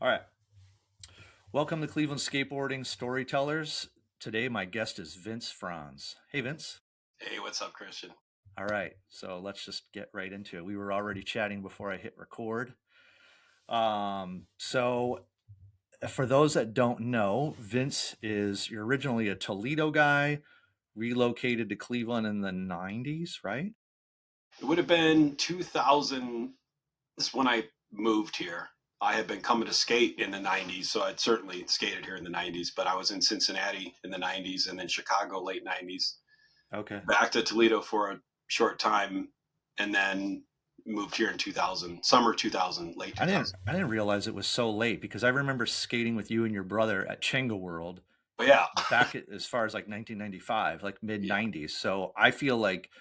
All right. Welcome to Cleveland Skateboarding Storytellers. Today, my guest is Vince Frantz. Hey, Vince. Hey, what's up, Christian? All right. So let's just get right into it. We were already chatting before I hit record. So for those that don't know, Vince you're originally a Toledo guy, relocated to Cleveland in the 90s, right? It would have been 2000. This is when I moved here. I had been coming to skate in the 90s, so I'd certainly skated here in the 90s, but I was in Cincinnati in the 90s and then Chicago late 90s. Okay. Back to Toledo for a short time and then moved here in 2000, summer 2000, late I 2000. didn't realize it was so late because I remember skating with you and your brother at Chenga World But yeah, back as far as like 1995, like mid yeah, 90s. So I feel like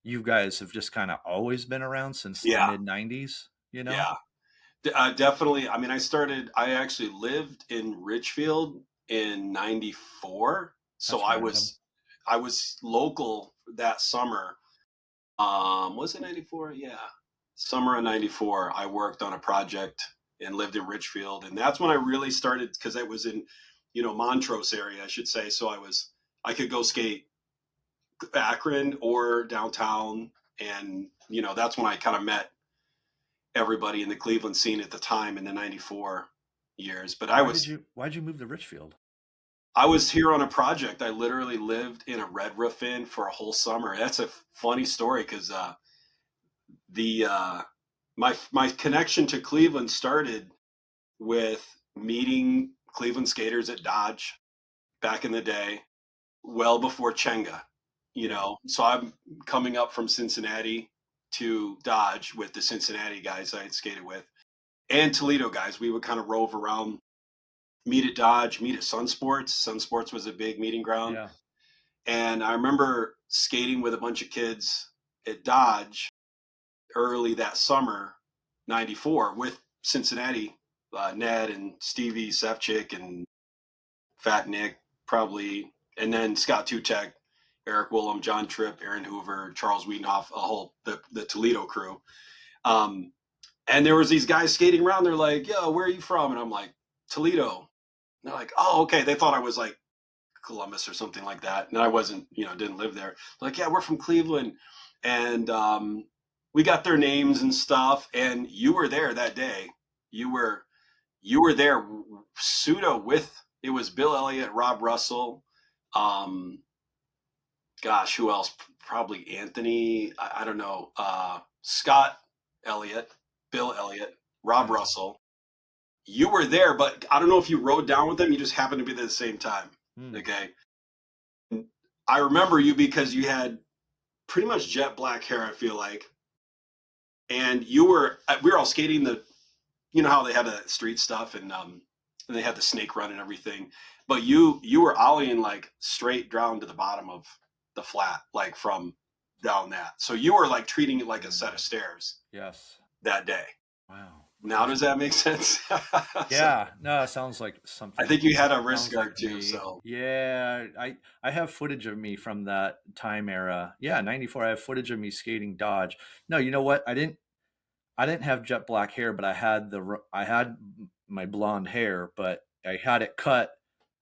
you guys have just kind of always been around since the yeah, mid 90s, you know? yeah. Definitely. I mean, I actually lived in Ridgefield in 94. So That's random. I was local that summer. Was it 94? Yeah. Summer of 94. I worked on a project and lived in Ridgefield. And that's when I really started because I was in, Montrose area, I should say. So I could go skate Akron or downtown. And, that's when I kind of met everybody in the Cleveland scene at the time in the 94 years. But Why'd you move to Richfield? I was here on a project. I literally lived in a red roof inn for a whole summer. That's a funny story because the my connection to Cleveland started with meeting Cleveland skaters at Dodge back in the day, well before Chenga. Yeah. So I'm coming up from Cincinnati to Dodge with the Cincinnati guys I had skated with and Toledo guys. We would kind of rove around, meet at Dodge, meet at Sun Sports. Sun Sports was a big meeting ground. Yeah. And I remember skating with a bunch of kids at Dodge early that summer, 94, with Cincinnati, Ned and Stevie Sefcik and Fat Nick, probably, and then Scott Tutek, Eric Willem, John Tripp, Aaron Hoover, Charles Wiedenhoff, the Toledo crew. And there was these guys skating around. They're like, "Yo, where are you from?" And I'm like, "Toledo." And they're like, "Oh, okay." They thought I was like Columbus or something like that, and I wasn't. Didn't live there. They're like, "Yeah, we're from Cleveland," and we got their names and stuff. And you were there that day. You were there pseudo with it was Bill Elliott, Rob Russell, um, gosh, who else? Probably Anthony. I don't know. Scott Elliott, Bill Elliott, Rob Yeah. Russell. You were there, but I don't know if you rode down with them. You just happened to be there at the same time. Hmm. Okay. I remember you because you had pretty much jet black hair, I feel like. And we were all skating you know how they have that street stuff and they had the snake run and everything. But you were ollieing like straight down to the bottom of the flat, like from down that. So you were like treating it like a set of stairs Yes. that day. Wow. Now does that make sense? So Yeah, no, it sounds like I something. think you had a wrist Sounds like guard too. me. So Yeah, I have footage of me from that time era. Yeah, 94. I have footage of me skating Dodge. No, you know what? I didn't have jet black hair, but I had my blonde hair, but I had it cut.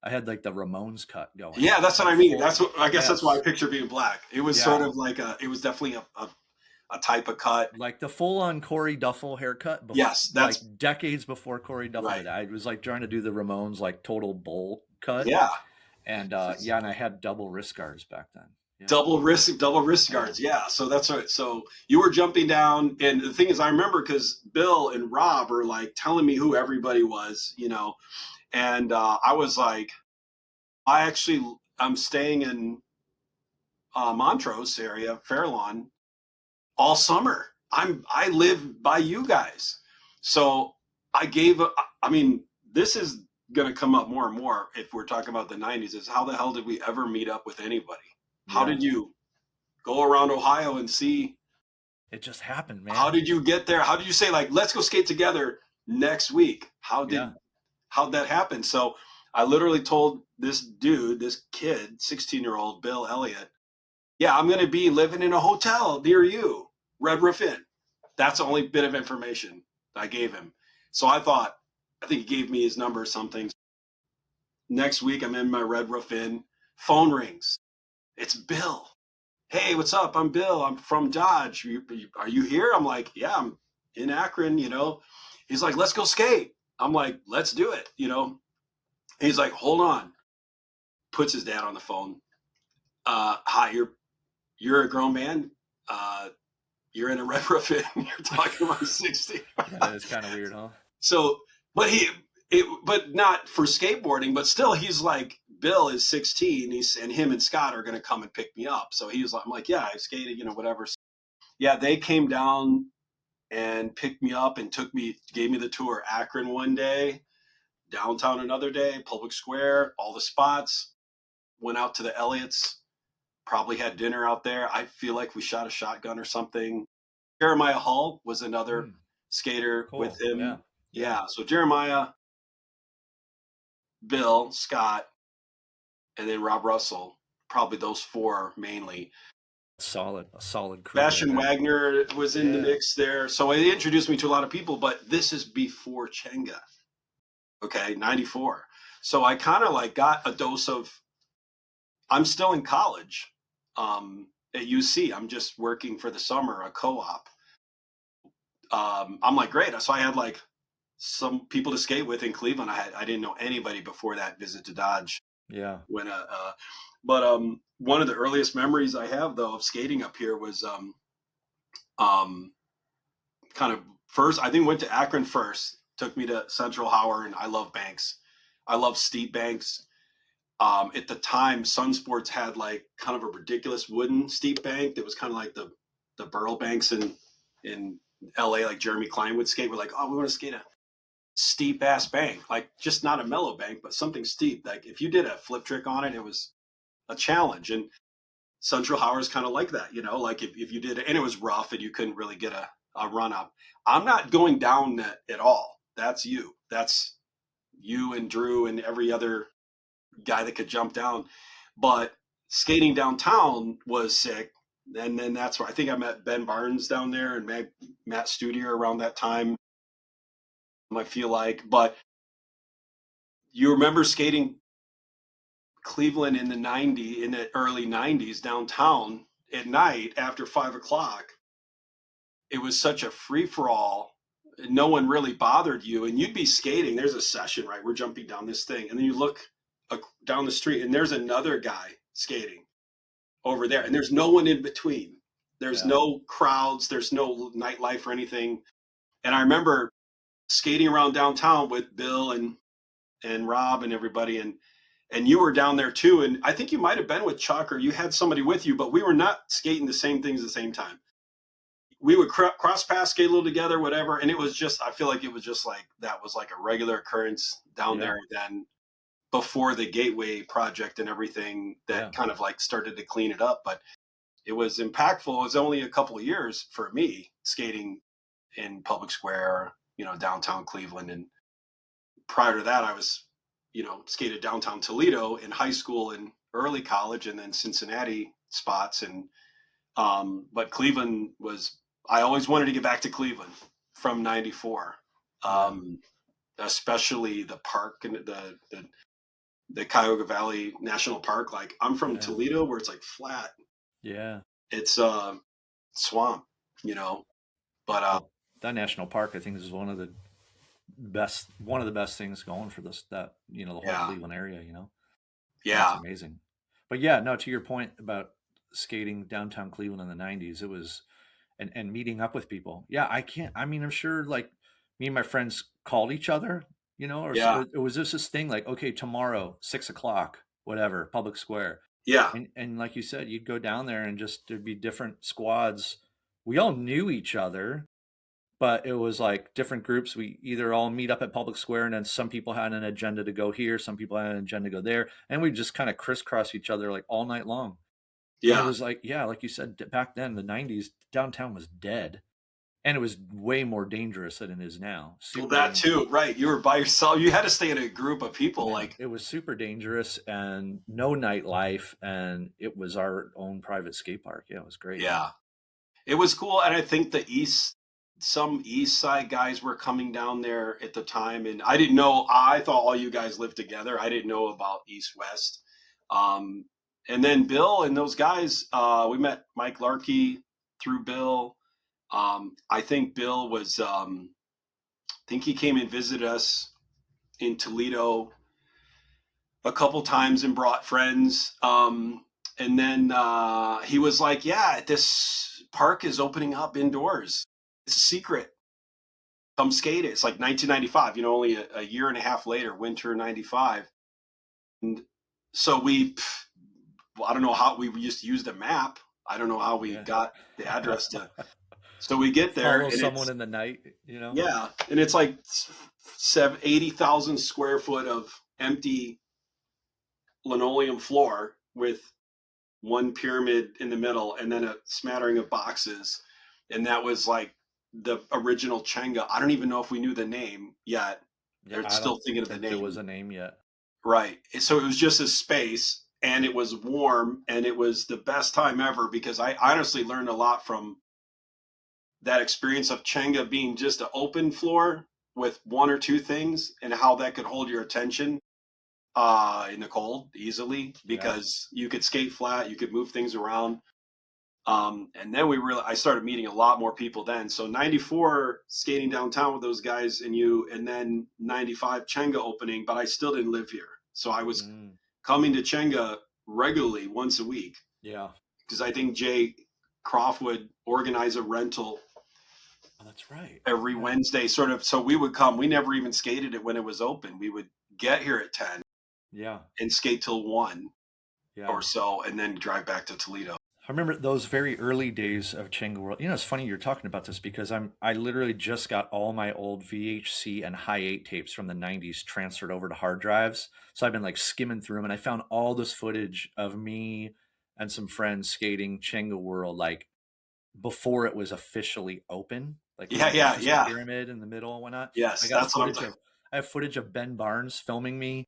I had like the Ramones cut going, yeah, that's what like I mean. full. I guess that's why I Yes, picture being black. It was sort yeah, of like it was definitely a type of cut. like the full on Corey Duffel haircut, Yes, like that's decades before Corey Duffel right. did. I was like trying to do the Ramones like total bowl cut, Yeah. and yeah, and I had double wrist guards back then. Yeah, Double wrist guards. Yeah. So that's right. So you were jumping down. And the thing is, I remember because Bill and Rob are like telling me who everybody was, and I was like, I'm staying in Montrose area, Fairlawn, all summer. I live by you guys. So I mean, this is going to come up more and more if we're talking about the 90s is how the hell did we ever meet up with anybody? How yeah, did you go around Ohio and see? it just happened, How man. did you get there? How did you say like, let's go skate together next week? Yeah, How'd that happen? So I literally told this dude, this kid, 16-year-old Bill Elliott, yeah, I'm going to be living in a hotel near you, Red Roof Inn. That's the only bit of information I gave him. So I thought, I think he gave me his number or something. Next week, I'm in my Red Roof Inn. Phone rings. It's Bill. Hey, what's up? I'm Bill. I'm from Dodge. Are you here? I'm like, yeah, I'm in Akron, you know. He's like, let's go skate. I'm like, let's do it, you know. He's like, hold on. Puts his dad on the phone. Hi, you're a grown man. You're in a Red Roof Inn. You're talking about 60. Yeah, that is kind of weird, huh? So, but but not for skateboarding, but still, he's like, Bill is 16. And him and Scott are going to come and pick me up. So he was like, I'm like, yeah, I skated, you know, whatever. Yeah, they came down and picked me up and gave me the tour. Akron one day, downtown another day, Public Square, all the spots. Went out to the Elliots, probably had dinner out there. I feel like we shot a shotgun or something. Jeremiah Hull was another skater with Cool. him. Yeah. Yeah. So Jeremiah, Bill, Scott, and then Rob Russell. Probably those four mainly. A solid crew right Bastion there. Wagner was in the Yeah. mix there. So it introduced me to a lot of people, but this is before Chenga. Okay, 94. So I kind of like got a dose of, I'm still in college at UC. I'm just working for the summer, a co-op. I'm like, great. So I had like some people to skate with in Cleveland. I didn't know anybody before that visit to Dodge. Yeah. When but one of the earliest memories I have though of skating up here was kind of first. I think went to Akron first. Took me to Central Howard, and I love banks. I love steep banks. At the time, Sun Sports had like kind of a ridiculous wooden steep bank that was kind of like the Burl banks in LA, like Jeremy Klein would skate. We're like, oh, we want to skate a steep ass bank, like just not a mellow bank, but something steep. Like if you did a flip trick on it, it was a challenge. And Central Howard's kind of like that, you know, like if you did it and it was rough and you couldn't really get a run up. I'm not going down that at all. That's you. That's you and Drew and every other guy that could jump down. But skating downtown was sick. And then that's where I think I met Ben Barnes down there and Matt Studier around that time. I feel like, but you remember skating Cleveland in the early 90s downtown at night after 5 o'clock. It was such a free for all. No one really bothered you, and you'd be skating. There's a session, right? We're jumping down this thing, and then you look down the street, and there's another guy skating over there, and there's no one in between. There's no crowds. There's no nightlife or anything. And I remember skating around downtown with Bill and Rob and everybody, and you were down there too. And I think you might have been with Chuck or you had somebody with you, but we were not skating the same things at the same time. We would cross paths, skate a little together, whatever. And it was just, I feel like it was just like, that was like a regular occurrence down there then before the Gateway project and everything that kind of like started to clean it up. But it was impactful. It was only a couple of years for me skating in Public Square, you know, downtown Cleveland. And prior to that, I was, you know, skated downtown Toledo in high school and early college, and then Cincinnati spots. And but Cleveland was, I always wanted to get back to Cleveland from 94, especially the park and the Cuyahoga Valley National Park. Like I'm from Toledo where it's like flat. Yeah. It's swamp, you know, but that national park, I think, is one of the best things going for that, you know, the whole Cleveland area, you know. That's amazing. But yeah, no, to your point about skating downtown Cleveland in the 90s, it was and meeting up with people. Yeah, I mean, I'm sure like me and my friends called each other, you know, or it was just this thing like, okay, tomorrow 6 o'clock, whatever, Public Square. And like you said, you'd go down there and just there'd be different squads. We all knew each other, but it was like different groups. We either all meet up at Public Square, and then some people had an agenda to go here, some people had an agenda to go there, and we just kind of crisscross each other like all night long. And it was like, like you said, back then, the 90s, downtown was dead. And it was way more dangerous than it is now. Well, that too, right. You were by yourself. You had to stay in a group of people. Like it was super dangerous and no nightlife. And it was our own private skate park. Yeah, it was great. Yeah. It was cool. And I think the East some East Side guys were coming down there at the time, and I didn't know. I thought all you guys lived together. I didn't know about East West. Um, and then Bill and those guys, we met Mike Larkey through Bill. I think Bill was, I think he came and visited us in Toledo a couple times and brought friends. And then he was like, yeah, this park is opening up indoors. It's a secret. Come skate it. It's like 1995, only a year and a half later, winter 95. And so I don't know how we just used a map. I don't know how we got the address to. So we get there. Follow someone in the night, Yeah. And it's like 80,000 square foot of empty linoleum floor with one pyramid in the middle and then a smattering of boxes. And that was like the original Chenga. I don't even know if we knew the name yet. They're still thinking of the name. There was a name yet. Right. So it was just a space, and it was warm, and it was the best time ever because I honestly learned a lot from that experience of Chenga being just an open floor with one or two things and how that could hold your attention in the cold easily because you could skate flat, you could move things around. And then I started meeting a lot more people then. So 94 skating downtown with those guys and then 95 Chenga opening, but I still didn't live here. So I was coming to Chenga regularly once a week. Yeah. Because I think Jay Croft would organize a rental. Oh, that's right. Every Wednesday sort of. So we would come, we never even skated it when it was open. We would get here at 10. Yeah. And skate till 1 or so, and then drive back to Toledo. I remember those very early days of Chenga World. It's funny you're talking about this because I literally just got all my old VHC and high 8 tapes from the 90s transferred over to hard drives. So I've been like skimming through them, and I found all this footage of me and some friends skating Chenga World like before it was officially open. Like pyramid in the middle and whatnot. Yes, that's what I'm talking. I have footage of Ben Barnes filming me.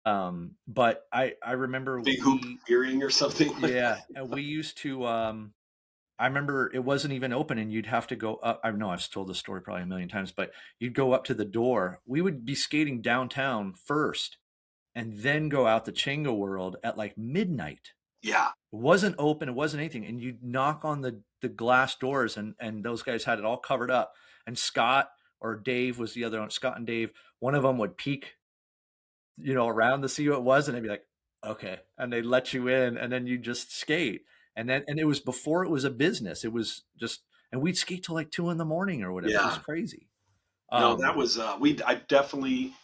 But I remember big hoop earring or something. Yeah, and we used to. I remember it wasn't even open, and you'd have to go up. I know I've told this story probably a million times, but you'd go up to the door. We would be skating downtown first, and then go out to Chenga World at like midnight. Yeah, it wasn't open. It wasn't anything, and you'd knock on the glass doors, and those guys had it all covered up. And Scott or Dave was the other one. Scott and Dave, one of them would peek around to see who it was, and they'd be like, okay, and they'd let you in, and then you just skate. And it was before it was a business. It was just, and we'd skate till like 2 a.m. or whatever. Yeah. It was crazy. No, that was I definitely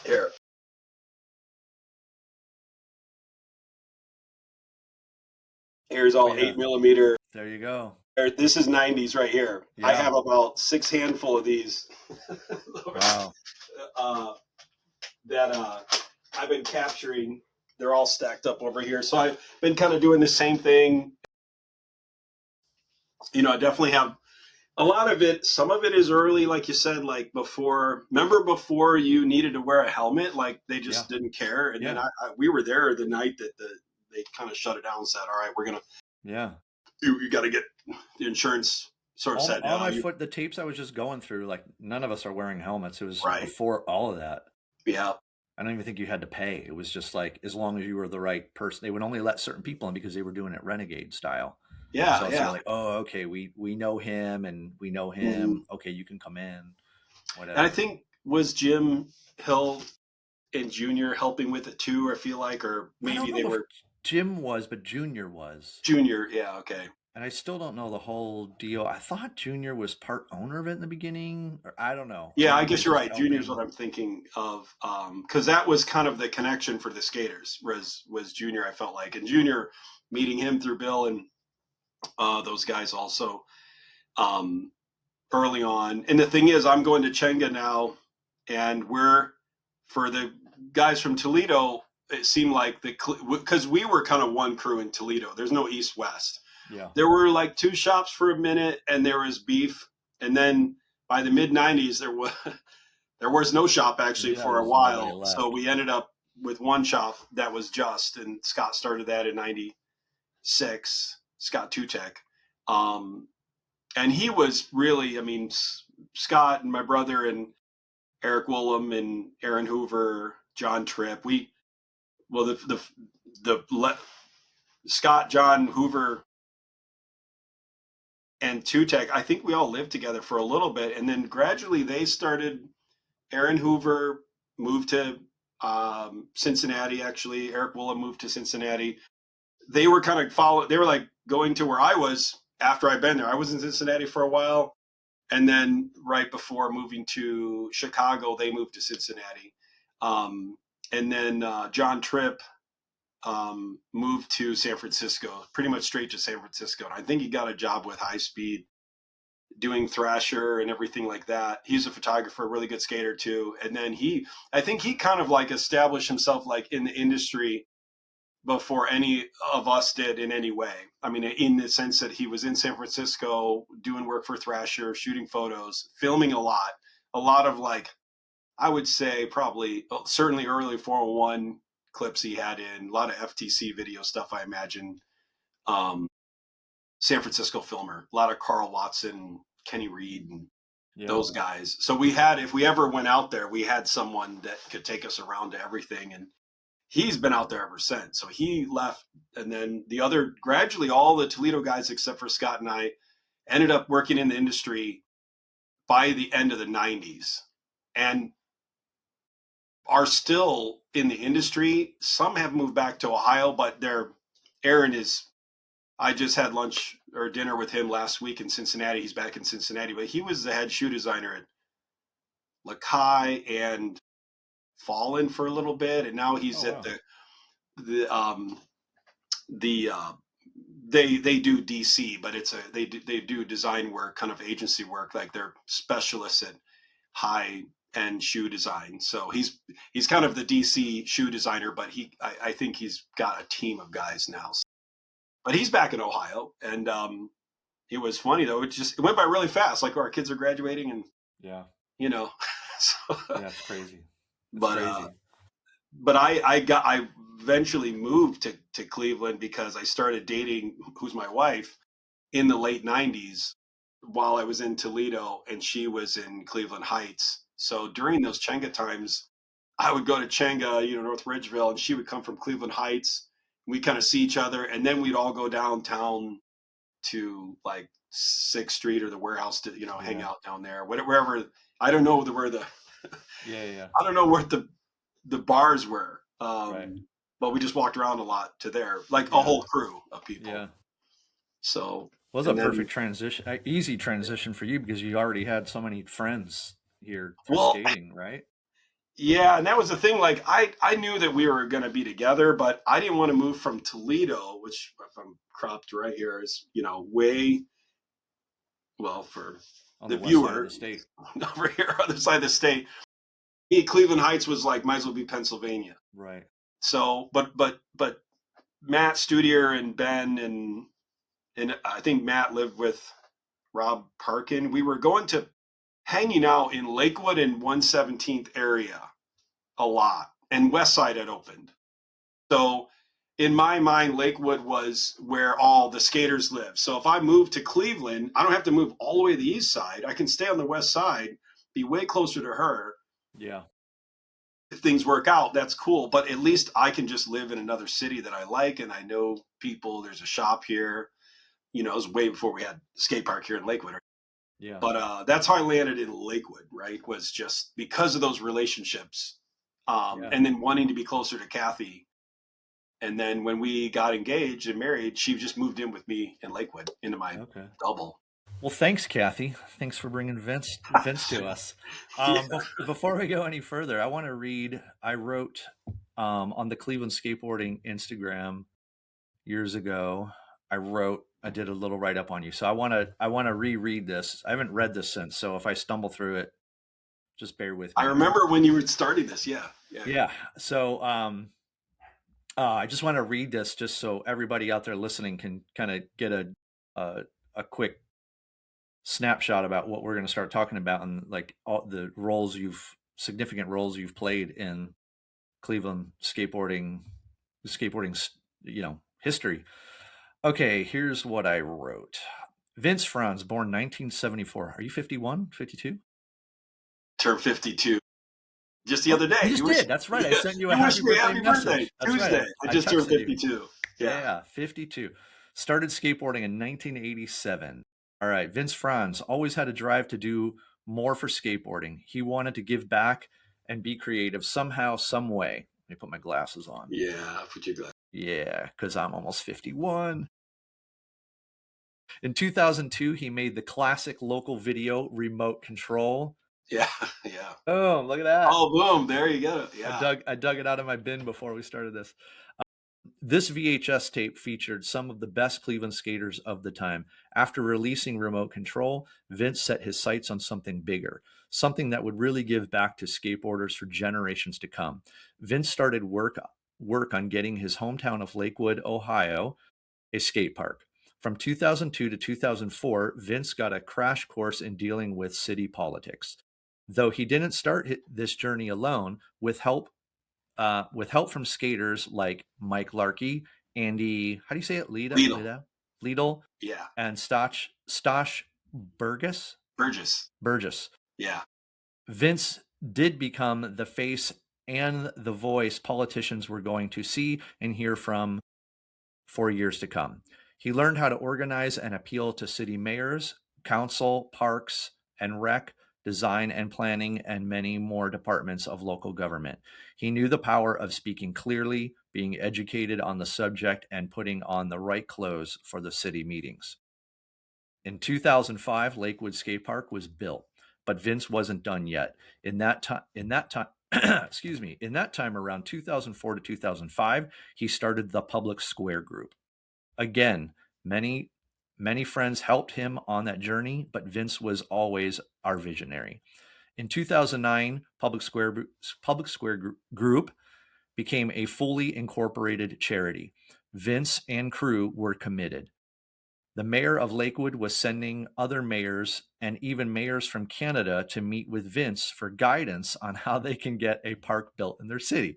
here. Here's all 8mm. There you go. This is 90s right here. Yeah. I have about 6 handful of these. Wow. That I've been capturing. They're all stacked up over here. So I've been kind of doing the same thing. I definitely have a lot of it. Some of it is early, like you said, like before you needed to wear a helmet, like they just didn't care. And then we were there the night that they kind of shut it down and said, all right, we're going to, you got to get the insurance sort of set down. The tapes I was just going through, like none of us are wearing helmets. It was before all of that. Yeah. I don't even think you had to pay. It was just like, as long as you were the right person, they would only let certain people in because they were doing it renegade style. Yeah. So it's like, oh, okay, we know him and we know him. Mm-hmm. Okay, you can come in. Whatever. And I think was Jim Hill and Junior helping with it too, I feel like, or maybe they were. Jim was, but Junior was. Junior, yeah, okay. And I still don't know the whole deal. I thought Junior was part owner of it in the beginning. Or I don't know. Yeah, I guess you're right. Junior's what I'm thinking of. Because that was kind of the connection for the skaters was Junior, I felt like. And Junior, meeting him through Bill and those guys also early on. And the thing is, I'm going to Chenga now. And for the guys from Toledo, it seemed like because we were kind of one crew in Toledo. There's no East-West. Yeah. There were like 2 shops for a minute, and there was beef. And then by the mid 90s, there was no shop actually for a while. So we ended up with one shop that was Just, and Scott started that in 96, Scott Tutek. And he was really, I mean, Scott and my brother and Eric Woolham and Aaron Hoover, John Tripp. Well, the Scott, John Hoover, and Tutek, I think we all lived together for a little bit, and then gradually they started. Aaron Hoover moved to Cincinnati. Actually, Eric Woolham moved to Cincinnati. They were kind of They were like going to where I was after I'd been there. I was in Cincinnati for a while, and then right before moving to Chicago, they moved to Cincinnati. And then John Tripp moved to San Francisco, pretty much straight to San Francisco. And I think he got a job with High Speed doing Thrasher and everything like that. He's a photographer, really good skater too. And then I think he kind of like established himself like in the industry before any of us did in any way. I mean, in the sense that he was in San Francisco doing work for Thrasher, shooting photos, filming a lot of like, I would say probably certainly early 401 clips he had in, a lot of FTC video stuff, I imagine. Um, San Francisco filmer, a lot of Carl Watson, Kenny Reed, and Yeah. those guys. So we had, if we ever went out there, we had someone that could take us around to everything. And he's been out there ever since. So he left. And then gradually all the Toledo guys, except for Scott and I, ended up working in the industry by the end of the 90s and are still in the industry. Some have moved back to Ohio, but Aaron is, I just had lunch or dinner with him last week in Cincinnati. He's back in Cincinnati, but he was the head shoe designer at Lakai and Fallen for a little bit, and now he's Oh at wow. The they do DC, but they do design work, kind of agency work, like they're specialists at high end shoe design. So he's kind of the DC shoe designer, but I think he's got a team of guys now. But he's back in Ohio, and it was funny though. It went by really fast. Like our kids are graduating, and Yeah. you know, so, Yeah. It's crazy. It's but crazy. I eventually moved to Cleveland because I started dating who's my wife in the late 90s while I was in Toledo and she was in Cleveland Heights. So during those Chenga times, I would go to Chenga, North Ridgeville, and she would come from Cleveland Heights. We kind of see each other, and then we'd all go downtown to like Sixth Street or the warehouse to hang Yeah. out down there, wherever. I don't know where the Yeah. Yeah. I don't know where the bars were, Right. but we just walked around a lot to there, like a Yeah. whole crew of people. Yeah. So Was a and then perfect transition, easy transition for you because you already had so many friends here through well, skating, right? yeah, and that was the thing. Like I knew that we were going to be together, but I didn't want to move from Toledo, which if I'm cropped right here is way well for On the the west side of viewer the state. over here, other side of the state. Cleveland Heights was like might as well be Pennsylvania. Right. So, but Matt Studier and Ben and I think Matt lived with Rob Parkin. We were going to hanging out in Lakewood and 117th area a lot, and West Side had opened. So in my mind, Lakewood was where all the skaters live. So if I move to Cleveland, I don't have to move all the way to the east side. I can stay on the west side, be way closer to her. Yeah. If things work out, that's cool. But at least I can just live in another city that I like, and I know people. There's a shop here. It was way before we had the skate park here in Lakewood. Yeah. But that's how I landed in Lakewood, right? Was just because of those relationships. Yeah. And then wanting to be closer to Kathy. And then when we got engaged and married, she just moved in with me in Lakewood into my Okay. double. Well, thanks, Kathy. Thanks for bringing Vince to us. Yeah. Before we go any further, I want to read. I wrote on the Cleveland Skateboarding Instagram years ago. I did a little write up on you. So I want to reread this. I haven't read this since. So if I stumble through it, just bear with I me. remember when you were starting this. Yeah. Yeah. Yeah. So I just want to read this just so everybody out there listening can kind of get a quick snapshot about what we're going to start talking about and like all the significant roles you've played in Cleveland skateboarding, history. Okay, here's what I wrote. Vince Franz, born 1974. Are you 51, 52? Turned 52 just the Oh, other day. you just did. That's right. I sent you a You happy wished me birthday happy birthday message. That's right. Tuesday. I I just turned texted you. 52. Yeah. Yeah, 52. Started skateboarding in 1987. All right. Vince Franz always had a drive to do more for skateboarding. He wanted to give back and be creative somehow, some way. Let me put my glasses on. Yeah, put your glass. Yeah, because I'm almost 51. In 2002, he made the classic local video Remote Control. Yeah, yeah. Oh, look at that. Oh, boom. There you go. Yeah. I dug it out of my bin before we started this. This VHS tape featured some of the best Cleveland skaters of the time. After releasing Remote Control, Vince set his sights on something bigger, something that would really give back to skateboarders for generations to come. Vince started work on getting his hometown of Lakewood, Ohio, a skate park. From 2002 to 2004, Vince got a crash course in dealing with city politics. Though he didn't start this journey alone, with help from skaters like Mike Larkey, Andy, how do you say it? Lidl. Lidl, Yeah. and Stosh Burgess. Burgess. Yeah. Vince did become the face and the voice politicians were going to see and hear from for years to come. He learned how to organize and appeal to city mayors, council, parks, and rec, design and planning, and many more departments of local government. He knew the power of speaking clearly, being educated on the subject, and putting on the right clothes for the city meetings. In 2005, Lakewood Skate Park was built, but Vince wasn't done yet. In that time, excuse me, in that time around 2004 to 2005, he started the Public Square Group. Again, many friends helped him on that journey, but Vince was always our visionary. In 2009, Public Square Group became a fully incorporated charity. Vince and crew were committed. The mayor of Lakewood was sending other mayors and even mayors from Canada to meet with Vince for guidance on how they can get a park built in their city.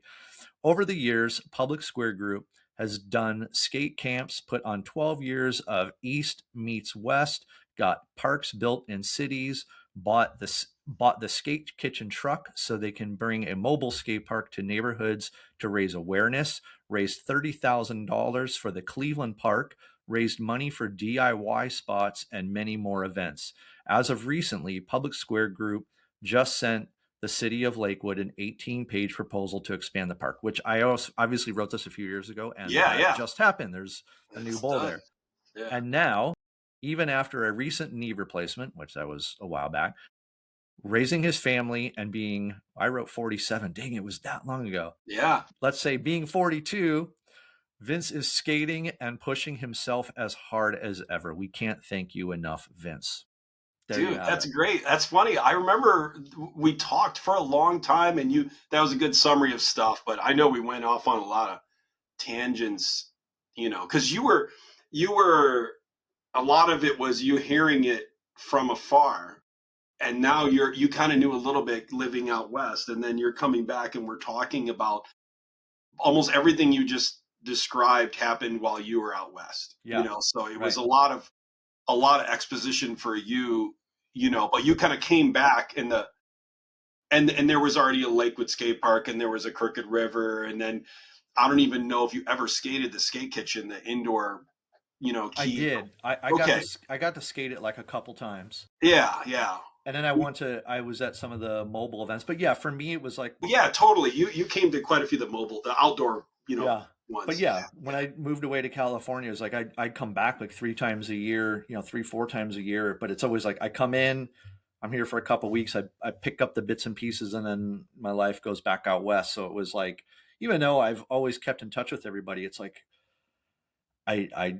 Over the years, Public Square Group has done skate camps, put on 12 years of East meets West, got parks built in cities, bought the skate kitchen truck so they can bring a mobile skate park to neighborhoods to raise awareness, raised $30,000 for the Cleveland Park, raised money for DIY spots, and many more events. As of recently, Public Square Group just sent the city of Lakewood an 18-page proposal to expand the park, which I obviously wrote this a few years ago, and that just happened. There's a new bowl there. Yeah. And now, even after a recent knee replacement, which that was a while back, raising his family and being, I wrote 47, dang, it was that long ago. Yeah. Let's say being 42, Vince is skating and pushing himself as hard as ever. We can't thank you enough, Vince. Dude, that's great. That's funny. I remember we talked for a long time and that was a good summary of stuff, but I know we went off on a lot of tangents, because you were a lot of it was you hearing it from afar, and now you kind of knew a little bit living out west, and then you're coming back and we're talking about almost everything you just described happened while you were out west. So it was a lot of exposition for you, but you kind of came back and there was already a Lakewood skate park and there was a Crooked River. And then I don't even know if you ever skated the skate kitchen, the indoor, key. I did. I got to skate it like a couple times. Yeah. Yeah. And then I was at some of the mobile events, but yeah, for me, it was like, yeah, totally. You came to quite a few of the outdoor, ones. But yeah, when I moved away to California, it was like I'd come back like 3 times a year, 3-4 times a year. But it's always like I come in, I'm here for a couple of weeks, I pick up the bits and pieces, and then my life goes back out west. So it was like, even though I've always kept in touch with everybody, it's like I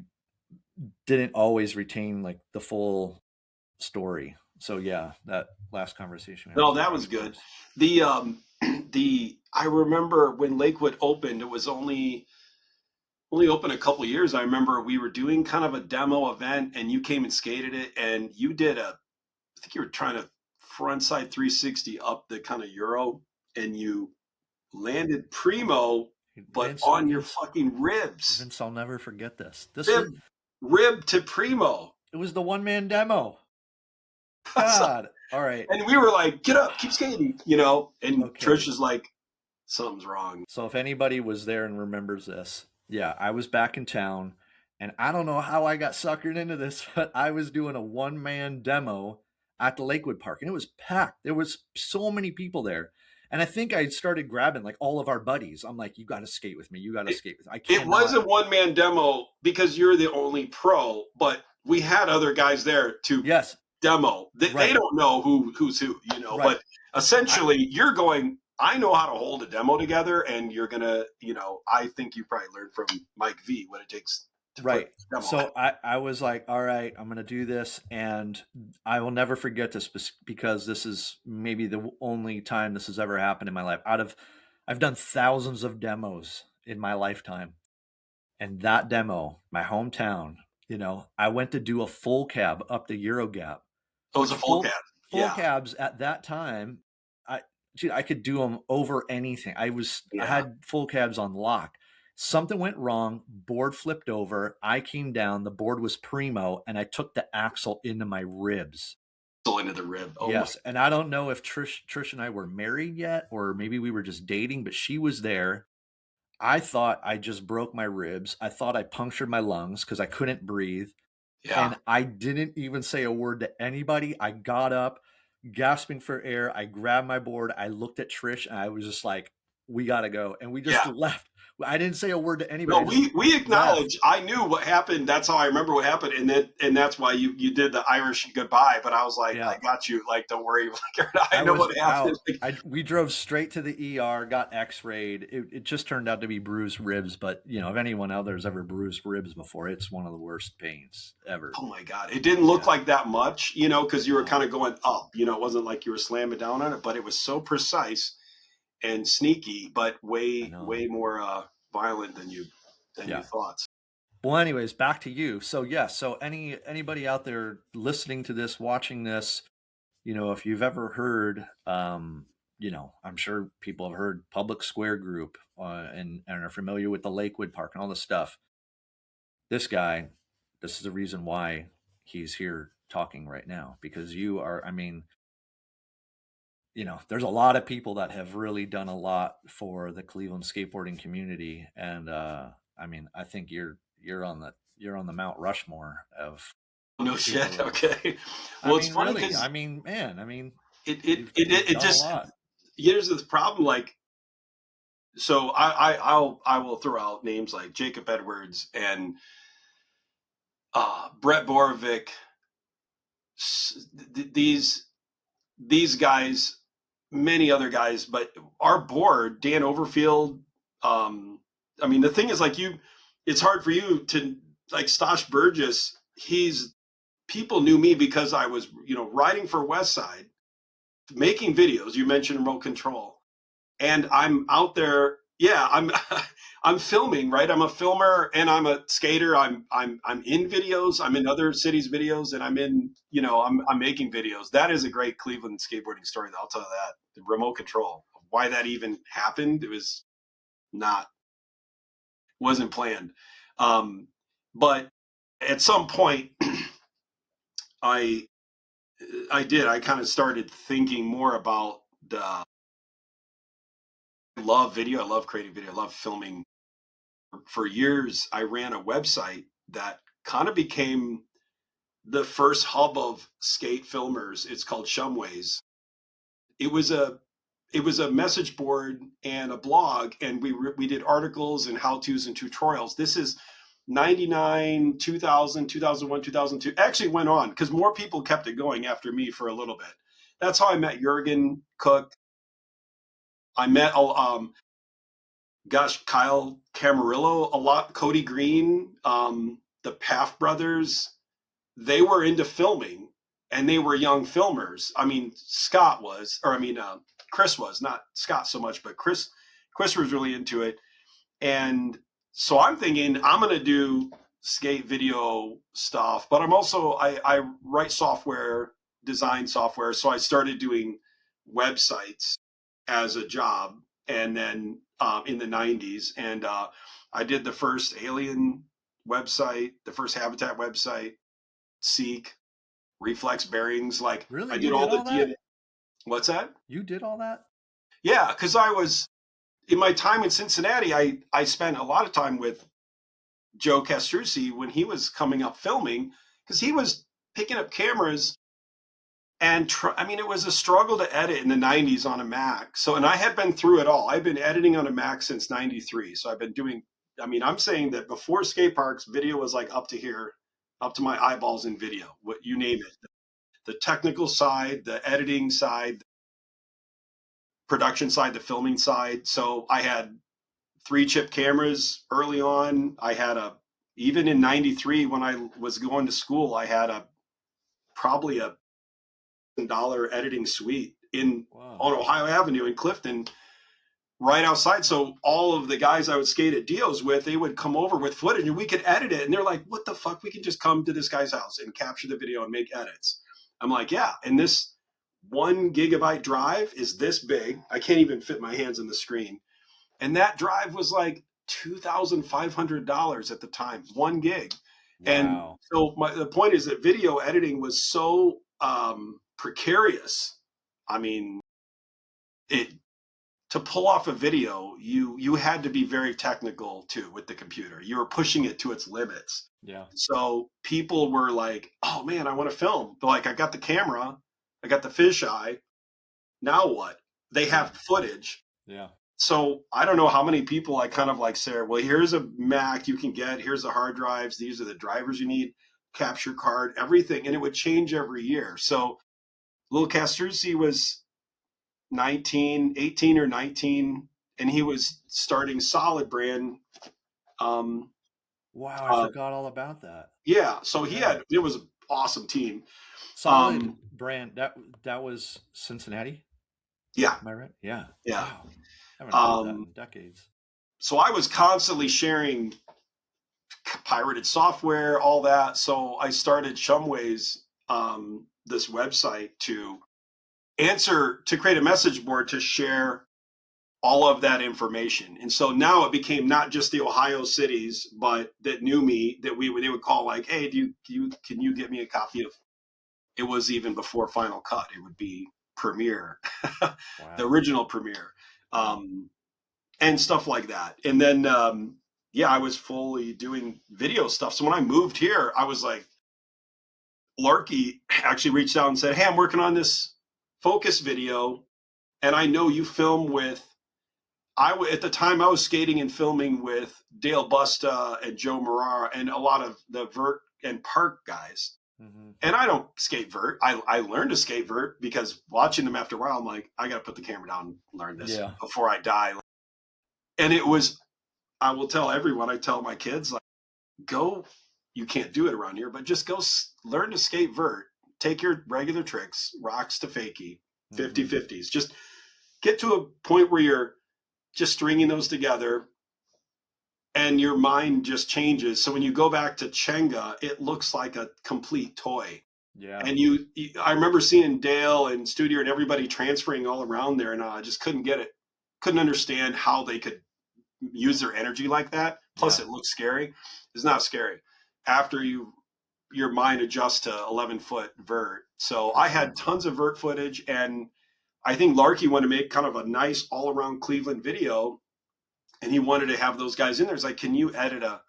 didn't always retain like the full story. So yeah, that last conversation. No, that was good. I remember when Lakewood opened, it was only open a couple of years. I remember we were doing kind of a demo event and you came and skated it, and you did I think you were trying to frontside 360 up the kind of Euro, and you landed primo, but Vince, on your fucking ribs. Vince, I'll never forget this. Rib to primo. It was the one man demo. So, God. All right. and we were like, get up, keep skating, you know. And Trish Okay. is like, something's wrong. So if anybody was there and remembers this, yeah, I was back in town, and I don't know how I got suckered into this, but I was doing a one man demo at the Lakewood Park, and it was packed. There was so many people there. And I think I started grabbing like all of our buddies. I'm like, you got to skate with me. You got to It, skate with me. I it was cannot. a one man demo because you're the only pro, but we had other guys there to Yes, demo. They right, don't know who's who, you know, right. but I, essentially you're going, I know how to hold a demo together, and you're going to, you know, I think you probably learned from Mike V what it takes to put Right. a demo on. So I was like, all right, I'm going to do this. And I will never forget this because this is maybe the only time this has ever happened in my life. I've done thousands of demos in my lifetime. And that demo, my hometown, I went to do a full cab up the Euro Gap, It was which a full cab. full Yeah. cabs at that time, I dude, I could do them over anything. I Yeah. had full cabs on lock. Something went wrong, board flipped over, I came down, the board was primo, and I took the axle into my ribs. Still into the rib. Oh my. Yes, and I don't know if Trish and I were married yet, or maybe we were just dating, but she was there. I thought I just broke my ribs. I thought I punctured my lungs because I couldn't breathe. Yeah. And I didn't even say a word to anybody. I got up, gasping for air. I grabbed my board. I looked at Trish and I was just like, we got to go. And we just Yeah. left. I didn't say a word to anybody. No, I just we left. acknowledge. I knew what happened. That's how I remember what happened, and that's why you did the Irish goodbye. But I was like, Yeah. I got you. Like, don't worry. Like, I I know was what happened. out. We drove straight to the ER, got x-rayed. It just turned out to be bruised ribs. But, if anyone out there has ever bruised ribs before, it's one of the worst pains ever. Oh my god, it didn't look Yeah. like that much, you know, because you were No, kind of going up. You know, it wasn't like you were slamming down on it, but it was so precise and sneaky, but I way know. more violent than you Yeah. thought. Well, anyways, back to you. So yeah, so anybody out there listening to this, watching this, if you've ever heard, I'm sure people have heard Public Square Group and are familiar with the Lakewood Park and all this stuff. This guy, this is the reason why he's here talking right now, because you are, I mean, there's a lot of people that have really done a lot for the Cleveland skateboarding community, and I mean, I think you're on the Mount Rushmore of No people shit. that have. Okay. I Well, it's mean, funny really, because I mean, man, I mean, it it you've it you've it done a just lot. here's the problem. Like, so I will throw out names like Jacob Edwards and Brett Borovic. These guys, many other guys, but our board, Dan Overfield. I mean, the thing is, like, it's hard for you to, like, Stosh Burgess. People knew me because I was, riding for Westside, making videos. You mentioned remote control, and I'm out there. Yeah, I'm I'm filming, right? I'm a filmer and I'm a skater. I'm in videos. I'm in other cities' videos, and I'm making videos. That is a great Cleveland skateboarding story. I'll tell you that. The remote control. Why that even happened? It was not wasn't planned. Um, but at some point, I I kind of started thinking more about the. I love video. I love creating video. I love filming. For years, I ran a website that kind of became the first hub of skate filmers. It's called Shumways. It was a it was a message board and a blog, and we did articles and how tos and tutorials. This is 99, 2000, 2001, 2002. Actually went on because more people kept it going after me for a little bit. That's how I met Jurgen Cook. I met Kyle Camarillo a lot, Cody Green, the Paff brothers. They were into filming, and they were young filmers. I mean, Chris was, not Scott so much, but Chris was really into it. And so I'm thinking I'm going to do skate video stuff, but I write software, design software. So I started doing websites as a job, and then in the 90s, and I did the first Alien website, the first Habitat website. seek, reflex bearings. Like Really? I You did did all the all DNA. that? What's that? You did all that? Yeah, because I was in my time in Cincinnati. I spent a lot of time with Joe Castrucci when he was coming up filming because he was picking up cameras and I mean, it was a struggle to edit in the 90s on a Mac. So, and I had been through it all. I've been editing on a Mac since 93. So I've been doing, I mean, I'm saying that before skate parks, video was like up to here, up to my eyeballs in video, what you name it. The technical side, the editing side, production side, the filming side. So I had 3-chip cameras early on. I had even in 93 when I was going to school, I had probably a $1,000 editing suite Wow. on Ohio Avenue in Clifton, right outside. So all of the guys I would skate at Dio's with, they would come over with footage and we could edit it. And they're like, what the fuck? We can just come to this guy's house and capture the video and make edits. I'm like, yeah. And this 1 gigabyte drive is this big. I can't even fit my hands on the screen. And that drive was like $2,500 at the time, 1 gig. And Wow. so the point is that video editing was so precarious. I mean, it to pull off a video, you had to be very technical too with the computer. You were pushing it to its limits. Yeah. So people were like, "Oh man, I want to film." But like, I got the camera, I got the fisheye. Now what? They Yeah. have footage. Yeah. So I don't know how many people I kind of like say, well, here's a Mac you can get. Here's the hard drives. These are the drivers you need, capture card, everything. And it would change every year. So Lil Castrucci was 19, 18 or 19, and he was starting Solid Brand. Um, Wow, I uh, forgot all about that. yeah. So Yeah. it was an awesome team. Solid brand. That was Cincinnati. Yeah. Am I right? Yeah. Yeah. Wow. I haven't heard that Um, in decades. so I was constantly sharing pirated software, all that. So I started Shumways, this website to create a message board to share all of that information. And so now it became not just the Ohio cities, but that knew me that they would call like, hey, can you get me a copy of, it was even before Final Cut. It would be Premiere, the Wow. original Premiere, Wow. and stuff like that. And then, yeah, I was fully doing video stuff. So when I moved here, I was like, Larky actually reached out and said, hey, I'm working on this focus video. And I know you film with, at the time I was skating and filming with Dale Busta and Joe Marara and a lot of the vert and park guys. Mm-hmm. And I don't skate vert. I learned to skate vert because watching them after a while, I'm like, I got to put the camera down and learn this Yeah. before I die. And it was, I will tell everyone, I tell my kids, like, go, you can't do it around here, but just go learn to skate vert. Take your regular tricks, rocks to fakie, Mm-hmm. 50-50s. Just get to a point where you're just stringing those together and your mind just changes. So when you go back to Chenga, it looks like a complete toy. Yeah. And I remember seeing Dale and Studio and everybody transferring all around there, and I just couldn't get it. Couldn't understand how they could use their energy like that. Plus, Yeah. it looks scary. It's not scary after your mind adjusts to 11-foot vert. So For I had sure. tons of vert footage, and I think Larky wanted to make kind of a nice all around Cleveland video, and he wanted to have those guys in there. It's like, can you edit a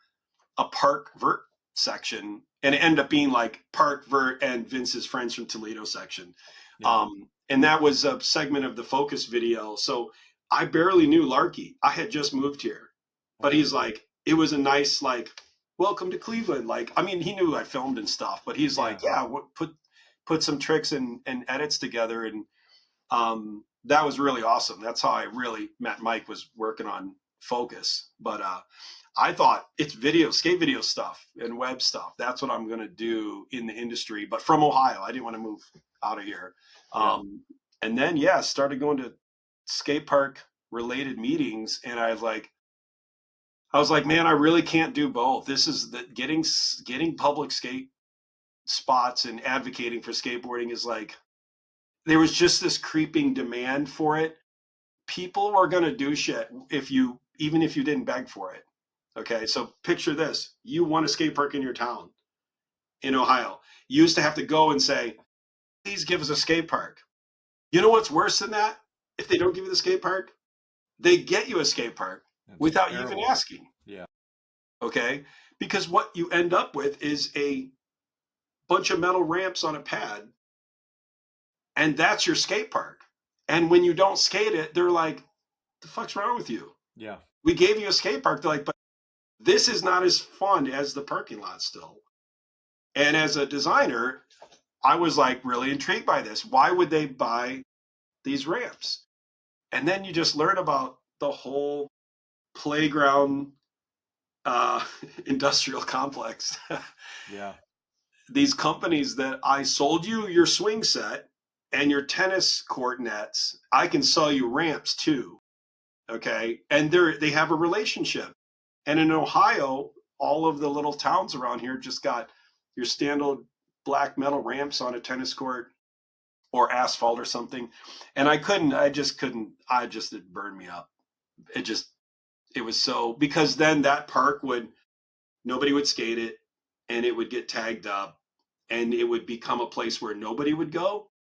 park vert section? And it ended up being like park vert and Vince's friends from Toledo section. Yeah. And that was a segment of the focus video. So I barely knew Larky. I had just moved here, but Okay. he's like, it was a nice, like, welcome to Cleveland. Like, I mean, he knew I filmed and stuff, but he's Yeah. like, yeah, put some tricks and edits together. And that was really awesome. That's how I really met Mike, was working on focus. But I thought it's skate video stuff and web stuff. That's what I'm going to do in the industry, but from Ohio. I didn't want to move out of here. Yeah. And then, yeah, started going to skate park related meetings. And I was like, man, I really can't do both. This is getting public skate spots and advocating for skateboarding is like, there was just this creeping demand for it. People were going to do shit even if you didn't beg for it. Okay. So picture this. You want a skate park in your town in Ohio. You used to have to go and say, please give us a skate park. You know what's worse than that? If they don't give you the skate park, they get you a skate park That's without you even terrible. asking. Yeah. Okay? Because what you end up with is a bunch of metal ramps on a pad, and that's your skate park. And when you don't skate it, they're like, the fuck's wrong with you? Yeah. We gave you a skate park. They're like, but this is not as fun as the parking lot still. And as a designer, I was like really intrigued by this. Why would they buy these ramps? And then you just learn about the whole playground industrial complex. Yeah. These companies that I sold you your swing set and your tennis court nets, I can sell you ramps too. Okay. And they have a relationship. And in Ohio, all of the little towns around here just got your standard black metal ramps on a tennis court or asphalt or something. And it burned me up. It was so, because then that park nobody would skate it, and it would get tagged up, and it would become a place where nobody would go.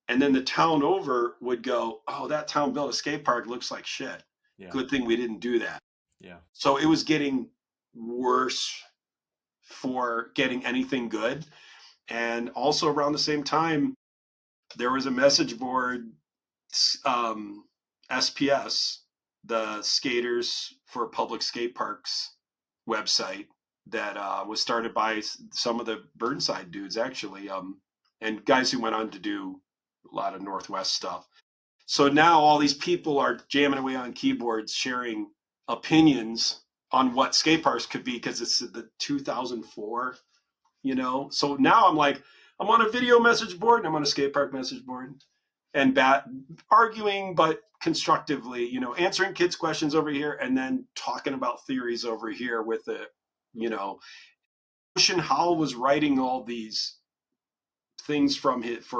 And then the town over would go, oh, that town built a skate park, looks like shit. Yeah. Good thing we didn't do that. Yeah. So it was getting worse for getting anything good. And also around the same time, there was a message board, SPS, the Skaters for Public Skate Parks website, that was started by some of the Burnside dudes, actually, and guys who went on to do a lot of Northwest stuff. So now all these people are jamming away on keyboards, sharing opinions on what skate parks could be, because it's the 2004, So now I'm like, I'm on a video message board and I'm on a skate park message board, and arguing, but constructively, answering kids' questions over here, and then talking about theories over here with the, Ocean Howell was writing all these things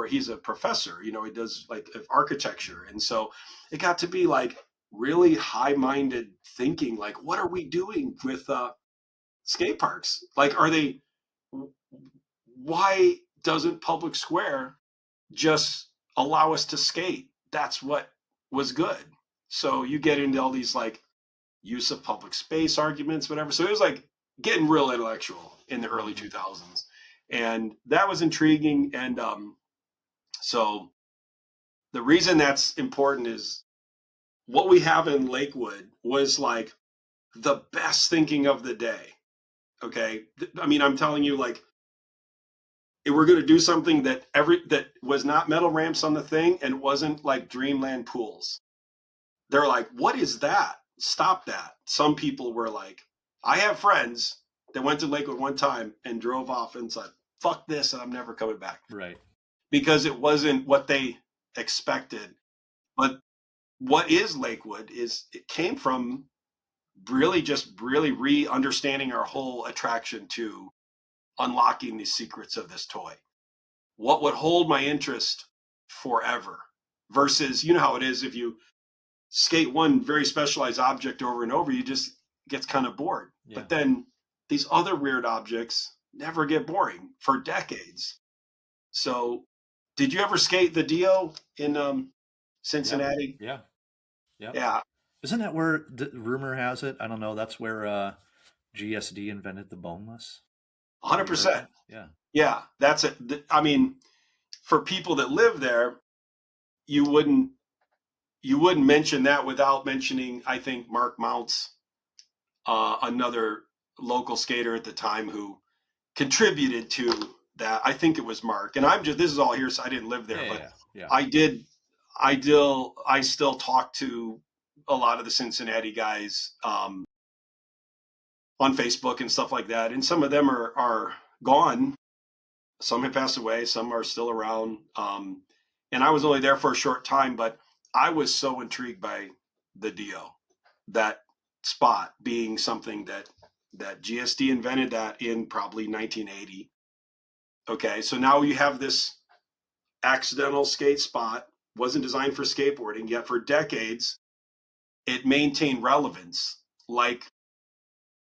he's a professor, he does like architecture. And so it got to be like really high-minded thinking, like, what are we doing with skate parks? Like, why doesn't Public Square just allow us to skate? That's what was good. So you get into all these like use of public space arguments, whatever. So it was like getting real intellectual in the early 2000s. And that was intriguing. And so the reason that's important is what we have in Lakewood was like the best thinking of the day. Okay. I mean, I'm telling you, like, if we're going to do something that was not metal ramps on the thing, and wasn't like Dreamland pools. They're like, what is that? Stop that. Some people were like, I have friends that went to Lakewood one time and drove off and said, fuck this, and I'm never coming back. Right. Because it wasn't what they expected. But what is Lakewood is it came from really just really re-understanding our whole attraction to unlocking the secrets of this toy. What would hold my interest forever versus, you know how it is, if you skate one very specialized object over and over, you just gets kind of bored. Yeah. But then these other weird objects never get boring for decades. So did you ever skate the Dio in Cincinnati? Yeah. Yeah. Isn't that where rumor has it? I don't know. That's where GSD invented the boneless. 100%. Yeah. Yeah. That's it. I mean, for people that live there, you wouldn't mention that without mentioning, I think, Mark Mounts, another local skater at the time who contributed to that. I think it was Mark. And this is all here, so I didn't live there, but I still talk to a lot of the Cincinnati guys on Facebook and stuff like that. And some of them are gone. Some have passed away. Some are still around. And I was only there for a short time, but I was so intrigued by the Dio, that spot being something that GSD invented that in probably 1980. Okay, so now you have this accidental skate spot, wasn't designed for skateboarding, yet for decades it maintained relevance. Like,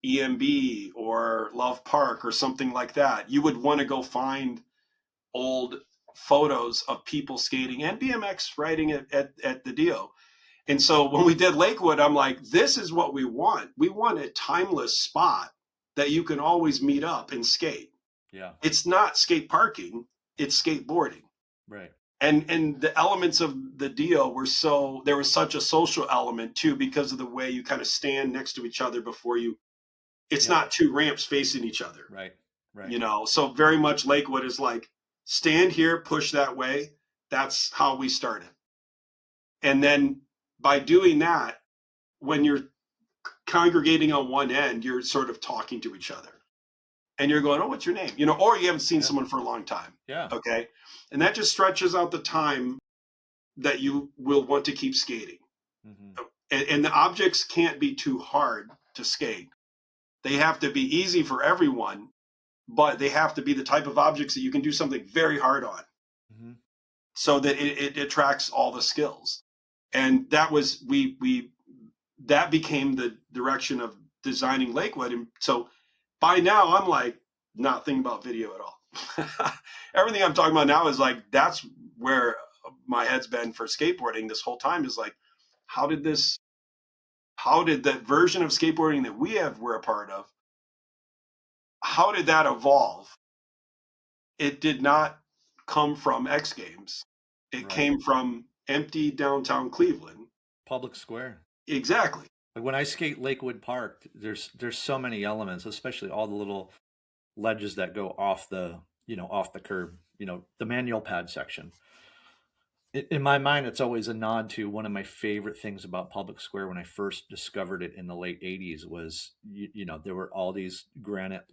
EMB or Love Park or something like that, you would want to go find old photos of people skating and BMX riding at the Dio. And so when we did Lakewood, I'm like, this is what we want. We want a timeless spot that you can always meet up and skate. Yeah. It's not skate parking, it's skateboarding. Right. And the elements of the Dio were there was such a social element too, because of the way you kind of stand next to each other before you, it's Yeah. not two ramps facing each other. Right. Right. You know, so very much Lakewood is like, stand here, push that way. That's how we started. And then by doing that, when you're congregating on one end, you're sort of talking to each other. And you're going, oh, what's your name? You know, or you haven't seen someone for a long time. Yeah. Okay. And that just stretches out the time that you will want to keep skating. Mm-hmm. And the objects can't be too hard to skate. They have to be easy for everyone, but they have to be the type of objects that you can do something very hard on, mm-hmm. so that it attracts all the skills. And that was, that became the direction of designing Lakewood. And so by now I'm like, not thinking about video at all. Everything I'm talking about now is like, that's where my head's been for skateboarding this whole time, is like, how did that version of skateboarding that we're a part of, how did that evolve? It did not come from X Games. It came from empty downtown Cleveland. Public square. Exactly. Like when I skate Lakewood Park, there's so many elements, especially all the little ledges that go off the curb, the manual pad section. In my mind, it's always a nod to one of my favorite things about Public Square when I first discovered it in the late 80s was, there were all these granite,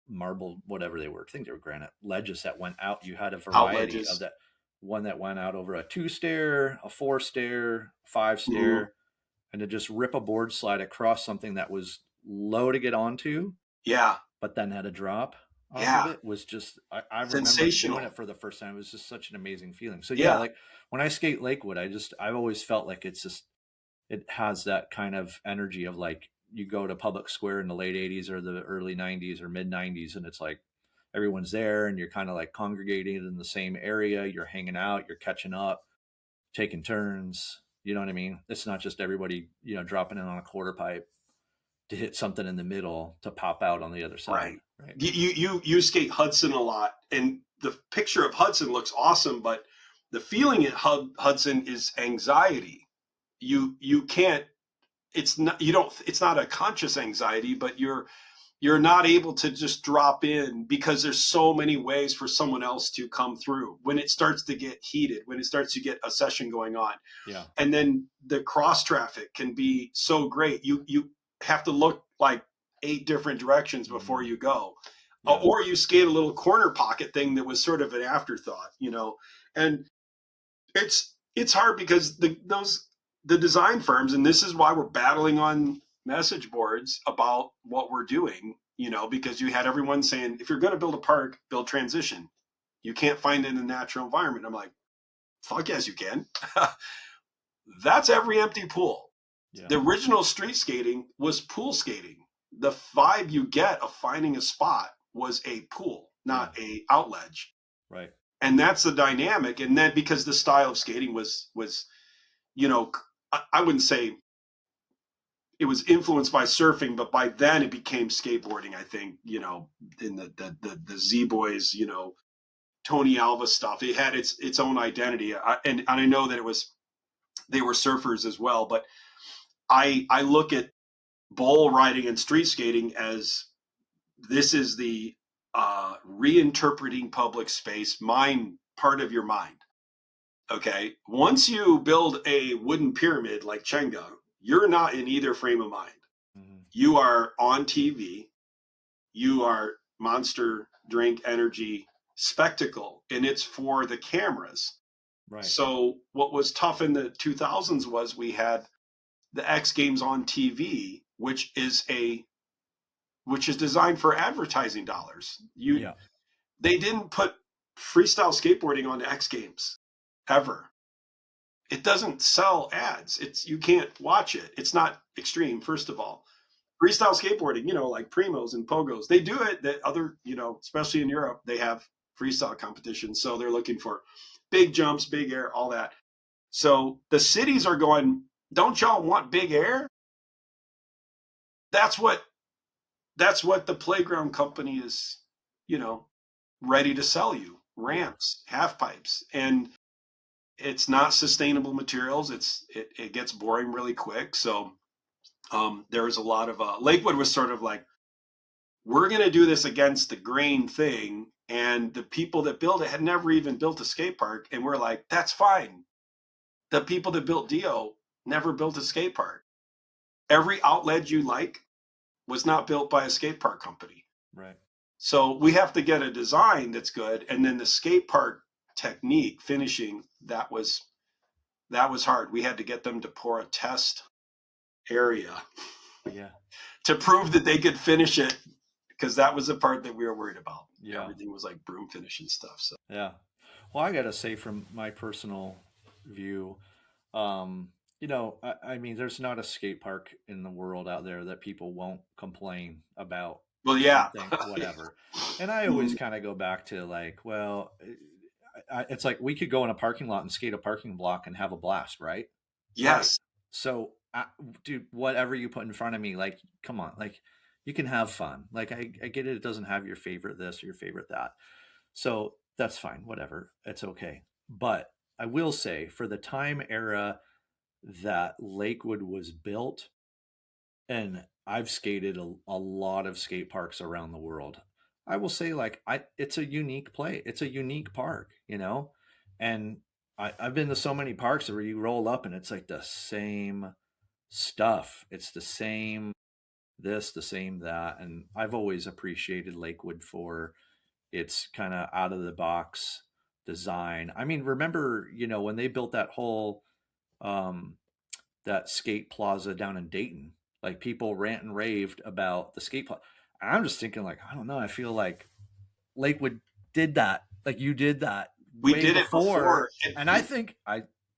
marble, whatever they were. I think they were granite ledges that went out. You had a variety of that. One that went out over a 2-stair, a 4-stair, 5-stair, mm-hmm. and to just rip a board slide across something that was low to get onto. Yeah. But then had a drop off of it was just, I remember doing it for the first time. It was just such an amazing feeling. So yeah, like when I skate Lakewood, I've always felt like it has that kind of energy of like, you go to Public Square in the late 80s or the early 90s or mid 90s, and it's like everyone's there and you're kind of like congregating in the same area. You're hanging out, you're catching up, taking turns. You know what I mean? It's not just everybody, dropping in on a quarter pipe to hit something in the middle to pop out on the other side. Right. You skate Hudson a lot, and the picture of Hudson looks awesome, but the feeling at Hudson is anxiety. You can't, it's not a conscious anxiety, but you're not able to just drop in because there's so many ways for someone else to come through when it starts to get heated, when it starts to get a session going on. Yeah. And then the cross traffic can be so great. You have to look like 8 different directions before you go. Yeah. Or you skate a little corner pocket thing that was sort of an afterthought, and it's hard because the design firms, and this is why we're battling on message boards about what we're doing, because you had everyone saying, if you're going to build a park, build transition. You can't find it in the natural environment. I'm like, fuck yes, you can. That's every empty pool. Yeah. The original street skating was pool skating. The vibe you get of finding a spot was a pool, not a outledge. Right. And that's the dynamic. And then because the style of skating was, I wouldn't say it was influenced by surfing, but by then it became skateboarding, I think, in the Z-Boys, Tony Alva stuff. It had its own identity. And I know that they were surfers as well, but I look at bowl riding and street skating as this is the reinterpreting public space, part of your mind. Okay. Once you build a wooden pyramid like Chenga, you're not in either frame of mind. Mm-hmm. You are on TV. You are Monster Drink Energy spectacle, and it's for the cameras. Right. So what was tough in the 2000s was we had the X Games on TV, which is designed for advertising dollars. They didn't put freestyle skateboarding on X Games ever. It doesn't sell ads. You can't watch it. It's not extreme, first of all. freestyle skateboarding, like primos and pogos. They do it. That other, especially in Europe, they have freestyle competitions. So they're looking for big jumps, big air, all that. So the cities are going, don't y'all want big air? That's what the playground company is, ready to sell you. Ramps, half pipes, and it's not sustainable materials. It gets boring really quick. So there was a lot of Lakewood was sort of like, we're going to do this against the grain thing, and the people that built it had never even built a skate park, and we're like, that's fine. The people that built Dio never built a skate park. Every outlet you like was not built by a skate park company. Right. So we have to get a design that's good, and then the skate park technique finishing, that was hard. We had to get them to pour a test area to prove that they could finish it, because that was the part that we were worried about. Everything was like broom finish and stuff. So well, I gotta say, from my personal view, I mean, there's not a skate park in the world out there that people won't complain about. Well, yeah, whatever. And I always kind of go back to like, well, it's like we could go in a parking lot and skate a parking block and have a blast, right? Yes. Right. So, dude, whatever you put in front of me, like, come on, like, you can have fun. Like, I get it. It doesn't have your favorite this or your favorite that. So that's fine. Whatever. It's okay. But I will say, for the time era that Lakewood was built, and I've skated a lot of skate parks around the world, I will say, like, it's a unique play. It's a unique park, and I've been to so many parks where you roll up and it's like the same stuff. It's the same this, the same that. And I've always appreciated Lakewood for its kind of out of the box design. I mean, remember, when they built that whole, that skate plaza down in Dayton, like, people rant and raved about the skate plaza. I'm just thinking, like, I don't know. I feel like Lakewood did that. Like, you did that. We did it before. And I think,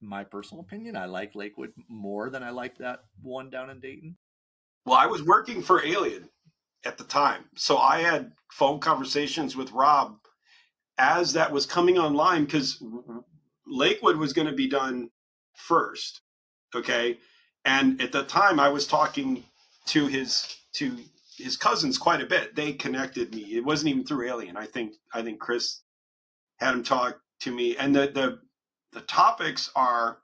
my personal opinion, I like Lakewood more than I like that one down in Dayton. Well, I was working for Alien at the time. So I had phone conversations with Rob as that was coming online, because Lakewood was going to be done first. Okay. And at the time I was talking to his cousins quite a bit. They connected me. It wasn't even through Alien. I think Chris had him talk to me. And the topics are,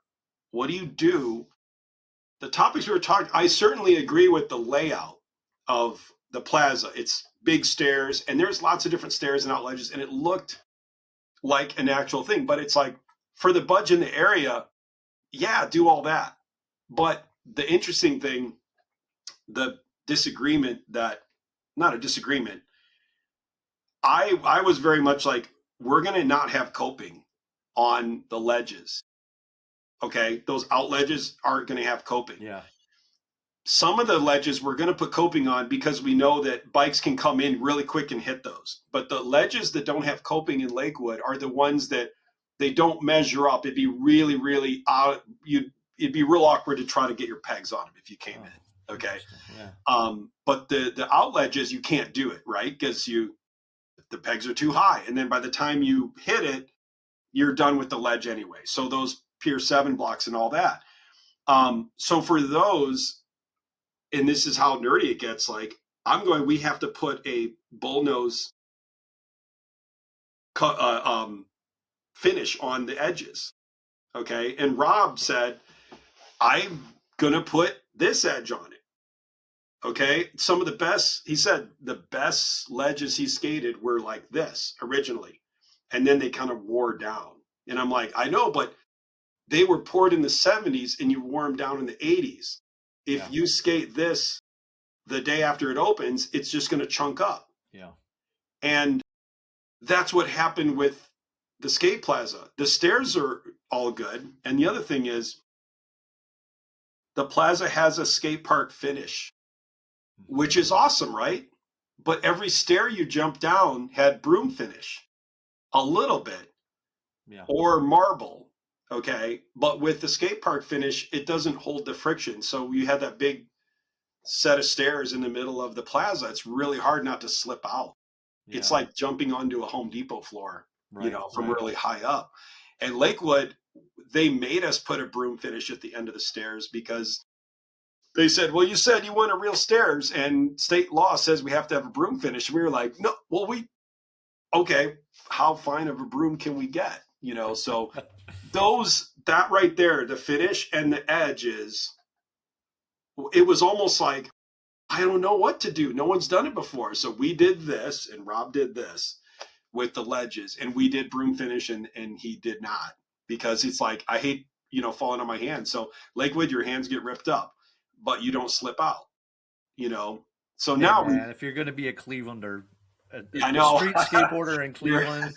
what do you do? The topics we were talking, I certainly agree with the layout of the plaza. It's big stairs, and there's lots of different stairs and out ledges, and it looked like an actual thing. But it's like, for the budget in the area, yeah, do all that. But the interesting thing, the disagreement not a disagreement, I was very much like, we're going to not have coping on the ledges. Okay, those out ledges aren't going to have coping. Yeah. Some of the ledges we're going to put coping on, because we know that bikes can come in really quick and hit those. But the ledges that don't have coping in Lakewood are the ones that they don't measure up. It'd be really, really it'd be real awkward to try to get your pegs on them if you came in. Okay. Yeah. But the out ledges, you can't do it, right? Because the pegs are too high. And then by the time you hit it, you're done with the ledge anyway. So those Pier 7 blocks and all that. So for those, and this is how nerdy it gets, like, we have to put a bullnose finish on the edges. Okay. And Rob said, I'm going to put this edge on it. Okay. Some of the best, he said, the best ledges he skated were like this originally. And then they kind of wore down. And I'm like, I know, but they were poured in the 70s and you wore them down in the 80s. If you skate this the day after it opens, it's just going to chunk up. Yeah. And that's what happened with the skate plaza. The stairs are all good. And the other thing is, the plaza has a skate park finish, which is awesome, right? But every stair you jump down had broom finish, a little bit, or marble. Okay. But with the skate park finish, it doesn't hold the friction. So you had that big set of stairs in the middle of the plaza. It's really hard not to slip out. It's Yeah. like jumping onto a Home Depot floor, Right. from Right. really high up. And Lakewood, they made us put a broom finish at the end of the stairs because they said, well, you said you want a real stairs and state law says we have to have a broom finish. And we were like, no, well, okay, how fine of a broom can we get? So that right there, the finish and the edges, it was almost like, I don't know what to do. No one's done it before. So we did this and Rob did this with the ledges, and we did broom finish and he did not, because it's like, I hate, falling on my hands. So Lakewood, your hands get ripped up, but you don't slip out, you know? So Hey now man, if you're going to be a Clevelander, I a know street skateboarder in Cleveland,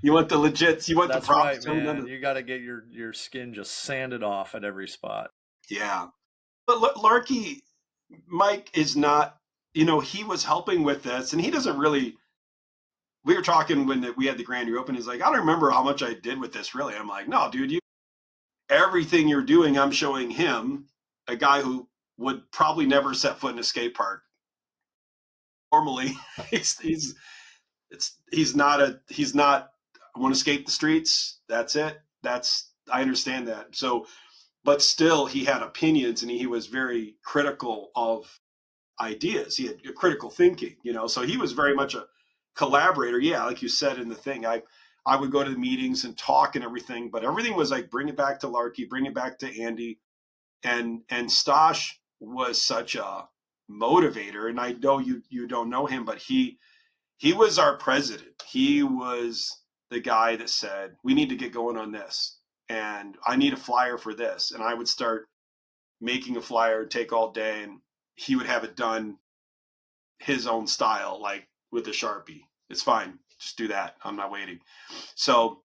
you want the legits, you want the that's right, props. man. You got to get your skin just sanded off at every spot. Yeah. But Larky, Mike is not, he was helping with this, and he doesn't really. We were talking when we had the grand reopen. He's like, I don't remember how much I did with this, really. I'm like, no, dude, everything you're doing, I'm showing him, a guy who would probably never set foot in a skate park. Normally, he's not. I want to skate the streets. That's it. I understand that. So, but still, he had opinions, and he was very critical of ideas. He had critical thinking, so he was very much a collaborator. Yeah, like you said in the thing, I would go to the meetings and talk and everything, but everything was like, bring it back to Larky, bring it back to Andy. And Stosh was such a motivator. And I know you don't know him, but he was our president. He was the guy that said, we need to get going on this, and I need a flyer for this. And I would start making a flyer, take all day, and he would have it done his own style, like with a Sharpie. It's fine. Just do that. I'm not waiting. So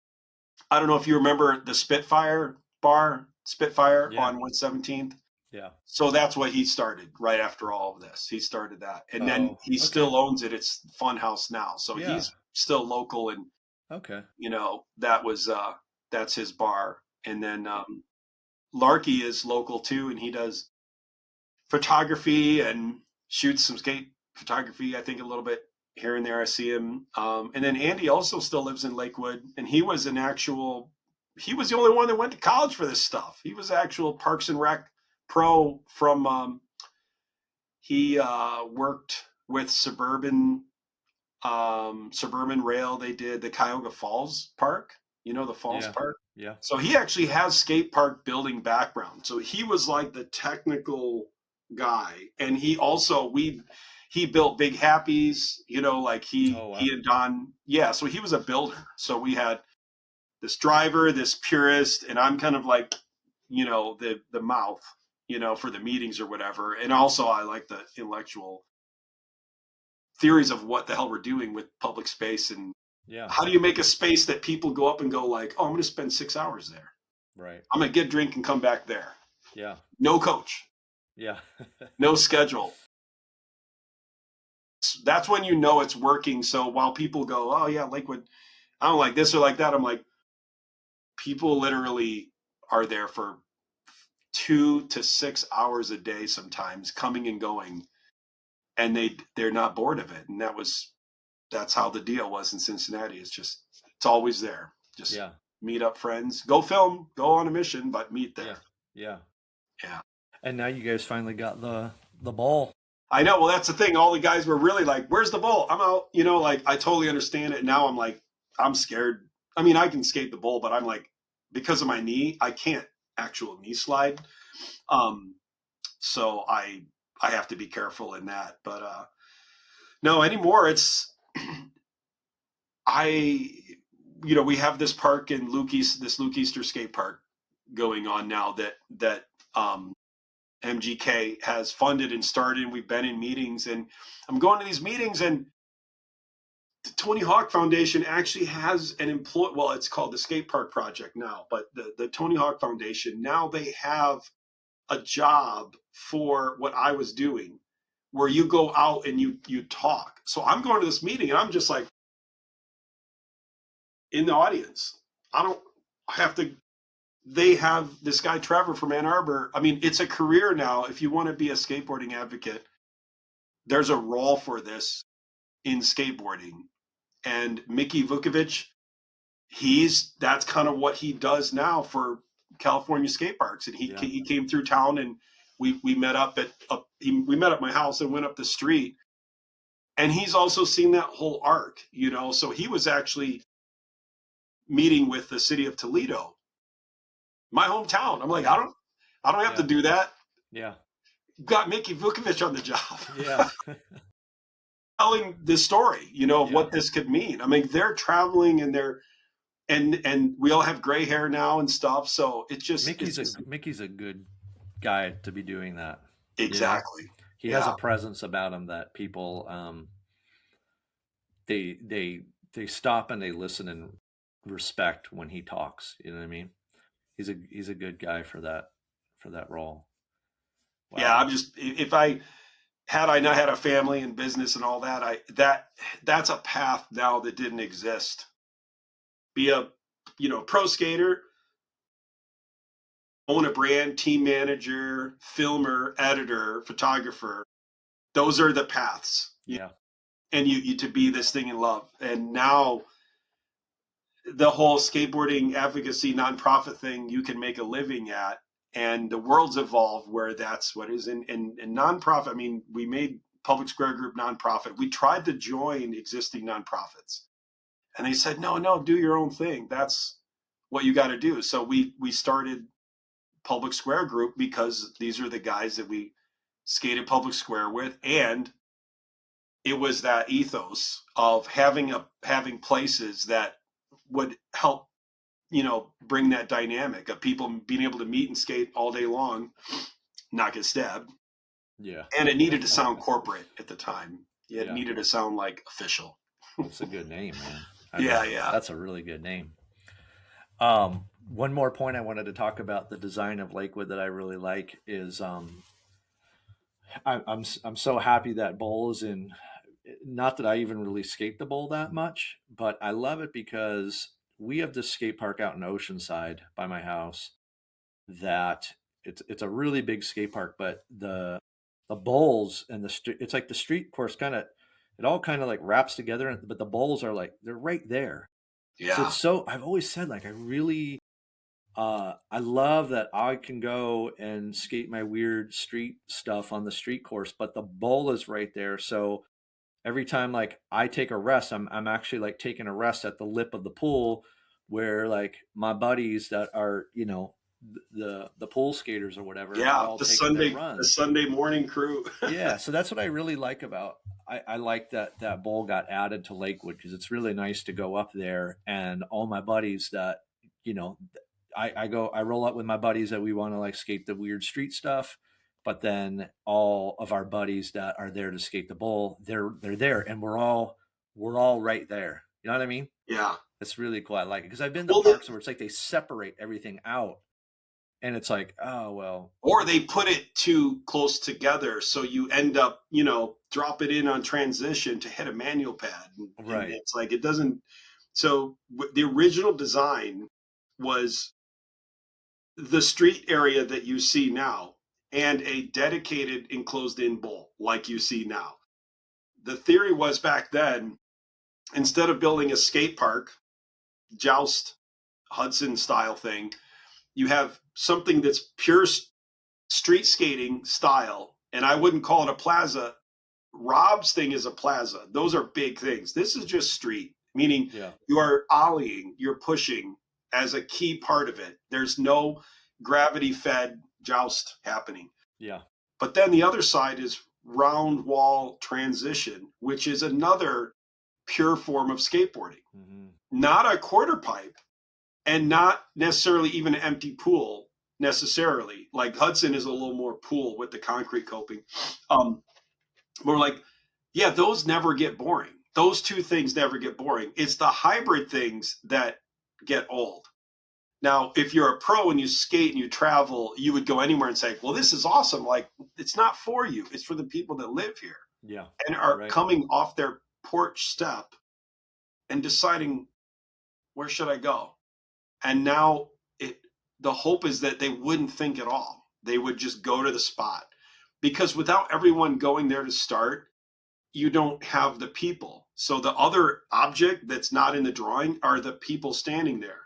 I don't know if you remember the Spitfire Yeah. on 117th. Yeah. So that's what he started right after all of this. He started that. And then Oh, he okay. still owns it. It's Funhouse now. So Yeah. he's still local, and Okay. that's his bar. And then Larky is local too, and he does photography and shoots some skate photography, I think, a little bit here and there. I see him. And then Andy also still lives in Lakewood, and he was the only one that went to college for this stuff. He was actual Parks and Rec pro from, he worked with Suburban Rail. They did the Cuyahoga Falls Park, the Falls Yeah. Park. Yeah. So he actually has skate park building background. So he was like the technical guy, and he built Big Happies. Like Oh he wow. and Don. Yeah, so he was a builder. So we had this driver, this purist, and I'm kind of like, the mouth, for the meetings or whatever. And also I like the intellectual theories of what the hell we're doing with public space, and Yeah. how do you make a space that people go up and go like, oh, I'm going to spend 6 hours there. Right. I'm going to get a drink and come back there. Yeah. No coach, Yeah. no schedule. That's when it's working. So while people go, oh yeah, Lakewood, I don't like this or like that, I'm like, people literally are there for 2 to 6 hours a day, sometimes coming and going, and they're not bored of it. And that's how the deal was in Cincinnati. It's always there. Just Yeah. meet up friends, go film, go on a mission, but meet Yeah. there. Yeah. Yeah. And now you guys finally got the ball. I know. Well, that's the thing. All the guys were really like, where's the bowl? I'm out. Like, I totally understand it. Now I'm like, I'm scared. I mean, I can skate the bowl, but I'm like, because of my knee, I can't actual knee slide. So I have to be careful in that. But no, anymore. It's we have this park in this Luke Easter skate park going on now that MGK has funded and started, and we've been in meetings, and I'm going to these meetings, and the Tony Hawk Foundation actually has an employee. Well, it's called the Skate Park Project now, but the Tony Hawk Foundation, now they have a job for what I was doing, where you go out and you talk. So I'm going to this meeting, and I'm just like in the audience. I have to they have this guy, Trevor from Ann Arbor. I mean, it's a career now. If you want to be a skateboarding advocate, there's a role for this in skateboarding. And Mickey Vukovic, that's kind of what he does now for California skate parks. And he came through town, and we met up we met at my house and went up the street. And he's also seen that whole arc, you know. So he was actually meeting with the city of Toledo, my hometown. I'm like, I don't have to do that. Yeah. Got Mickey Vukovic on the job. Yeah. Telling the story, you know, of what this could mean. I mean, they're traveling and and we all have gray hair now and stuff. So it just Mickey's a good guy to be doing that. Exactly. You know? He has a presence about him that people they stop and they listen and respect when he talks. You know what I mean? He's a good guy for that role. Wow. Yeah, I'm just, if I not had a family and business and all that, that's a path now that didn't exist. Be a, you know, pro skater, own a brand, team manager, filmer, editor, photographer. Those are the paths. Yeah. And you to be this thing in love. And now the whole skateboarding advocacy nonprofit thing you can make a living at. And the world's evolved where that's what is in nonprofit. I mean, we made Public Square Group nonprofit. We tried to join existing nonprofits, and they said, no, do your own thing. That's what you got to do. So we started Public Square Group because these are the guys that we skated Public Square with, and it was that ethos of having places that would help, you know, bring that dynamic of people being able to meet and skate all day long, not get stabbed. Yeah. And it needed to sound corporate at the time. It needed to sound like official. It's a good name, man. Yeah. That's a really good name. One more point I wanted to talk about the design of Lakewood that I really like is I'm so happy that bowl is in. Not that I even really skate the bowl that much, but I love it because we have this skate park out in Oceanside by my house that it's a really big skate park, but the bowls and it's like the street course it all kind of like wraps together, but the bowls are like, they're right there. Yeah. So I've always said, like, I really, I love that I can go and skate my weird street stuff on the street course, but the bowl is right there. So every time like I take a rest, I'm actually like taking a rest at the lip of the pool where like my buddies that are, you know, the pool skaters or whatever. Yeah, the Sunday morning crew. Yeah, so that's what I really like about. I like that bowl got added to Lakewood because it's really nice to go up there and all my buddies that, you know, I roll up with my buddies that we want to like skate the weird street stuff, but then all of our buddies that are there to skate the bowl, they're there, and we're all right there. You know what I mean? Yeah, it's really cool. I like it because I've been to parks where it's like they separate everything out. And it's like, oh, well. Or they put it too close together. So you end up, you know, drop it in on transition to hit a manual pad. Right. And it's like, it doesn't. So the original design was the street area that you see now and a dedicated enclosed in bowl like you see now. The theory was back then, instead of building a skate park, Joust, Hudson style thing, you have something that's pure street skating style. And I wouldn't call it a plaza. Rob's thing is a plaza. Those are big things. This is just street, meaning you are ollieing, you're pushing as a key part of it. There's no gravity fed joust happening. Yeah. But then the other side is round wall transition, which is another pure form of skateboarding. Mm-hmm. Not a quarter pipe. And not necessarily even an empty pool necessarily. Like Hudson is a little more pool with the concrete coping. We're like, yeah, those never get boring. Those two things never get boring. It's the hybrid things that get old. Now, if you're a pro and you skate and you travel, you would go anywhere and say, well, this is awesome. Like, it's not for you. It's for the people that live here. Yeah. And are coming off their porch step and deciding, where should I go? And now the hope is that they wouldn't think at all. They would just go to the spot. Because without everyone going there to start, you don't have the people. So the other object that's not in the drawing are the people standing there.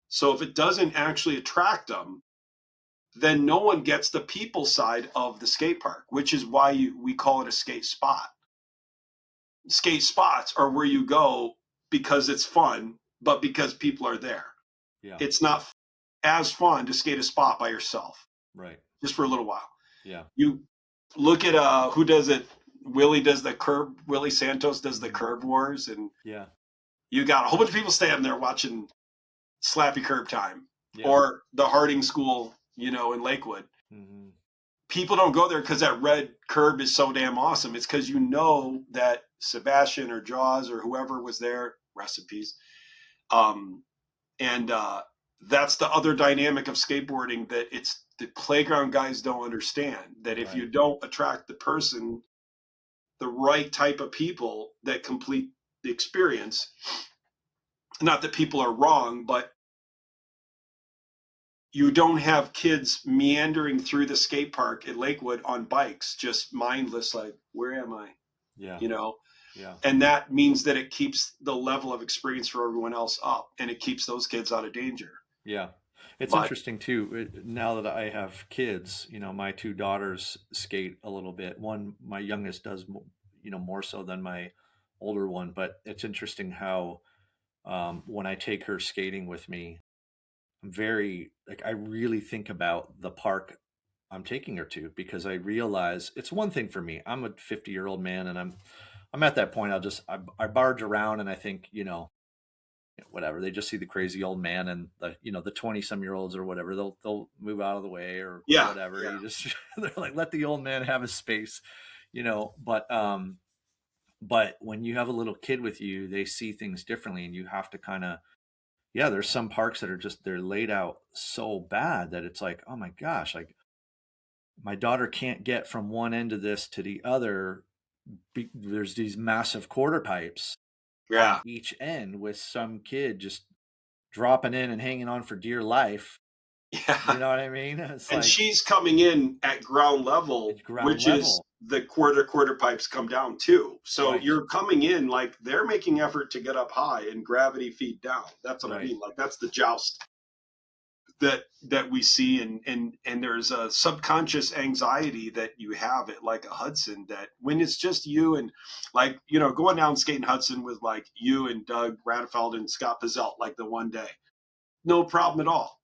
So if it doesn't actually attract them, then no one gets the people side of the skate park, which is why we call it a skate spot. Skate spots are where you go because it's fun, but because people are there. Yeah. It's not as fun to skate a spot by yourself, Right. just for a little while. Yeah. You look at who does it. Willie does the curb. Willie Santos does the curb wars, and Yeah. you got a whole bunch of people standing there watching Slappy Curb Time, Yeah. or the Harding School, in Lakewood. Mm-hmm. People don't go there because that red curb is so damn awesome. It's because that Sebastian or Jaws or whoever was there, rest in peace. And that's the other dynamic of skateboarding, that it's the playground guys don't understand, that if you don't attract the right type of people that complete the experience, not that people are wrong, but you don't have kids meandering through the skate park at Lakewood on bikes, just mindless, like, where am I? Yeah. Yeah. And that means that it keeps the level of experience for everyone else up, and it keeps those kids out of danger. Yeah. It's interesting too, now that I have kids, my two daughters skate a little bit. My youngest does, more so than my older one, but it's interesting how, when I take her skating with me, I really think about the park I'm taking her to, because I realize it's one thing for me. I'm a 50-year-old man, and I'm at that point. I barge around, and I think, whatever, they just see the crazy old man, and the 20-some-year-olds or whatever, they'll move out of the way or whatever. You just they're like, let the old man have his space, but when you have a little kid with you, they see things differently, and you have to kind of, there's some parks that are they're laid out so bad that it's like, oh my gosh, like my daughter can't get from one end of this to the other. There's these massive quarter pipes on each end, with some kid just dropping in and hanging on for dear life. Yeah. You know what I mean? It's and like, she's coming in at ground level, which is the quarter pipes come down too. So you're coming in like they're making effort to get up high and gravity feed down. That's what I mean. Like, that's the joust that we see, and there's a subconscious anxiety that you have at like a Hudson, that when it's just you and, like, going down skating Hudson with like you and Doug Radefeld and Scott Pizzelt, like the one day, no problem at all,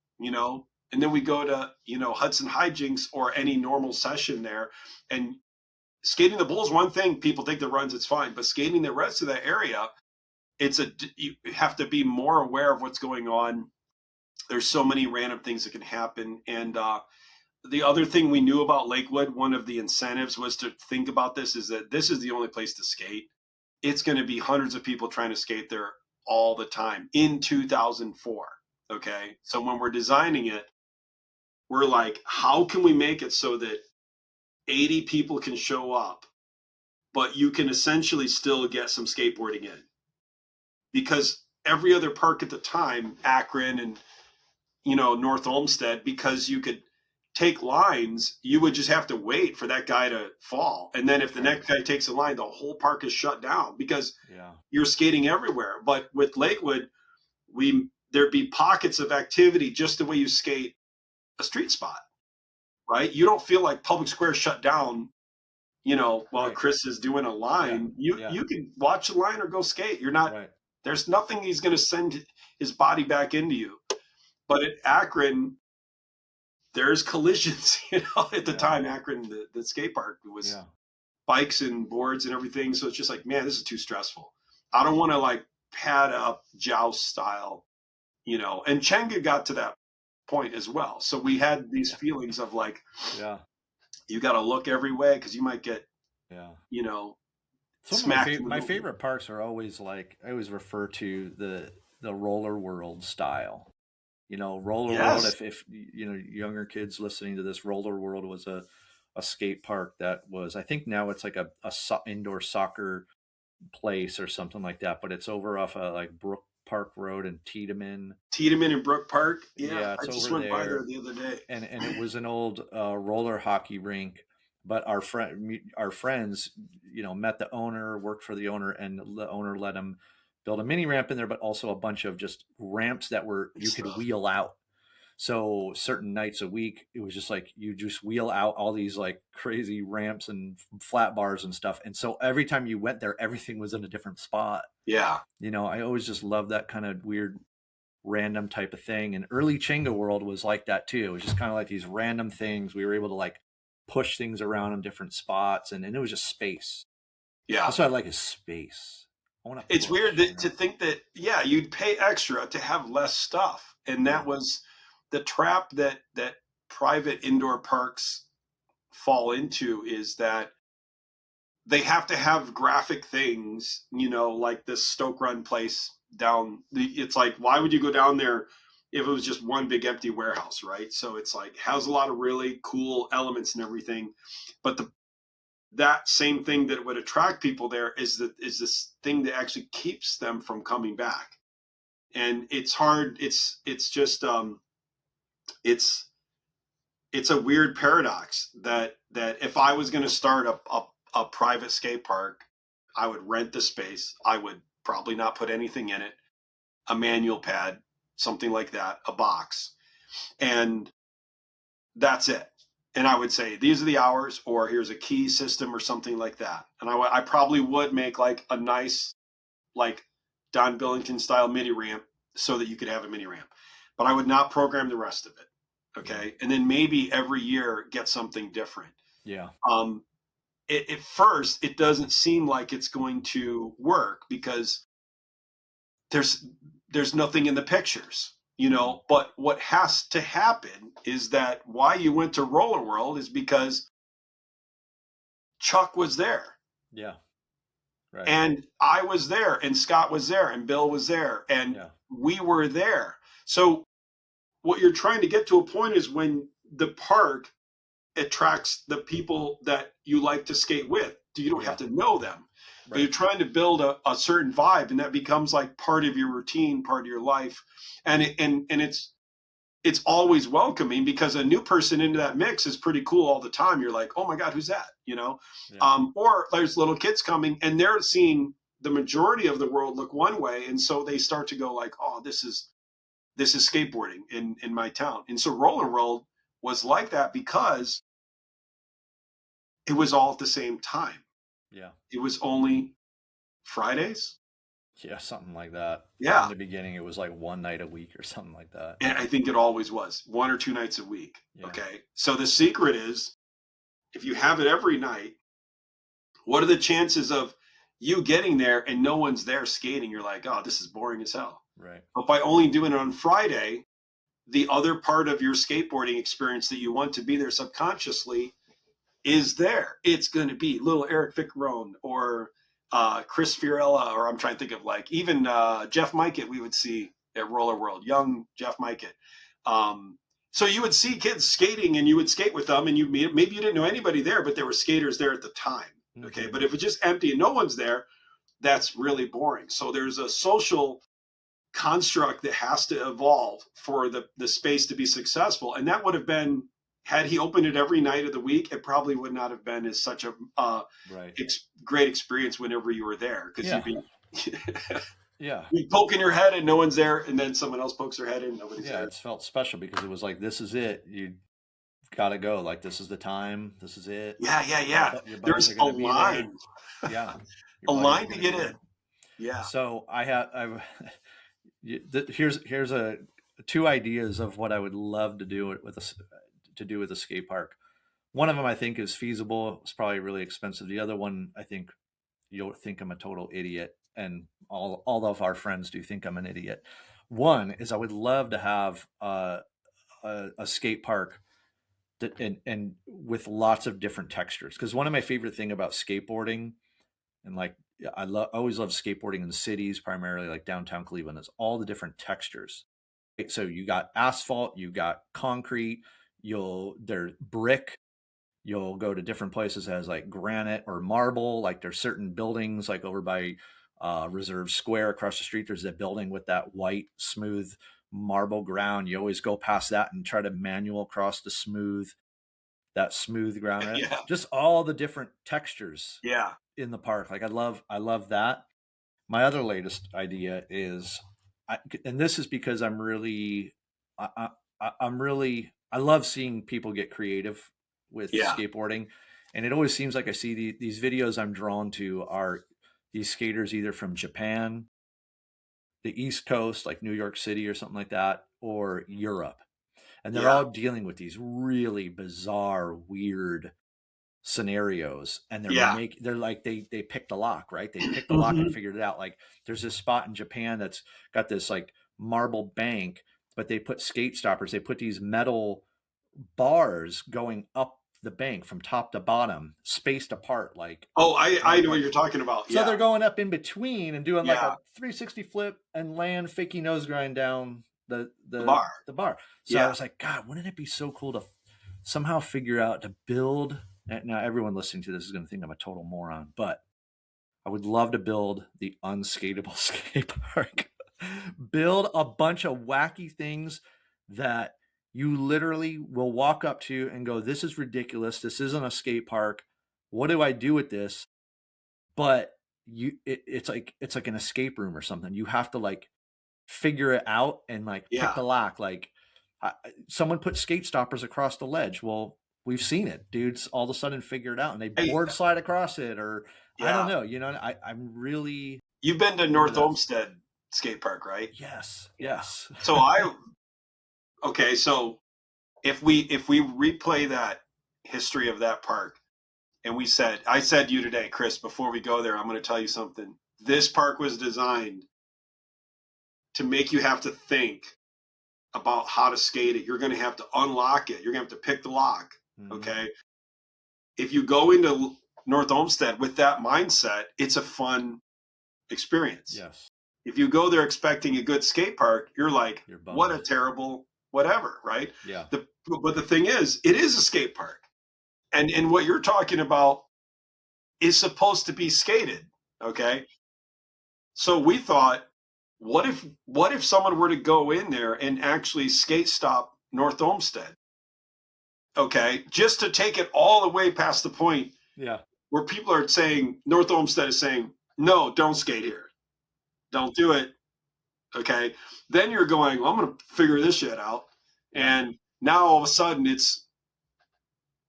and then we go to, Hudson Hijinks or any normal session there, and skating the Bulls, one thing, people think the runs, it's fine, but skating the rest of that area, you have to be more aware of what's going on. There's so many random things that can happen. And the other thing we knew about Lakewood, one of the incentives was to think about this, is that this is the only place to skate. It's going to be hundreds of people trying to skate there all the time in 2004. Okay. So when we're designing it, we're like, how can we make it so that 80 people can show up, but you can essentially still get some skateboarding in? Because every other park at the time, Akron and North Olmsted, because you could take lines, you would just have to wait for that guy to fall. And then if the next guy takes a line, the whole park is shut down because you're skating everywhere. But with Lakewood, there'd be pockets of activity just the way you skate a street spot, right? You don't feel like public square shut down, while Chris is doing a line. You can watch the line or go skate. You're not, there's nothing he's going to send his body back into you. But at Akron, there's collisions, at the time, Akron, the skate park was bikes and boards and everything. So it's just like, man, this is too stressful. I don't want to like pad up joust style, and Chenga got to that point as well. So we had these feelings of like, you got to look every way because you might get, smacked. My favorite parks are always like, I always refer to the roller world style. Roller World, if younger kids listening to this, Roller World was a skate park that was, I think now it's like a indoor soccer place or something like that, but it's over off like Brook Park Road in Tiedemann. Tiedemann and Brook Park. Yeah, Yeah, I it's just over went by there there. the other day. And it was an old roller hockey rink. But our friends, met the owner, worked for the owner, and the owner let him build a mini ramp in there, but also a bunch of just ramps that Good you could stuff. wheel out. So certain nights a week, it was just like you just wheel out all these like crazy ramps and flat bars and stuff. And so every time you went there, everything was in a different spot. Yeah. I always just loved that kind of weird random type of thing. And early Chenga World was like that too. It was just kind of like these random things. We were able to like push things around in different spots, and it was just space. Yeah. That's what I like is space. I want to It's push, weird to think that, yeah, you'd pay extra to have less stuff. And Yeah. that was the trap that private indoor parks fall into, is that they have to have graphic things, like this Stoke Run place it's like, why would you go down there if it was just one big empty warehouse, right? So it's like, has a lot of really cool elements and everything. But that same thing that would attract people there is this thing that actually keeps them from coming back. And it's hard. It's just it's a weird paradox that if I was going to start a private skate park, I would rent the space. I would probably not put anything in it, a manual pad, something like that, a box, and that's it. And I would say, these are the hours, or here's a key system or something like that. And I probably would make like a nice, like Don Billington style mini ramp so that you could have a mini ramp, but I would not program the rest of it. Okay. And then maybe every year get something different. Yeah. At first, it doesn't seem like it's going to work because there's nothing in the pictures, but what has to happen is that why you went to Roller World is because Chuck was there. Yeah. Right. And I was there, and Scott was there, and Bill was there, and we were there. So what you're trying to get to a point is when the park attracts the people that you like to skate with. You don't have to know them, but you're trying to build a certain vibe, and that becomes like part of your routine, part of your life. And it's always welcoming, because a new person into that mix is pretty cool all the time. You're like, oh my God, who's that? Or there's little kids coming and they're seeing the majority of the world look one way. And so they start to go like, oh, this is skateboarding in my town. And so Roller World was like that because it was all at the same time. Yeah. It was only Fridays. Yeah, something like that. Yeah. In the beginning, it was like one night a week or something like that. And I think it always was 1 or 2 nights a week. Yeah. Okay. So the secret is, if you have it every night, what are the chances of you getting there and no one's there skating? You're like, oh, this is boring as hell. Right. But by only doing it on Friday, the other part of your skateboarding experience that you want to be there subconsciously is there. It's going to be little Eric Vicarone or Chris Fiorella, or I'm trying to think of like even Jeff Mikett we would see at Roller World, young Jeff Mikett. So you would see kids skating and you would skate with them, and maybe you didn't know anybody there, but there were skaters there at the time. Okay. Mm-hmm. But if it's just empty and no one's there, that's really boring. So there's a social construct that has to evolve for the space to be successful. And that would have been, had he opened it every night of the week, it probably would not have been as such a great experience whenever you were there. Because you'd be you'd poking your head and no one's there, and then someone else pokes their head in, nobody's there. Yeah, it felt special because it was like, this is it. You gotta go. Like, this is the time. This is it. Yeah. There's a line. Yeah. A line to get in. Yeah. So here's two ideas of what I would love to do with a skate park. One of them I think is feasible. It's probably really expensive. The other one, I think you'll think I'm a total idiot, and all of our friends do think I'm an idiot. One is I would love to have a skate park that and with lots of different textures. Because one of my favorite thing about skateboarding, and like I always love skateboarding in cities, primarily like downtown Cleveland, is all the different textures. So you got asphalt, you got concrete, there's brick. You'll go to different places that has like granite or marble. Like there's certain buildings like over by Reserve Square across the street, there's a building with that white, smooth marble ground. You always go past that and try to manual cross that smooth ground. Right? Yeah. Just all the different textures Yeah. in the park. Like I love that. My other latest idea is, and this is because I'm really, I'm really, I love seeing people get creative with Yeah. skateboarding, and it always seems like I see these videos I'm drawn to are these skaters either from Japan, the East Coast, like New York City or something like that, or Europe, and they're Yeah. all dealing with these really bizarre, weird scenarios, and Yeah. they're like they picked a lock, right? They picked a lock and Mhm. figured it out. Like there's this spot in Japan that's got this like marble bank, but they put skate stoppers, they put these metal bars going up the bank from top to bottom, spaced apart, like Oh, I right, know what like you're talking about. so Yeah. they're going up in between and doing like Yeah. a 360 flip and land fakey nose grind down The bar. the bar. So I Yeah. was like, God, wouldn't it be so cool to somehow figure out to build? Now everyone listening to this is going to think I'm a total moron, but I would love to build the unskateable skate park. Build a bunch of wacky things that you literally will walk up to and go, "This is ridiculous. This isn't a skate park. What do I do with this?" But it's like an escape room or something. You have to like figure it out and like pick Yeah. the lock. Like someone put skate stoppers across the ledge. Well, we've seen it. Dudes all of a sudden figure it out and they Hey, board slide across it, or I don't yeah. know. You know, I'm really You've been to into North that. Olmsted skate park, right? Yes, Yeah. yes. So okay, so if we replay that history of that park, and I said to you today, Chris, before we go there, I'm going to tell you something. This park was designed to make you have to think about how to skate it. You're going to have to unlock it. You're going to have to pick the lock. Mhm. Okay. If you go into North Olmsted with that mindset, it's a fun experience. Yes, If you go there expecting a good skate park, you're like, you're what bummed. a terrible whatever, right? Yeah, But the thing is, it is a skate park. And what you're talking about is supposed to be skated. Okay. So we thought, what if someone were to go in there and actually skate stop North Olmsted? Okay, just to take it all the way past the point yeah, where people are saying North Olmsted is saying, no, don't skate here. Don't do it. Okay. Then you're going, well, I'm going to figure this shit out. yeah. And now all of a sudden its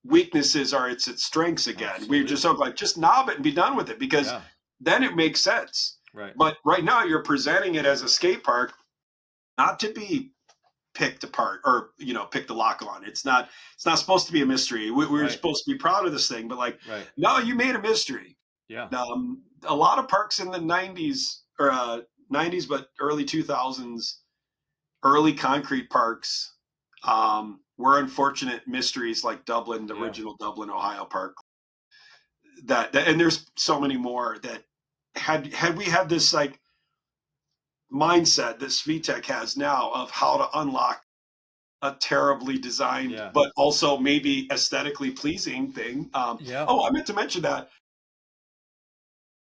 weaknesses are its strengths again. We just Absolutely. like, just knob it and be done with it, because Yeah, then it makes sense. right. But right now you're presenting it as a skate park, not to be picked apart or, pick the lock on. It's not supposed to be a mystery. We're Right, supposed to be proud of this thing, but like, right. no, you made a mystery. Yeah, A lot of parks in the 90s or 90s, but early 2000s, early concrete parks were unfortunate mysteries, like Dublin, the yeah, original Dublin, Ohio park. And there's so many more that had we had this like mindset that Svitek has now of how to unlock a terribly designed yeah, but also maybe aesthetically pleasing thing. yeah. Oh, I meant to mention that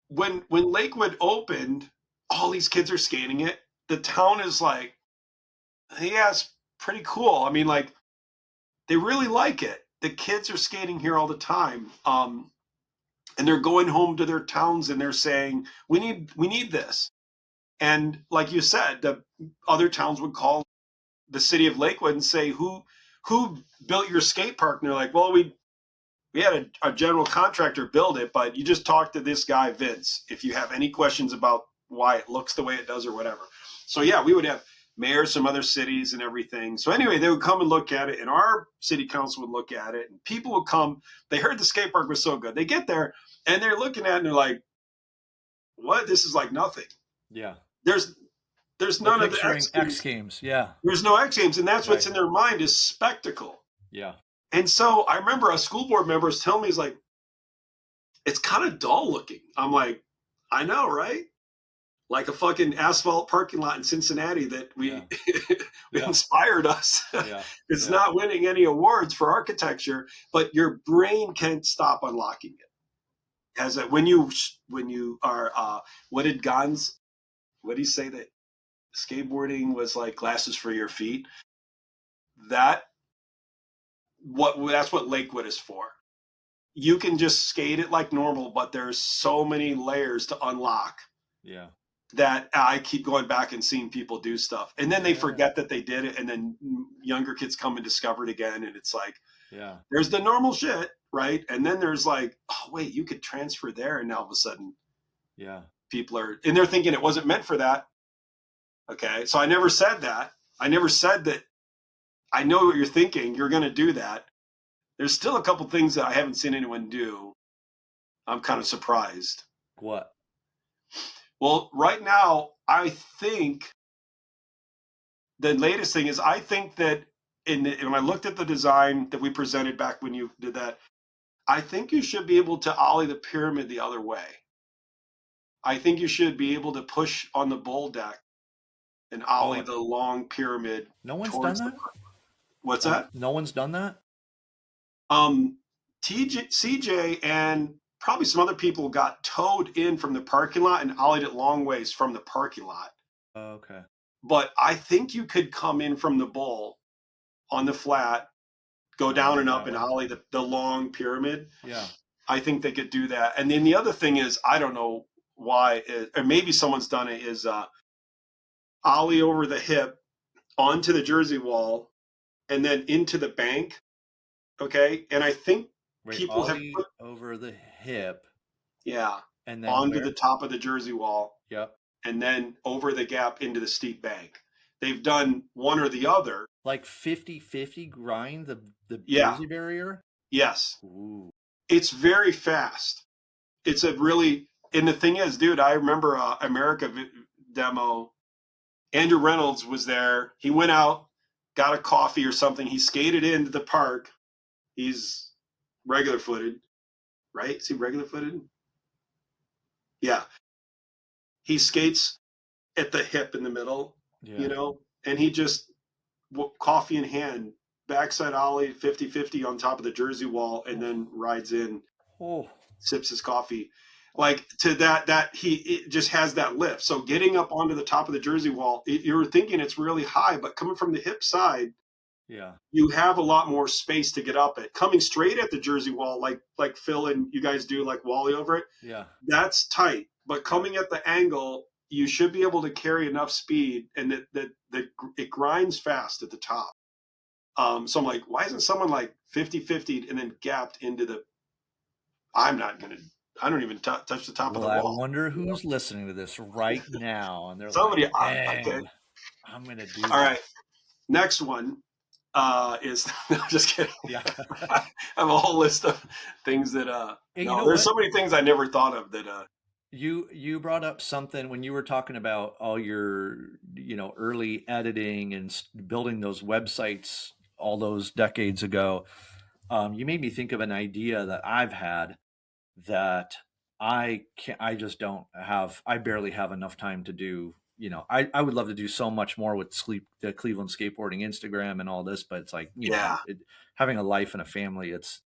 when Lakewood opened, all these kids are skating it. The town is like, yeah, it's pretty cool. I mean, like, they really like it. The kids are skating here all the time, and they're going home to their towns and they're saying, we need this. And like you said, the other towns would call the city of Lakewood and say, who built your skate park? And they're like, well, we had a general contractor build it, but you just talk to this guy, Vince, if you have any questions about why it looks the way it does or whatever. So yeah, we would have mayors from other cities and everything. So anyway, they would come and look at it, and our city council would look at it, and people would come. They heard the skate park was so good. They get there and they're looking at it and they're like, what? This is like nothing. Yeah. There's They're none of the picturing X X Games. Games. Yeah, There's no X Games, and that's what's right. in their mind is spectacle. Yeah, And so I remember a school board member was telling me, he's like, it's kind of dull looking. I'm like, I know, right? Like a fucking asphalt parking lot in Cincinnati that yeah, yeah, inspired us. yeah, It's yeah, not winning any awards for architecture, but your brain can't stop unlocking it. has a when you are what did Gans what did he say that skateboarding was like glasses for your feet? That that's what Lakewood is for. You can just skate it like normal, but there's so many layers to unlock Yeah. that I keep going back and seeing people do stuff. And then they Yeah. forget that they did it, and then younger kids come and discover it again, and it's like Yeah. there's the normal shit, right? And then there's like, oh wait, you could transfer there, and now all of a sudden Yeah. people are and they're thinking it wasn't meant for that. Okay. So I never said that. I never said that I know what you're thinking. You're gonna do that. There's still a couple things that I haven't seen anyone do. I'm kind of surprised. What? Well, right now, I think the latest thing is I think that when I looked at the design that we presented back when you did that, I think you should be able to ollie the pyramid the other way. I think you should be able to push on the bowl deck and ollie the long pyramid. No one's done that? What's that? No one's done that? CJ and probably some other people got towed in from the parking lot and ollied it long ways from the parking lot. Okay. But I think you could come in from the bowl on the flat, go down and up and ollie the long pyramid. Yeah. I think they could do that. And then the other thing is, I don't know why, or maybe someone's done it, is ollie over the hip onto the jersey wall and then into the bank. Okay. And I think people have put over the hip. Yeah. And then onto the top of the jersey wall. Yep. And then over the gap into the steep bank. They've done one or the other. Like 50-50 grind the Yeah. jersey barrier? Yes. Ooh. It's very fast. It's a really, and the thing is, dude, I remember America demo. Andrew Reynolds was there. He went out, got a coffee or something. He skated into the park. He's regular footed, right? Is he regular footed? Yeah. He skates at the hip in the middle, you know, and he just, coffee in hand, backside ollie 50-50 on top of the jersey wall, and then rides in, sips his coffee. Like to that it just has that lift. So getting up onto the top of the jersey wall, you're thinking it's really high, but coming from the hip side, you have a lot more space to get up it. Coming straight at the jersey wall, like Phil and you guys do, like Wally over it, that's tight. But coming at the angle, you should be able to carry enough speed, and that it grinds fast at the top. So I'm like, why isn't someone like 50-50 and then gapped into the? I don't even touch the top of the wall. I wonder who's listening to this right now, and they're somebody. Like, okay. I'm gonna do. All right. Next one is no, just kidding. Yeah. I have a whole list of things that there's so many things I never thought of that. You brought up something when you were talking about all your early editing and building those websites all those decades ago. You made me think of an idea that I've had that I barely have enough time to do. I would love to do so much more with the Cleveland Skateboarding Instagram and all this, but it's like, having a life and a family, it's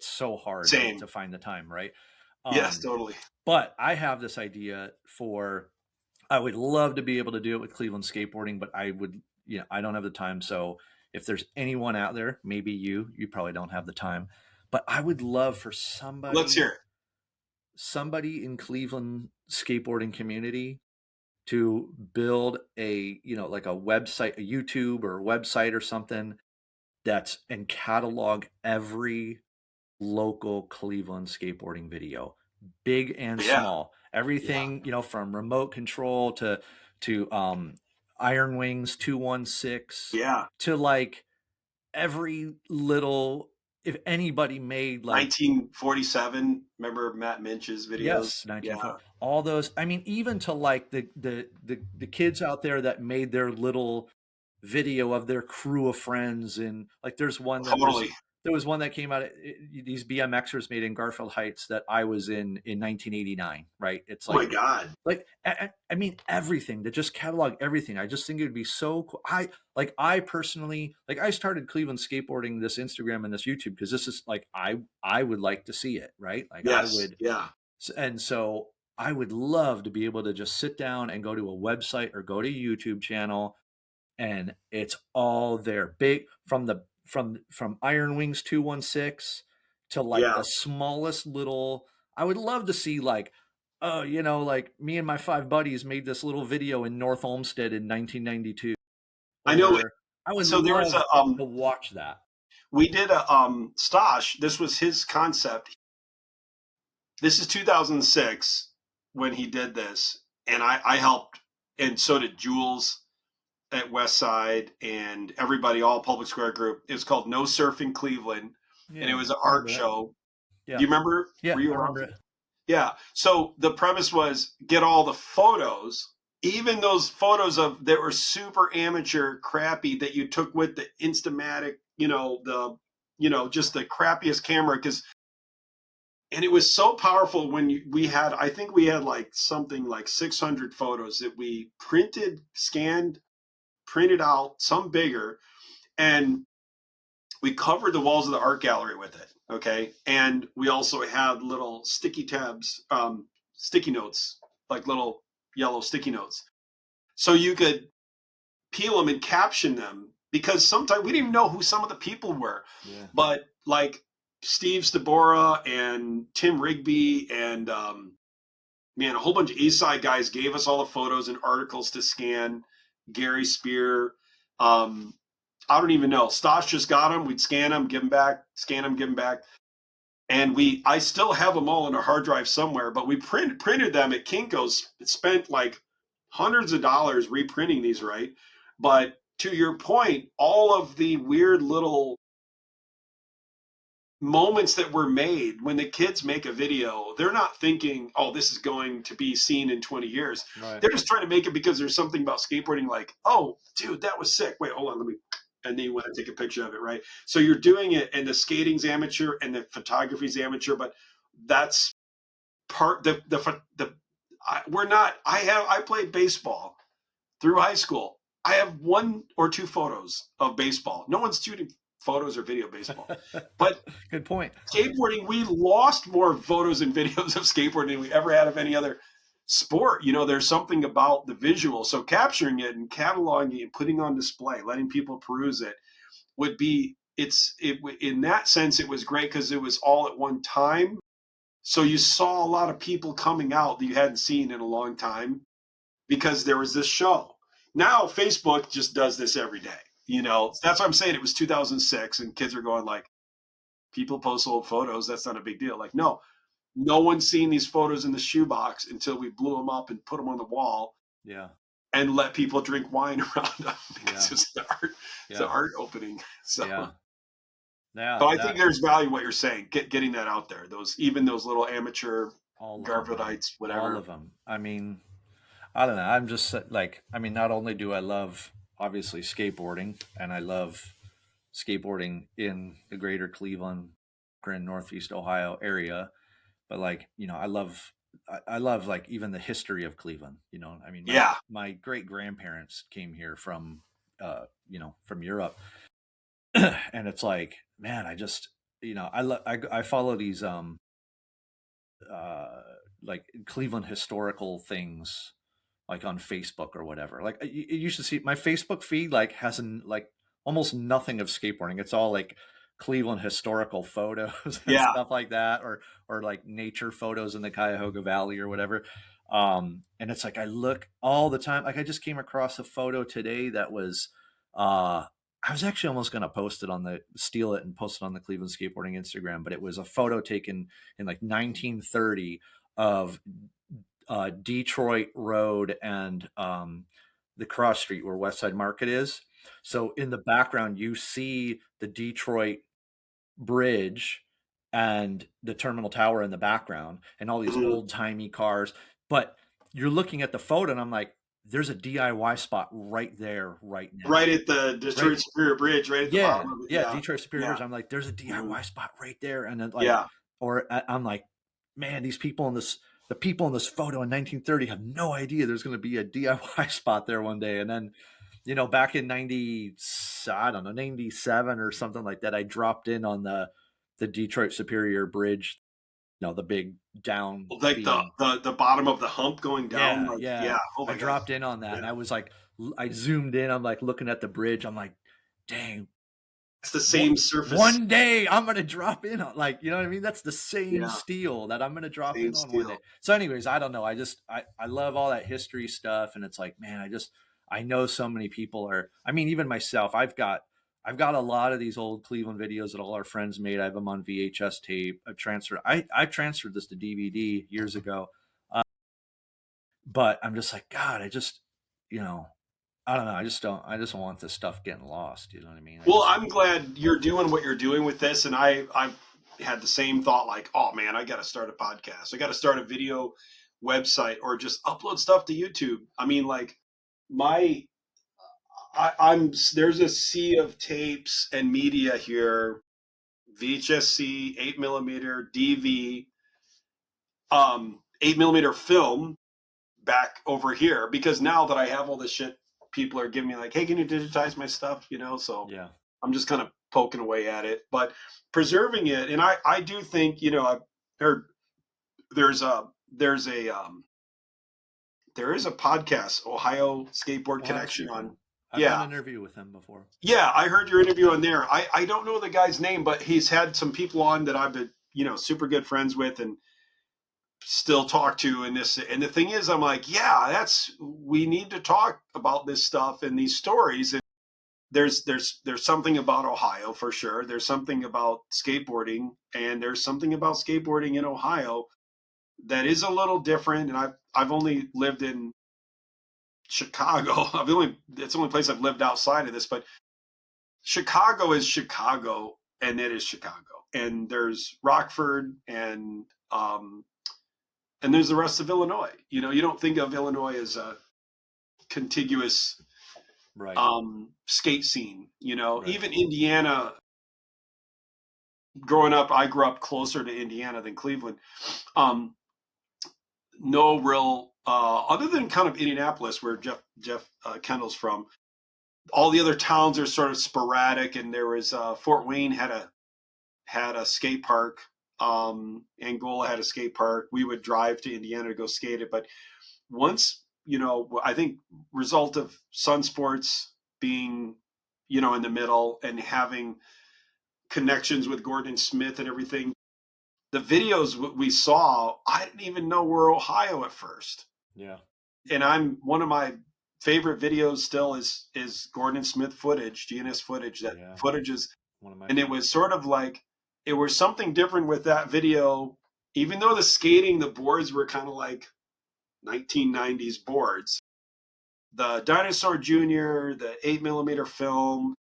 so hard to find the time, right? Yes, totally. But I have this idea I would love to be able to do it with Cleveland Skateboarding, but I don't have the time. So if there's anyone out there, maybe you probably don't have the time, but I would love for somebody. Let's hear it. Somebody in Cleveland skateboarding community to build like a website, a YouTube or a website or something and catalog every local Cleveland skateboarding video, big and small, everything, from remote control to Iron Wings 216, to like every little, if anybody made like 1947, remember Matt Minch's videos? Yes, 1940. All those. I mean, even to like the kids out there that made their little video of their crew of friends, and like there's one that there was one that came out. These BMXers made in Garfield Heights that I was in 1989. Right? It's Oh my like God. I mean everything to just catalog everything. I just think it would be so cool. I personally like I started Cleveland skateboarding this Instagram and this YouTube because this is like I would like to see it, right? Like I Yes. would, Yeah. and so I would love to be able to just sit down and go to a website or go to a YouTube channel and it's all there. Big from Iron Wings 216 to like Yeah. the smallest little. I would love to see like, oh, like me and my five buddies made this little video in North Olmsted in 1992, I know. or I would So there was love a to watch that. we did a Stosh. This was his concept. This is 2006 when he did this, and I helped, and so did Jules at West Side and everybody, all Public Square Group. It was called No Surfing Cleveland, and it Yeah, was an I art remember that. show. Do Yeah, you remember? yeah, Were you I around? remember it. Yeah. So the premise was get all the photos, even those photos of that were super amateur, crappy that you took with the Instamatic, just the crappiest camera because and it was so powerful when we had I think we had like something like 600 photos that we printed, scanned, printed out, some bigger, and we covered the walls of the art gallery with it. Okay. And we also had little sticky tabs, sticky notes, like little yellow sticky notes. So you could peel them and caption them because sometimes we didn't even know who some of the people were. Yeah. But like Steve Stabora and Tim Rigby and man, a whole bunch of East Side guys gave us all the photos and articles to scan. Gary Spear, um, I don't even know. Stosh just got them. We'd scan them, give them back, scan them, give them back. And I still have them all in a hard drive somewhere, but we printed them at Kinko's. It spent like hundreds of dollars reprinting these, right? But to your point, all of the weird little moments that were made when the kids make a video, they're not thinking, oh, this is going to be seen in 20 years. Right. They're just trying to make it because there's something about skateboarding like, oh, dude, that was sick. Wait, hold on, let me. And then you want to take a picture of it, right? So you're doing it, and the skating's amateur and the photography's amateur, but that's part we're not. I played baseball through high school. I have one or two photos of baseball. No one's shooting photos or video baseball, but Good point. skateboarding, we lost more photos and videos of skateboarding than we ever had of any other sport. There's something about the visual. So capturing it and cataloging it and putting on display, letting people peruse it would be in that sense it was great because it was all at one time. So you saw a lot of people coming out that you hadn't seen in a long time because there was this show. Now Facebook just does this every day. That's what I'm saying. It was 2006 and kids are going like, people post old photos. That's not a big deal. Like, no one's seen these photos in the shoebox until we blew them up and put them on the wall Yeah. and let people drink wine around them because Yeah. it's an art opening. So, Yeah. Yeah. but I think there's value in what you're saying, getting that out there. Even those little amateur all of them, Garfieldites, whatever. all of them. I mean, I don't know. I'm just like, I mean, not only do I love obviously skateboarding, and I love skateboarding in the greater Cleveland and Northeast Ohio area, but like, I love like even the history of Cleveland. I mean, Yeah. my great grandparents came here from, from Europe, and it's like, man, I just, I follow these, uh, like Cleveland historical things like on Facebook or whatever. Like you should see my Facebook feed like has like almost nothing of skateboarding. It's all like Cleveland historical photos and Yeah. stuff like that, or like nature photos in the Cuyahoga Valley or whatever. And it's like I look all the time. Like I just came across a photo today that was I was actually almost going to steal it and post it on the Cleveland Skateboarding Instagram, but it was a photo taken in like 1930 of Detroit Road and the cross street where West Side Market is. So in the background, you see the Detroit Bridge and the Terminal Tower in the background and all these Mhm. old timey cars. But you're looking at the photo and I'm like, there's a DIY spot right there right Right now. at the Right. Detroit Superior Bridge, right at the Yeah. bottom of it. Yeah. Yeah. Detroit Superior Yeah. Bridge. I'm like, there's a Mhm. DIY spot right there. And then like, Yeah. I'm like, man, the people in this photo in 1930 have no idea there's going to be a DIY spot there one day. And then, back in 90, I don't know, 97 or something like that, I dropped in on the Detroit Superior Bridge, the big down Like feed. the bottom of the hump going down. Yeah, Like, yeah. yeah. Oh I my God. dropped in on that, Yeah. and I was like, I zoomed in. I'm like looking at the bridge. I'm like, dang, It's the what? same surface. One day I'm gonna drop in on, like, you know what I mean? That's the same Yeah. steel that I'm gonna drop Same in on one steel. day. So, anyways, I don't know. I love all that history stuff, and it's like, man, I know so many people are. I mean, even myself, I've got a lot of these old Cleveland videos that all our friends made. I have them on VHS tape. I transferred this to DVD years ago, but I'm just like, God, you know, I don't know. I just don't want this stuff getting lost. You know what I mean? Well, I'm glad you're doing what you're doing with this. And I've had the same thought like, oh man, I got to start a podcast. I got to start a video website or just upload stuff to YouTube. I mean, like my, I'm, there's a sea of tapes and media here, VHSC, 8 millimeter, DV, 8 millimeter film back over here because now that I have all this shit, people are giving me like, hey, can you digitize my stuff? So Yeah. I'm just kind of poking away at it, but preserving it. And I do think, I've heard there's a, there's a, there is a podcast, Ohio Skateboard Oh, I've Connection seen on. him. I've done Yeah. an interview with him before. Yeah. I heard your interview on there. I don't know the guy's name, but he's had some people on that I've been, super good friends with and still talk to in this. And the thing is, I'm like, yeah, we need to talk about this stuff and these stories. And there's something about Ohio for sure. There's something about skateboarding, and there's something about skateboarding in Ohio that is a little different. And I've only lived in Chicago. It's the only place I've lived outside of this, but Chicago is Chicago, and it is Chicago. And there's Rockford and there's the rest of Illinois. You don't think of Illinois as a contiguous Right. skate scene. Right. Even Indiana. Growing up, I grew up closer to Indiana than Cleveland. No real, other than kind of Indianapolis, where Jeff Kendall's from. All the other towns are sort of sporadic, and there was Fort Wayne had a skate park. Angola had a skate park. We would drive to Indiana to go skate it, but once I think result of Sun Sports being in the middle and having connections with Gordon Smith and everything, the videos we saw, I didn't even know were Ohio at first. Yeah. And one of my favorite videos still is Gordon Smith footage, GNS footage. That footage is, one of my and it was sort of like, it was something different with that video, even though the boards were kind of like 1990s boards. The Dinosaur Jr., the 8 millimeter film,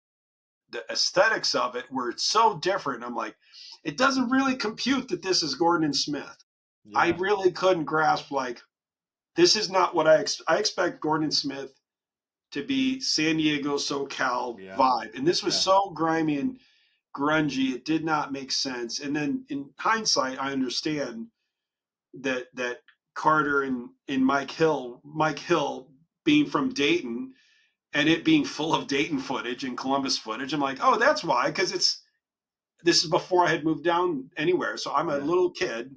the aesthetics of it were so different. I'm like, it doesn't really compute that this is Gordon Smith. Yeah. I really couldn't grasp, like, this is not what I expect Gordon Smith to be San Diego SoCal vibe. And this was so grimy and grungy, it did not make sense. And then in hindsight, I understand that Carter and Mike Hill being from Dayton and it being full of Dayton footage and Columbus footage. I'm like, oh, that's why, because this is before I had moved down anywhere. So I'm a little kid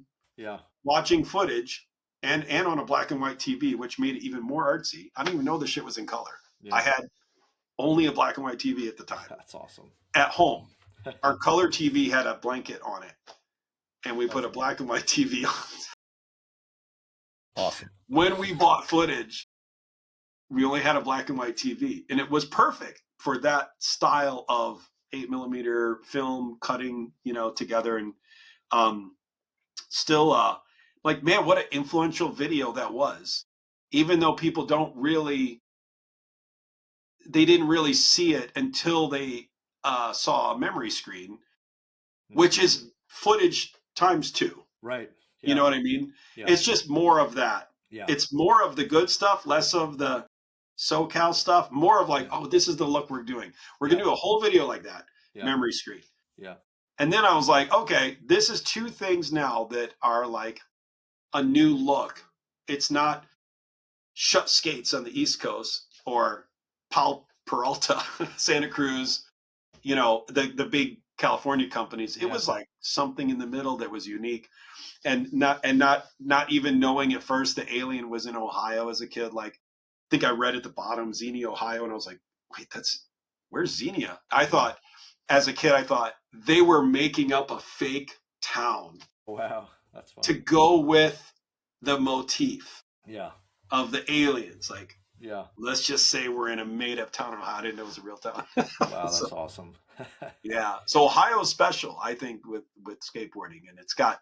watching footage and on a black and white TV, which made it even more artsy. I didn't even know the shit was in color. I had only a black and white TV at the time. That's awesome. At home. Our color TV had a blanket on it, and we put a black and white TV on. Awesome. When we bought footage, we only had a black and white TV, and it was perfect for that style of 8 millimeter film cutting, together. And still, like, man, what an influential video that was. Even though people they didn't really see it until they saw a memory screen, which is footage times 2. Right. You know what I mean? It's just more of that. It's more of the good stuff, less of the SoCal stuff, more of like, Yeah. oh, this is the look we're doing. We're going Yeah. to do a whole video like that, Yeah. memory screen. Yeah. And then I was like, okay, this is two things now that are like a new look. It's not Shut Skates on the East Coast or Paul Peralta, Santa Cruz, the big California companies. It Yeah. was like something in the middle that was unique. And not even knowing at first the alien was in Ohio as a kid. Like, I think I read at the bottom Xenia, Ohio, and I was like, wait, where's Xenia? As a kid, I thought they were making up a fake town Wow. That's to funny. go with the motif Yeah. of the aliens. Like, Yeah. let's just say we're in a made up town. I didn't know it was a real town. Wow. So, That's awesome. yeah. So Ohio is special, I think, with skateboarding, and it's got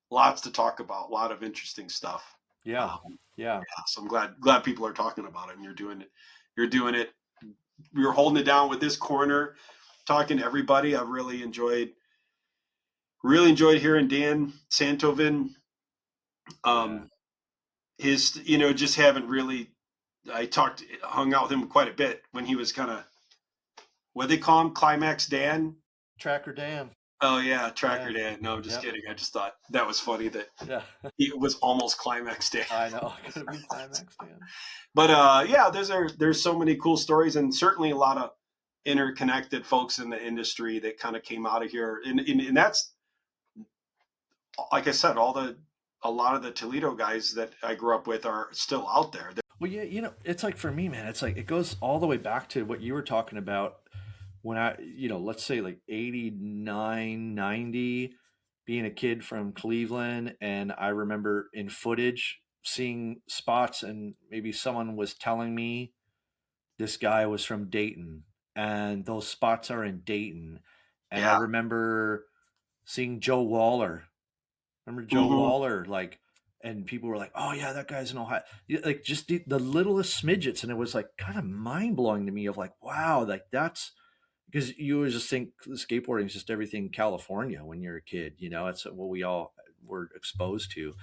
lots to talk about, a lot of interesting stuff. Yeah. Yeah. Yeah, so I'm glad people are talking about it, and you're doing it. You're holding it down with this corner, talking to everybody. I've really enjoyed hearing Dan Santovin. Yeah. His, just haven't really. Hung out with him quite a bit when he was kind of, what they call him, Climax Dan. Tracker Dan. Oh yeah, Yeah. Tracker Dan. No, I'm just Yep. kidding. I just thought that was funny that Yeah. he was almost Climax Dan. I know. Could be Climax Dan. But yeah, there's so many cool stories, and certainly a lot of interconnected folks in the industry that kind of came out of here, and that's, like I said, a lot of the Toledo guys that I grew up with are still out there. Well, yeah, it's like for me, man, it's like it goes all the way back to what you were talking about when let's say like 89, 90, being a kid from Cleveland. And I remember in footage seeing spots, and maybe someone was telling me this guy was from Dayton and those spots are in Dayton. And I Yeah. remember seeing Joe Waller. Remember Joe Mm-hmm. Waller? Like, and people were like, "Oh yeah, that guy's in Ohio." Like just the littlest smidgets, and it was like kind of mind blowing to me. Of like, wow, like that's because you always just think skateboarding is just everything California when you're a kid. It's what we all were exposed to,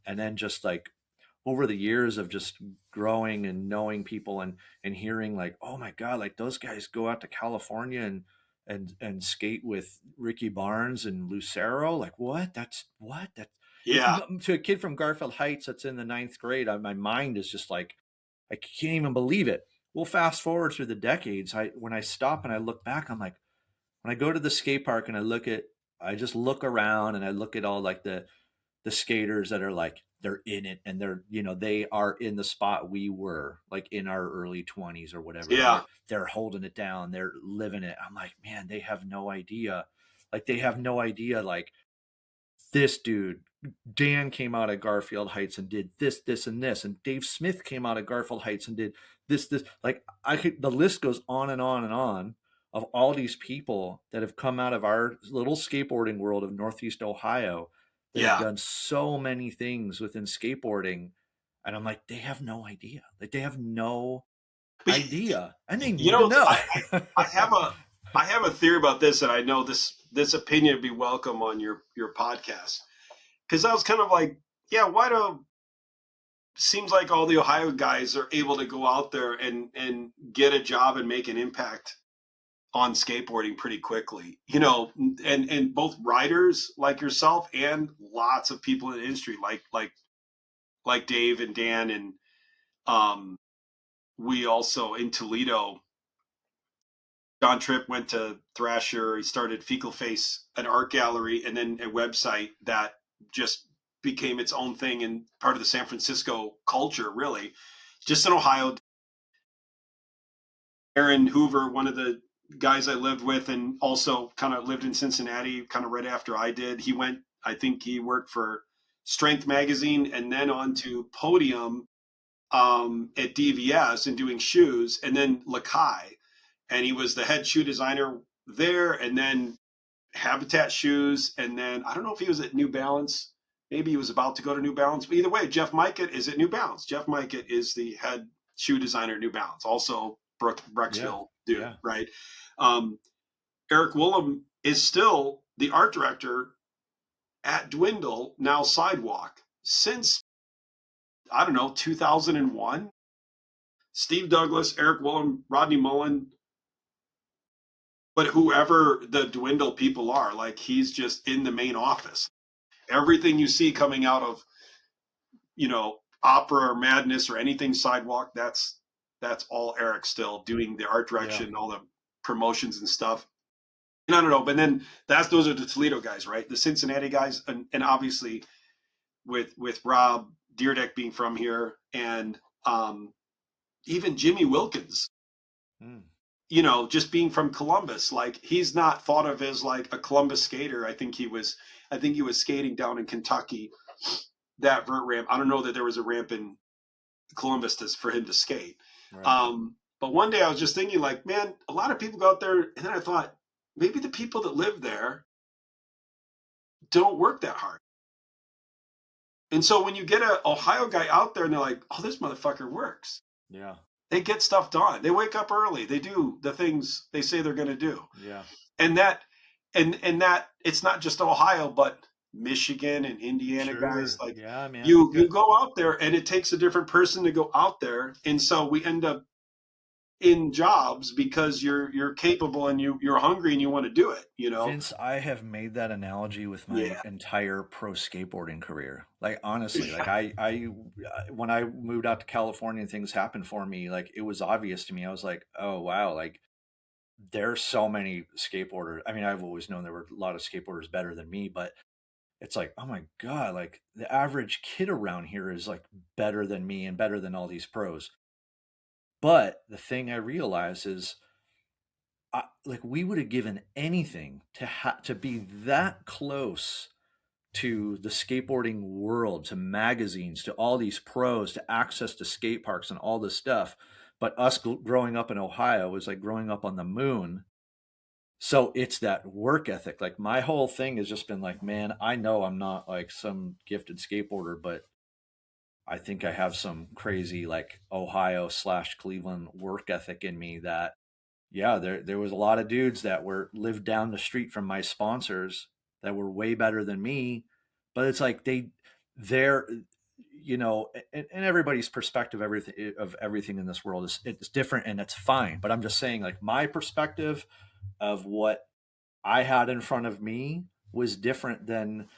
and then just like over the years of just growing and knowing people and hearing like, oh my god, like those guys go out to California and skate with Ricky Barnes and Lucero. Like what? That's what? That Yeah. to a kid from Garfield Heights that's in the ninth grade, my mind is just like, I can't even believe it. Well, fast forward through the decades, when I stop and I look back, I'm like, when I go to the skate park and I just look around and I look at all like the skaters that are like they're in it, and they are in the spot we were like in our early 20s or whatever, and Yeah. they're holding it down, they're living it. I'm like, man, they have no idea. Like they have no idea. Like this dude Dan came out of Garfield Heights and did this and this, and Dave Smith came out of Garfield Heights and did this. Like the list goes on and on and on of all these people that have come out of our little skateboarding world of Northeast Ohio that have Yeah. done so many things within skateboarding. And I'm like, they have no idea. Like they have no But idea, and they need to know. I have a theory about this, and I know this opinion would be welcome on your podcast, because I was kind of like, yeah, why do seems like all the Ohio guys are able to go out there and get a job and make an impact on skateboarding pretty quickly, and both riders like yourself and lots of people in the industry like Dave and Dan, and um, we also in Toledo. John Tripp went to Thrasher. He started Fecal Face, an art gallery, and then a website that just became its own thing and part of the San Francisco culture, really. Just in Ohio, Aaron Hoover, one of the guys I lived with and also kind of lived in Cincinnati kind of right after I did, I think he worked for Strength Magazine and then on to Podium at DVS and doing shoes, and then Lakai. And he was the head shoe designer there, and then Habitat Shoes, and then I don't know if he was at New Balance. Maybe he was about to go to New Balance. But either way, Jeff Mikett is at New Balance. Jeff Mikett is the head shoe designer at New Balance. Also, Brecksville dude, Yeah. right? Eric Willem is still the art director at Dwindle, now Sidewalk, since, I don't know, 2001. Steve Douglas, Eric Willem, Rodney Mullen, but whoever the dwindle people are, like he's just in the main office. Everything you see coming out of, opera or madness or anything sidewalk, that's all Eric still doing the art Yeah. direction, all the promotions and stuff. And I don't know, but then those are the Toledo guys, right? The Cincinnati guys, and obviously with Rob Deerdeck being from here, and even Jimmy Wilkins, Mm. just being from Columbus, like he's not thought of as like a Columbus skater. I think he was skating down in Kentucky, that vert ramp. I don't know that there was a ramp in Columbus for him to skate. Right. But one day I was just thinking, like, man, a lot of people go out there, and then I thought maybe the people that live there don't work that hard. And so when you get an Ohio guy out there and they're like, oh, this motherfucker works. Yeah. They get stuff done. They wake up early. They do the things they say they're going to do. Yeah. And that it's not just Ohio, but Michigan and Indiana guys. Sure. Like Yeah, man. you go out there, and it takes a different person to go out there. And so we end up in jobs because you're capable and you're hungry and you want to do it. Vince, I have made that analogy with my Yeah. entire pro skateboarding career. Like honestly, like I when I moved out to California and things happened for me, like it was obvious to me. I was like, oh wow, like there's so many skateboarders. I mean, I've always known there were a lot of skateboarders better than me, but it's like, oh my God, like the average kid around here is like better than me and better than all these pros. But the thing I realize is like we would have given anything to be that close to the skateboarding world, to magazines, to all these pros, to access to skate parks and all this stuff. But us growing up in Ohio was like growing up on the moon. So it's that work ethic. Like my whole thing has just been like, man, I know I'm not like some gifted skateboarder, but I think I have some crazy like Ohio/Cleveland work ethic in me that yeah, there was a lot of dudes that were lived down the street from my sponsors that were way better than me, but it's like they're and everybody's perspective everything in this world is it's different and it's fine. But I'm just saying like my perspective of what I had in front of me was different than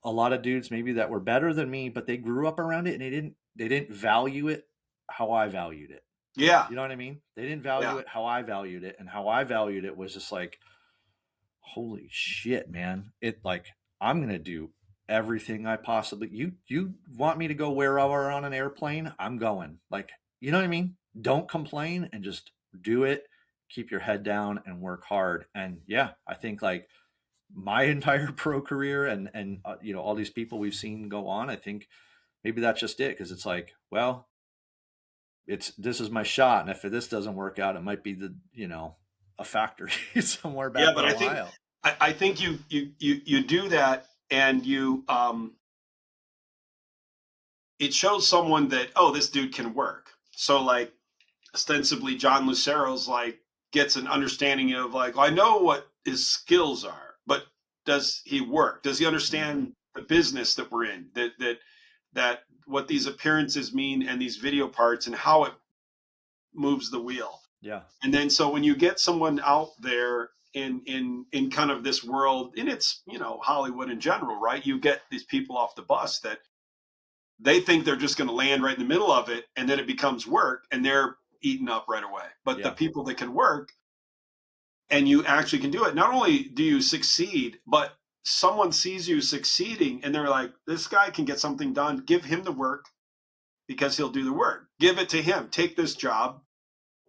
a lot of dudes maybe that were better than me, but they grew up around it and they didn't value it how I valued it. Yeah. You know what I mean? They didn't Yeah. value it how I valued it, and how I valued it was just like, holy shit, man! It like I'm gonna do everything I possibly. You want me to go wherever on an airplane? I'm going. Like you know what I mean? Don't complain and just do it. Keep your head down and work hard. And yeah, I think like my entire pro career and all these people we've seen go on. I think maybe that's just it because it's like well this is my shot, and if this doesn't work out, it might be a factory somewhere Yeah, back in but I think Ohio. I think you do that, and it shows someone that, oh, this dude can work. So like ostensibly John Lucero's like gets an understanding of like, well, I know what his skills are, but does he work? Does he Mm-hmm. understand the business that we're in? That what these appearances mean and these video parts and how it moves the wheel. Yeah, And then so when you get someone out there in kind of this world, and it's Hollywood in general, right? You get these people off the bus that they think they're just going to land right in the middle of it, and then it becomes work, and they're eaten up right away. But the yeah, people that can work, and you actually can do it, not only do you succeed, but someone sees you succeeding, and they're like, this guy can get something done. Give him the work because he'll do the work. Give it to him. Take this job,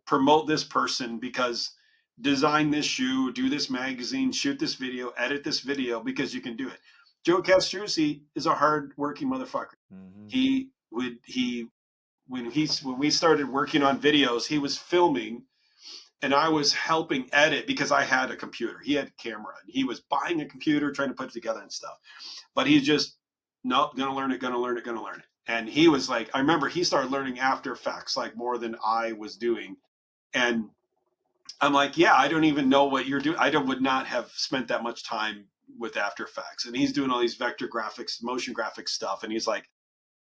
promote this person because design this shoe, do this magazine, shoot this video, edit this video because you can do it. Joe Castrucci is a hard working motherfucker. mm-hmm. He when we started working on videos, he was filming and I was helping edit because I had a computer. He had a camera and he was buying a computer, trying to put it together and stuff. But he's just nope, gonna learn it, gonna learn it, gonna learn it. And he was like, I remember he started learning After Effects like more than I was doing. And I'm like, yeah, I don't even know what you're doing. Would not have spent that much time with After Effects. And he's doing all these vector graphics, motion graphics stuff. And he's like,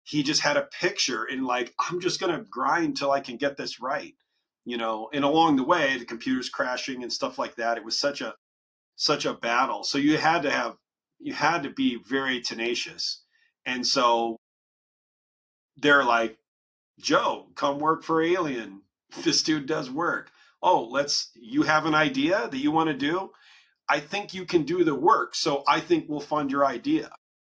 he just had a picture and like, I'm just going to grind till I can get this right, you know, and along the way, the computer's crashing and stuff like that. It was such a battle. So you had to be very tenacious. And so they're like, Joe, come work for Alien. This dude does work. Oh, you have an idea that you want to do? I think you can do the work. So I think we'll fund your idea.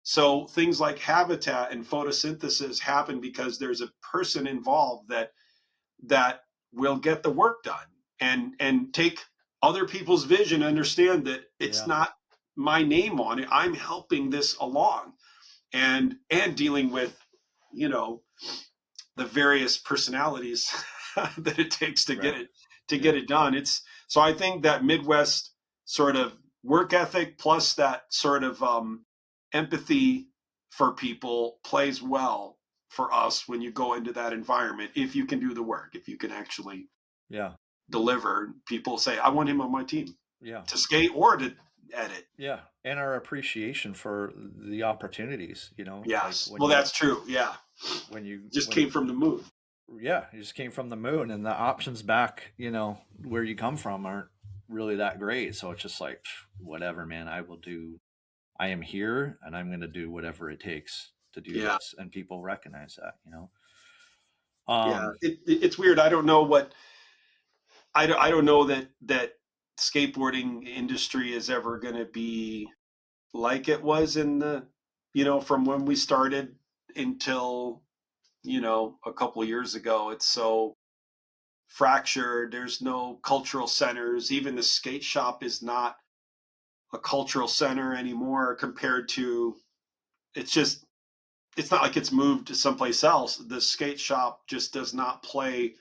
So things like habitat and photosynthesis happen because there's a person involved that will get the work done and take other people's vision, understand that it's Yeah. not my name on it. I'm helping this along and dealing with, you know, the various personalities that it takes to Right. get Yeah. it done. It's so I think that Midwest sort of work ethic plus that sort of empathy for people plays well for us when you go into that environment. If you can do the work, if you can actually Yeah. deliver, people say, "I want him on my team Yeah. to skate or to edit." Yeah. And our appreciation for the opportunities, like Yes, well, that's true. Yeah, just when came from the moon. yeah, you just came from the moon and the options back, where you come from aren't really that great. So it's just like, whatever, man, I am here and I'm going to do whatever it takes to do Yeah, this. And people recognize that. yeah. Um, It's weird. I don't know what I don't know that skateboarding industry is ever going to be like it was in the, you know, from when we started until, you know, a couple of years ago. It's so fractured. There's no cultural centers. Even the skate shop is not a cultural center anymore compared to, it's just, it's not like it's moved to someplace else. The skate shop just does not play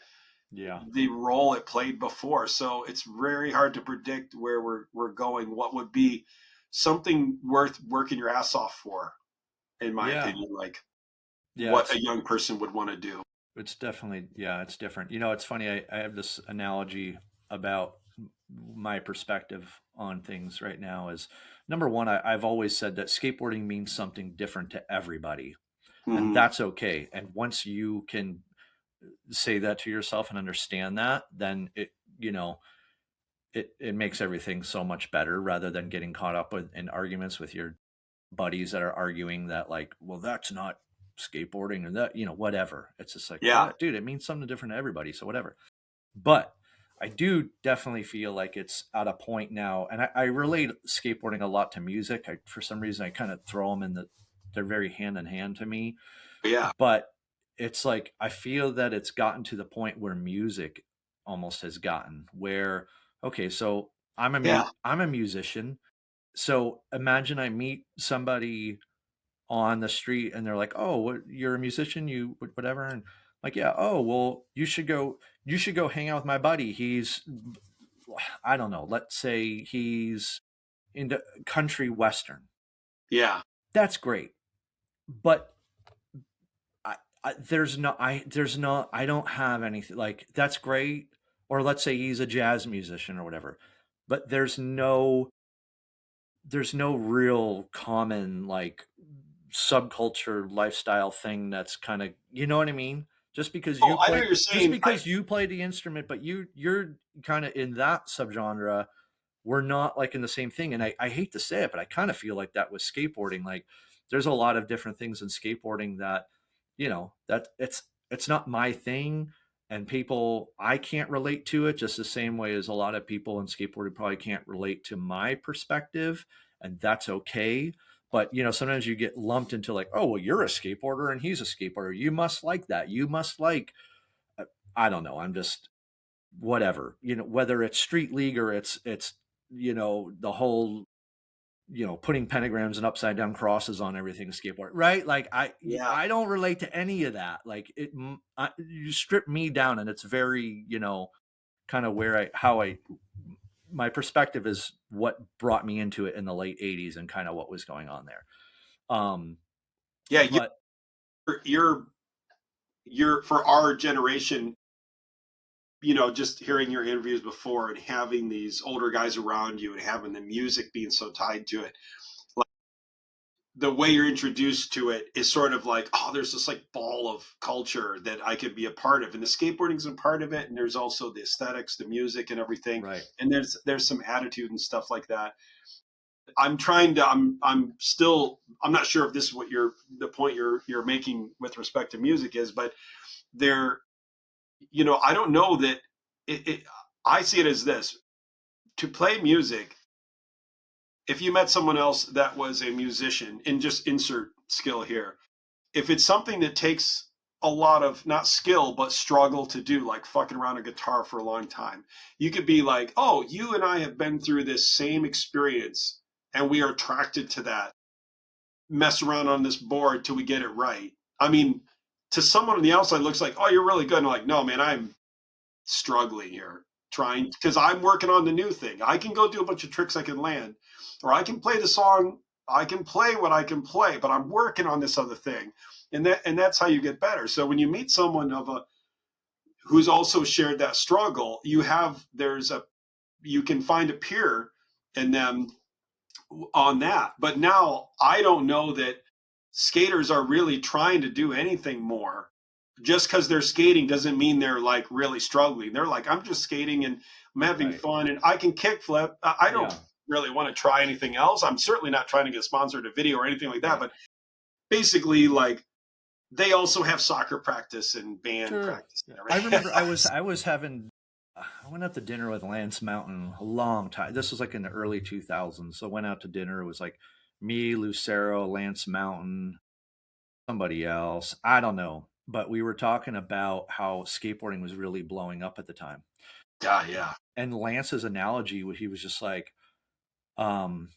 yeah. the role it played before. So it's very hard to predict where we're going. What would be something worth working your ass off for, in my Yeah. opinion, like Yeah. what a young person would want to do. It's definitely, yeah, it's different. It's funny. I have this analogy about my perspective on things right now is number one, I've always said that skateboarding means something different to everybody, and Mm-hmm. that's okay. And once you can say that to yourself and understand that, then it makes everything so much better rather than getting caught up in arguments with your buddies that are arguing that, like, well, that's not skateboarding or that, whatever. It's just like, Yeah. what, dude, it means something different to everybody. So whatever. But I do definitely feel like it's at a point now, and I relate skateboarding a lot to music. For some reason, I kind of throw them they're very hand in hand to me. Yeah. But it's like, I feel that it's gotten to the point where music almost has gotten where, okay, so Yeah. I'm a musician. So imagine I meet somebody on the street and they're like, "Oh, you're a musician, you whatever." And like, "Yeah, oh, well, you should go hang out with my buddy. He's I don't know, let's say he's into country western." Yeah. That's great. But I don't have anything like that's great. Or let's say he's a jazz musician or whatever. But there's no real common like subculture lifestyle thing that's kind of, you know what I mean? Just because Oh, you I know play what you're just saying. because you play the instrument, but you're kind of in that subgenre, we're not like in the same thing. And I hate to say it, but I kind of feel like that with skateboarding. Like there's a lot of different things in skateboarding that, that it's not my thing. And people, I can't relate to it just the same way as a lot of people in skateboarding probably can't relate to my perspective. And that's okay. But sometimes you get lumped into like, oh, well, you're a skateboarder and he's a skateboarder. You must like that. You must like, I don't know. I'm just whatever, whether it's street league or it's the whole putting pentagrams and upside down crosses on everything skateboard, right? Like Yeah. I don't relate to any of that. Like you strip me down and it's very kind of where I my perspective is what brought me into it in the late 80s and kind of what was going on there. um Yeah. but You're for our generation, you know, just hearing your interviews before and having these older guys around you and having the music being so tied to it. the way you're introduced to it is sort of like, oh, there's this like ball of culture that I could be a part of, and the skateboarding is a part of it, and there's also the aesthetics, the music, and everything, Right. and there's some attitude and stuff like that. I'm not sure if this is what the point you're making with respect to music is, but there, I don't know that I see it as this: to play music, if you met someone else that was a musician, and just insert skill here, if it's something that takes a lot of not skill but struggle to do, like fucking around a guitar for a long time, you could be like, oh, you and I have been through this same experience and we are attracted to that. Mess around on this board till we get it right. I mean, to someone on the outside, it looks like, oh, you're really good. And I'm like, no, man, I'm struggling here, trying, because I'm working on the new thing. I can go do a bunch of tricks I can land, or I can play the song. I can play what I can play, but I'm working on this other thing, and that's how you get better. So when you meet someone who's also shared that struggle, you can find a peer in them on that. But now I don't know that skaters are really trying to do anything more. Just because they're skating doesn't mean they're like really struggling. They're like, I'm just skating and I'm having Right. fun and I can kickflip. I don't Yeah. really want to try anything else. I'm certainly not trying to get sponsored a video or anything like that. Right. But basically, like, they also have soccer practice and band Sure. practice Yeah. and I everything. remember I went out to dinner with Lance Mountain a long time. This was like in the early 2000s. So I went out to dinner. It was like me, Lucero, Lance Mountain, somebody else. I don't know. But we were talking about how skateboarding was really blowing up at the time. Yeah, yeah. And Lance's analogy, he was just like, um,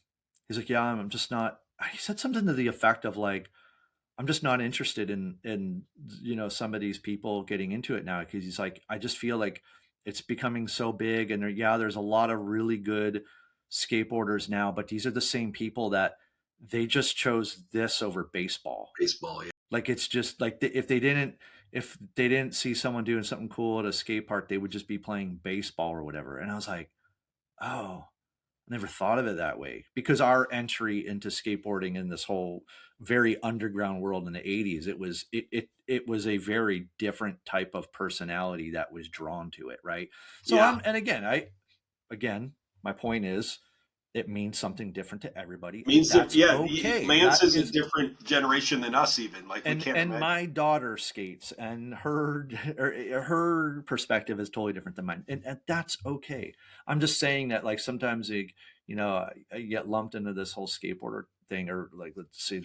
he's like, yeah, I'm just not, he said something to the effect of like, I'm just not interested in some of these people getting into it now, because he's like, I just feel like it's becoming so big, and there's a lot of really good skateboarders now, but these are the same people that they just chose this over baseball. Baseball, yeah. Like, it's just like, if they didn't see someone doing something cool at a skate park, they would just be playing baseball or whatever. And I was like, oh, never thought of it that way, because our entry into skateboarding in this whole very underground world in the 80s, it was a very different type of personality that was drawn to it, right? So Yeah. again, my point is, it means something different to everybody, and Means that, that's yeah, okay. Lance That is a is, different generation than us, even. Like, we can't and imagine. my daughter skates, and her perspective is totally different than mine, and that's okay. I'm just saying that, like, sometimes I get lumped into this whole skateboarder thing, or like, let's say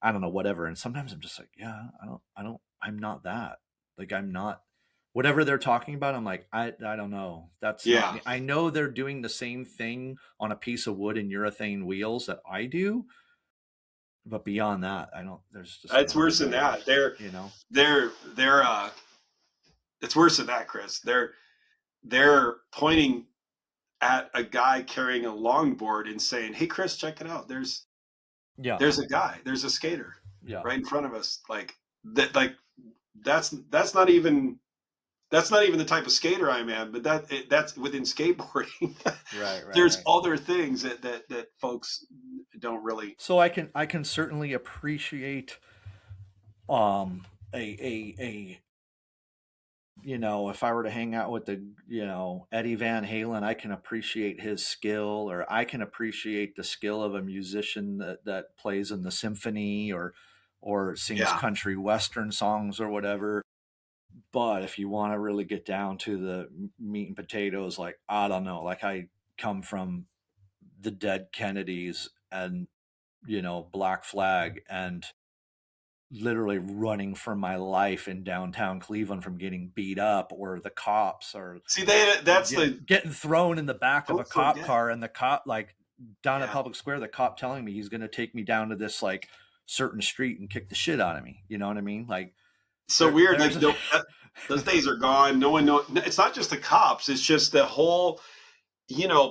I don't know, whatever, and sometimes I'm just like, yeah, I'm not that, like, I'm not whatever they're talking about. I'm like, I don't know, that's not Yeah. me. I know they're doing the same thing on a piece of wood and urethane wheels that I do, but beyond that, I don't. There's just It's nothing worse than there. that. You know. They're it's worse than that, Chris. They're pointing at a guy carrying a longboard and saying, "Hey, Chris, check it out. Yeah. There's a guy. There's a skater Yeah. right in front of us." Like that. Like that's not even the type of skater I am. But that's within skateboarding. Right. Right. There's Right. other things that folks don't really. So I can certainly appreciate um a if I were to hang out with the Eddie Van Halen, I can appreciate his skill, or I can appreciate the skill of a musician that plays in the symphony, or sings Yeah. country western songs or whatever. But if you want to really get down to the meat and potatoes, like, I don't know, like, I come from the dead Kennedys, and Black Flag, and literally running for my life in downtown Cleveland from getting beat up, or the cops, or See, that's the getting thrown in the back of a don't cop forget. car, and the cop, like, down at Yeah. Public Square, the cop telling me he's going to take me down to this, like, certain street and kick the shit out of me. You know what I mean? Like, So weird. there's Like, those days are gone. No one knows. It's not just the cops. It's just the whole,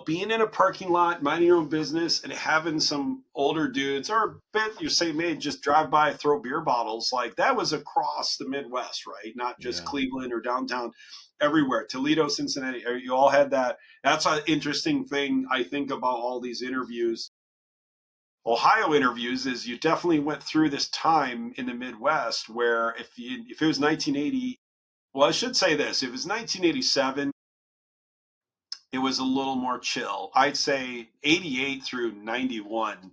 being in a parking lot, minding your own business, and having some older dudes or a bit your same age just drive by, throw beer bottles. Like, that was across the Midwest, right? Not just yeah. Cleveland or downtown, everywhere. Toledo, Cincinnati. You all had that. That's an interesting thing I think about all these interviews. Ohio interviews is you definitely went through this time in the Midwest where if it was 1980, well, I should say this, if it was 1987, it was a little more chill. I'd say 88 through 91,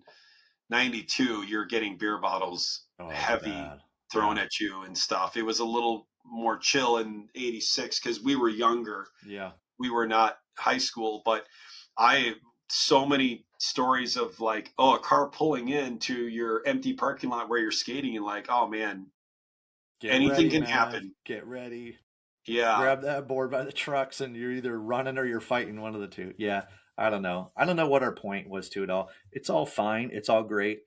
92, you're getting beer bottles Oh, it's heavy bad. thrown Yeah. at you and stuff. It was a little more chill in 86 because we were younger. Yeah. We were not high school, but I so many stories of like, oh, a car pulling into your empty parking lot where you're skating and like, oh man, Get anything ready, can man. happen. Get ready. Yeah. Grab that board by the trucks and you're either running or you're fighting, one of the two. Yeah. I don't know. I don't know what our point was to it all. It's all fine. It's all great.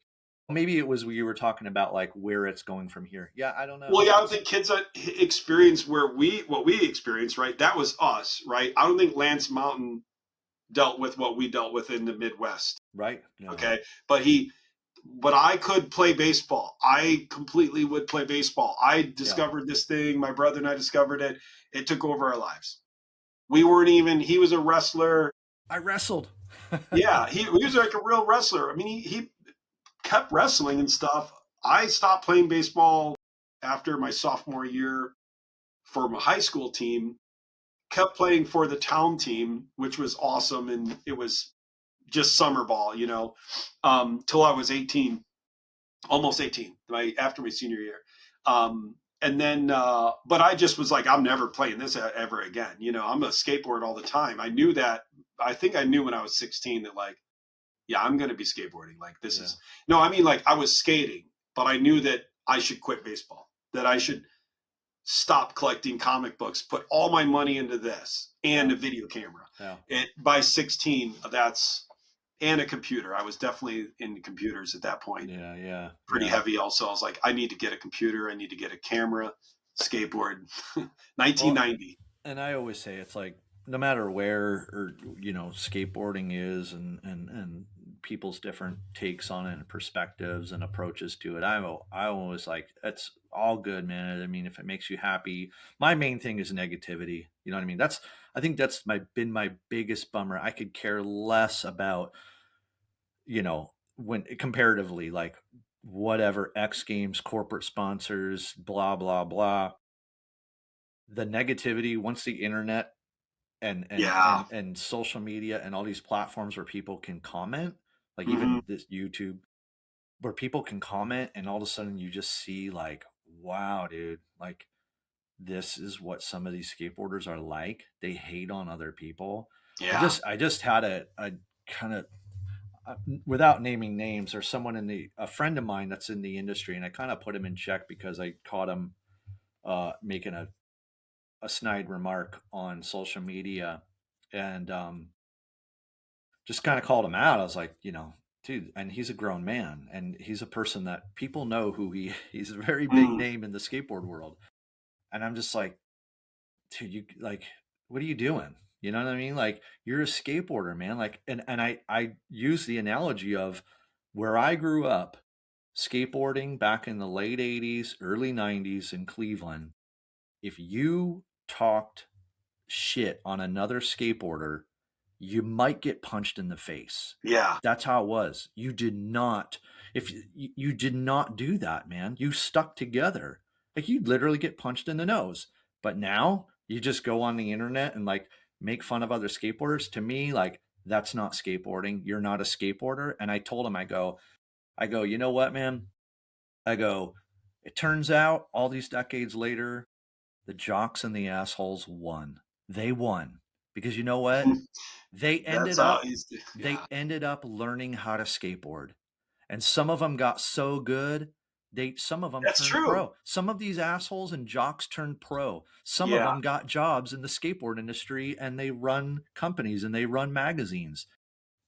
Maybe it was we were talking about like where it's going from here. Yeah, I don't Well, know. yeah, I don't It's think kids that experience what we experienced, right? That was us, right? I don't think Lance Mountain dealt with what we dealt with in the Midwest. right. No. Okay. But I could play baseball. I completely would play baseball. I Yeah. discovered this thing. My brother and I discovered it. It took over our lives. We weren't even, he was a wrestler. I wrestled. Yeah. He was like a real wrestler. I mean, he kept wrestling and stuff. I stopped playing baseball after my sophomore year for my high school team, kept playing for the town team, which was awesome. And it was just summer ball, till I was 18, almost 18, after my senior year. And then, but I just was like, I'm never playing this ever again. I'm a skateboard all the time. I knew that. I think I knew when I was 16 that like, yeah, I'm going to be skateboarding. Like this Yeah. is, no, I mean like I was skating, but I knew that I should quit baseball, that I should stop collecting comic books, put all my money into this and Yeah. a video camera. Yeah. By 16, and a computer. I was definitely into computers at that point. Yeah. Yeah. Pretty Yeah. heavy also. I was like, I need to get a computer. I need to get a camera, skateboard. Well, 1990. and I always say it's like no matter where or skateboarding is and people's different takes on it and perspectives and approaches to it. I always like it's all good, man. I mean, if it makes you happy, my main thing is negativity. You know what I mean? I think that's been my biggest bummer. I could care less about when comparatively like whatever X Games corporate sponsors, blah blah blah. The negativity once the internet Yeah. and social media and all these platforms where people can comment, like Mm-hmm. even this YouTube, where people can comment, and all of a sudden you just see like, wow, dude, like this is what some of these skateboarders are like. They hate on other people. Yeah. I just had a kind of without naming names, or someone a friend of mine that's in the industry, and I kind of put him in check because I caught him making a snide remark on social media, and just kind of called him out. I was like, dude, and he's a grown man, and he's a person that people know who he's a very big Mm. name in the skateboard world. And I'm just like, dude, you like, what are you doing? You know what I mean? Like, you're a skateboarder, man. Like, and I use the analogy of where I grew up skateboarding back in the late 80s, early 90s in Cleveland. If you talked shit on another skateboarder, you might get punched in the face. Yeah. That's how it was. You did not, if you did not do that, man, you stuck together. Like you'd literally get punched in the nose. But now you just go on the internet and like make fun of other skateboarders. To me, like that's not skateboarding. You're not a skateboarder. And I told him, you know what, man? I go, it turns out all these decades later, the jocks and the assholes won. They won because you know what? They That's ended how up he's, they yeah. ended up learning how to skateboard. And some of them got so good, some of them That's turned true. pro. Some of these assholes and jocks turned pro. Some of Yeah. them got jobs in the skateboard industry and they run companies and they run magazines.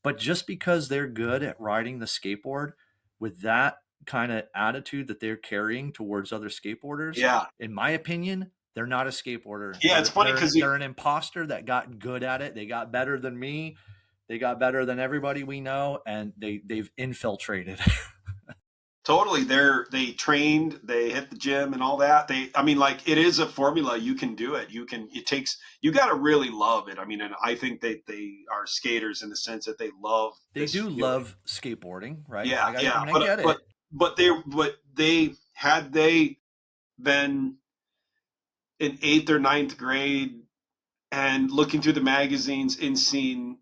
But just because they're good at riding the skateboard with that kind of attitude that they're carrying towards other skateboarders, Yeah. in my opinion, they're not a skateboarder. Yeah. It's funny because They're an imposter that got good at it. They got better than me. They got better than everybody we know, and they've infiltrated. Totally. They trained, they hit the gym and all that. I mean, like, it is a formula. You can do it. You got to really love it. I mean, and I think they are skaters in the sense that they love They this do feeling. love skateboarding, right? Yeah, I yeah. mean, I get it. But they been in eighth or ninth grade and looking through the magazines and seeing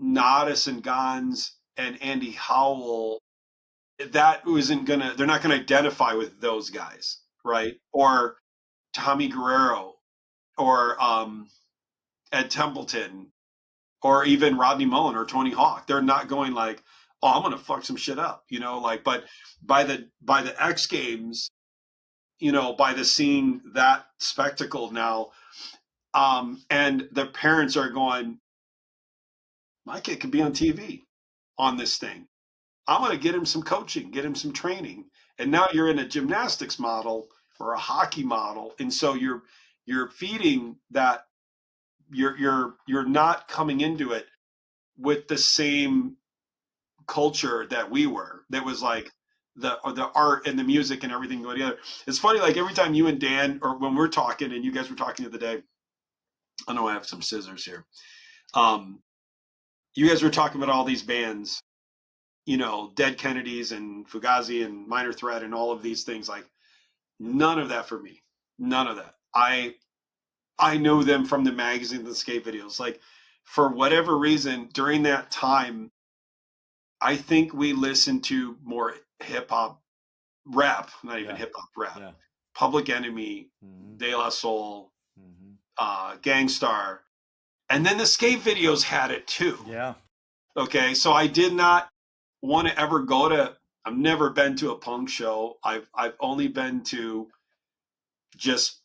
Nodis and Gons and Andy Howell, they're not gonna identify with those guys, right? Or Tommy Guerrero, or Ed Templeton, or even Rodney Mullen or Tony Hawk. They're not going like, oh, I'm gonna fuck some shit up, like. But by the X Games, by the seeing that spectacle now, and the parents are going, my kid could be on TV on this thing. I'm going to get him some coaching, get him some training. And now you're in a gymnastics model or a hockey model, and so you're feeding that. You're not coming into it with the same culture that we were. That was like the art and the music and everything going together. It's funny, like every time you and Dan, or when we're talking, and you guys were talking the other day. I know I have some scissors here. Um, you guys were talking about all these bands, Dead Kennedys and Fugazi and Minor Threat and all of these things. Like, none of that for me. None of that. I know them from the magazines and skate videos. Like, for whatever reason, during that time, I think we listened to more hip hop rap, not even Yeah. hip hop rap. Yeah. Public Enemy, De La Soul, Gangstar, and then the skate videos had it too. Yeah. Okay, so I did not want to ever go to. I've never been to a punk show. I've only been to just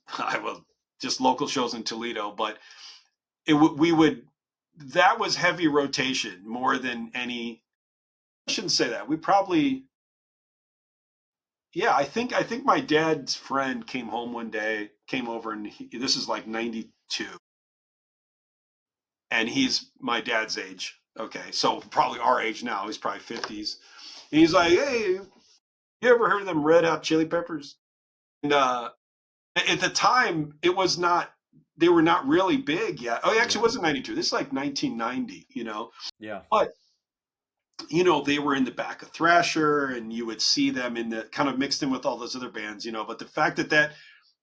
just local shows in Toledo, but we would that was heavy rotation more than any. I shouldn't say that. We probably, yeah. I think my dad's friend came home one day, came over, and this is like '92, and he's my dad's age. Okay, so probably our age now. He's probably 50s. And he's like, "Hey, you ever heard of them Red Hot Chili Peppers?" And at the time, it was not. They were not really big yet. Oh, actually, it wasn't '92. This is like 1990. Yeah. But they were in the back of Thrasher, and you would see them in the kind of mixed in with all those other bands. But the fact that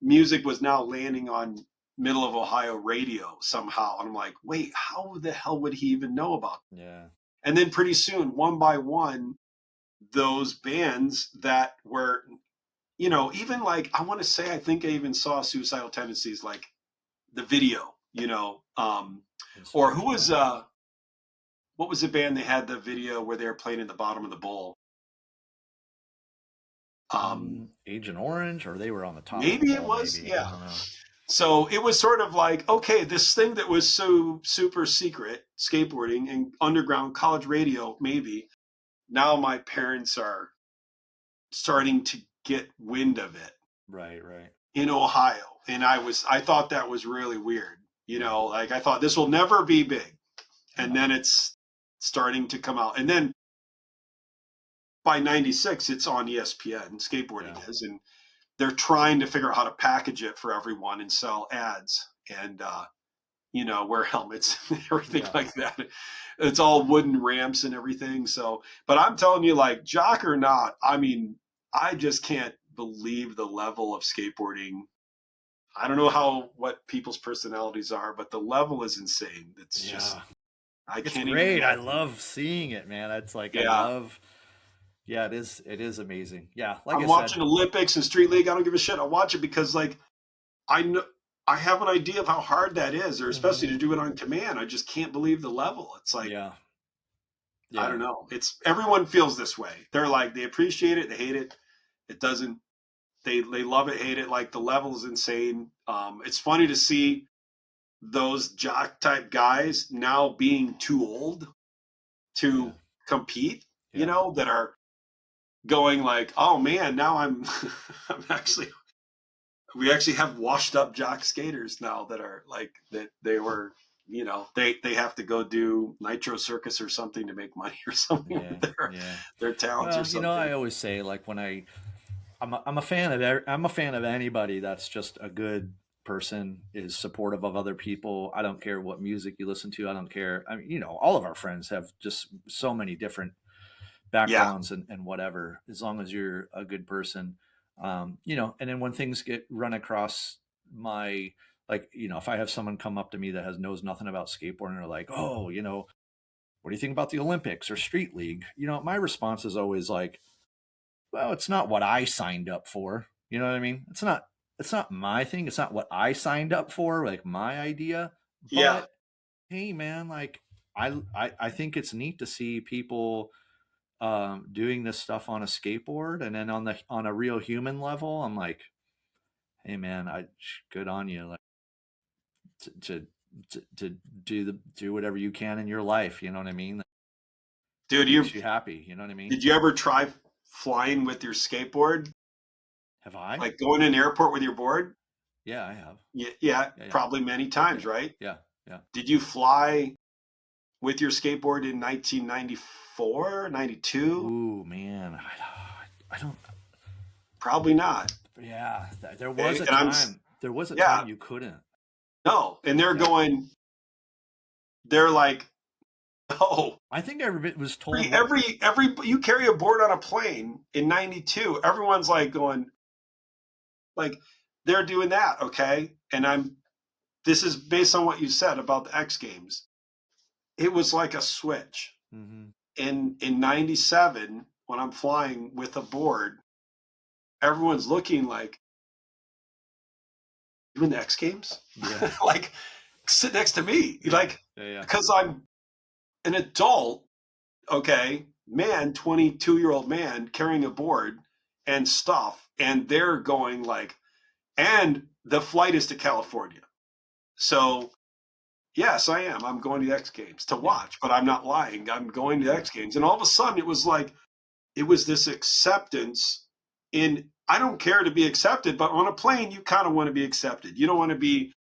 music was now landing on middle of Ohio radio somehow, and I'm like, wait, how the hell would he even know about it? Yeah. And then pretty soon, one by one, those bands that were, even like, I want to say, I think I even saw Suicidal Tendencies, like the video, or who was, what was the band that had the video where they were playing in the bottom of the bowl? Agent Orange, or they were on the top. Maybe of the it bowl, was, maybe. yeah. I don't know. So it was sort of like, okay, this thing that was so super secret, skateboarding and underground college radio, maybe. Now my parents are starting to get wind of it. Right, right. In Ohio. And I thought that was really weird. Like, I thought this will never be big. And then it's starting to come out. And then by 96, it's on ESPN, skateboarding is, and they're trying to figure out how to package it for everyone and sell ads and, wear helmets and everything like that. It's all wooden ramps and everything. So, but I'm telling you, like, jock or not, I mean, I just can't believe the level of skateboarding. I don't know what people's personalities are, but the level is insane. It's just, I can't even great. I imagine. love seeing it, man. It's like, it is amazing. Yeah. Like I'm watching Olympics and Street League. I don't give a shit. I watch it because, like, I know I have an idea of how hard that is, or especially to do it on command. I just can't believe the level. It's like, I don't know. It's everyone feels this way. They're like, they appreciate it, they hate it. It doesn't. They love it, hate it. Like, the level is insane. It's funny to see those jock type guys now being too old to compete. That are going like, oh man, now I'm we actually have washed up jock skaters now that are like that they were they have to go do Nitro Circus or something to make money or something Yeah, with their yeah. their talents or Well, I something. always say, like, when I'm a fan of I'm a fan of anybody that's just a good person, is supportive of other people. I don't care what music you listen to. I don't care. I mean, all of our friends have just so many different Yeah, backgrounds and whatever, as long as you're a good person. And then when things get run across my, like, if I have someone come up to me that knows nothing about skateboarding, or like, oh, what do you think about the Olympics or Street League? My response is always like, well, it's not what I signed up for. You know what I mean? It's not my thing. It's not what I signed up for, like my idea. yeah, But hey, man, like, I think it's neat to see people doing this stuff on a skateboard, and then on a real human level. I'm like, hey, man, good on you, like, to to do whatever you can in your life. You know what I mean? That dude, makes you happy. You know what I mean? did you ever try flying with your skateboard? Have I? Like going in an airport with your board? Yeah, I have. Yeah, yeah, Yeah, yeah, probably many times, yeah, right? yeah, yeah. Did you fly with your skateboard in 1994, 92? Ooh, man, I don't. Probably not. Yeah, there was Okay. a And time. There was a yeah, time you couldn't. no. And Yeah, they're like, oh, I think everybody was told what. you carry a board on a plane in 92. Everyone's like going, like, they're doing that. Okay. And this is based on what you said about the X Games. It was like a switch. Hmm. In 97, when I'm flying with a board, everyone's looking like, you in the X Games? Yeah, Like, sit next to me. yeah, Like, yeah, yeah, because I'm an adult, okay, man, 22-year-old man carrying a board and stuff. And they're going like, and the flight is to California. So, yes, I am. I'm going to the X Games to yeah, watch, but I'm not lying. I'm going to the yeah. X Games. And all of a sudden, it was like, it was this acceptance in, I don't care to be accepted, but on a plane, you kind of want to be accepted. You don't want to be,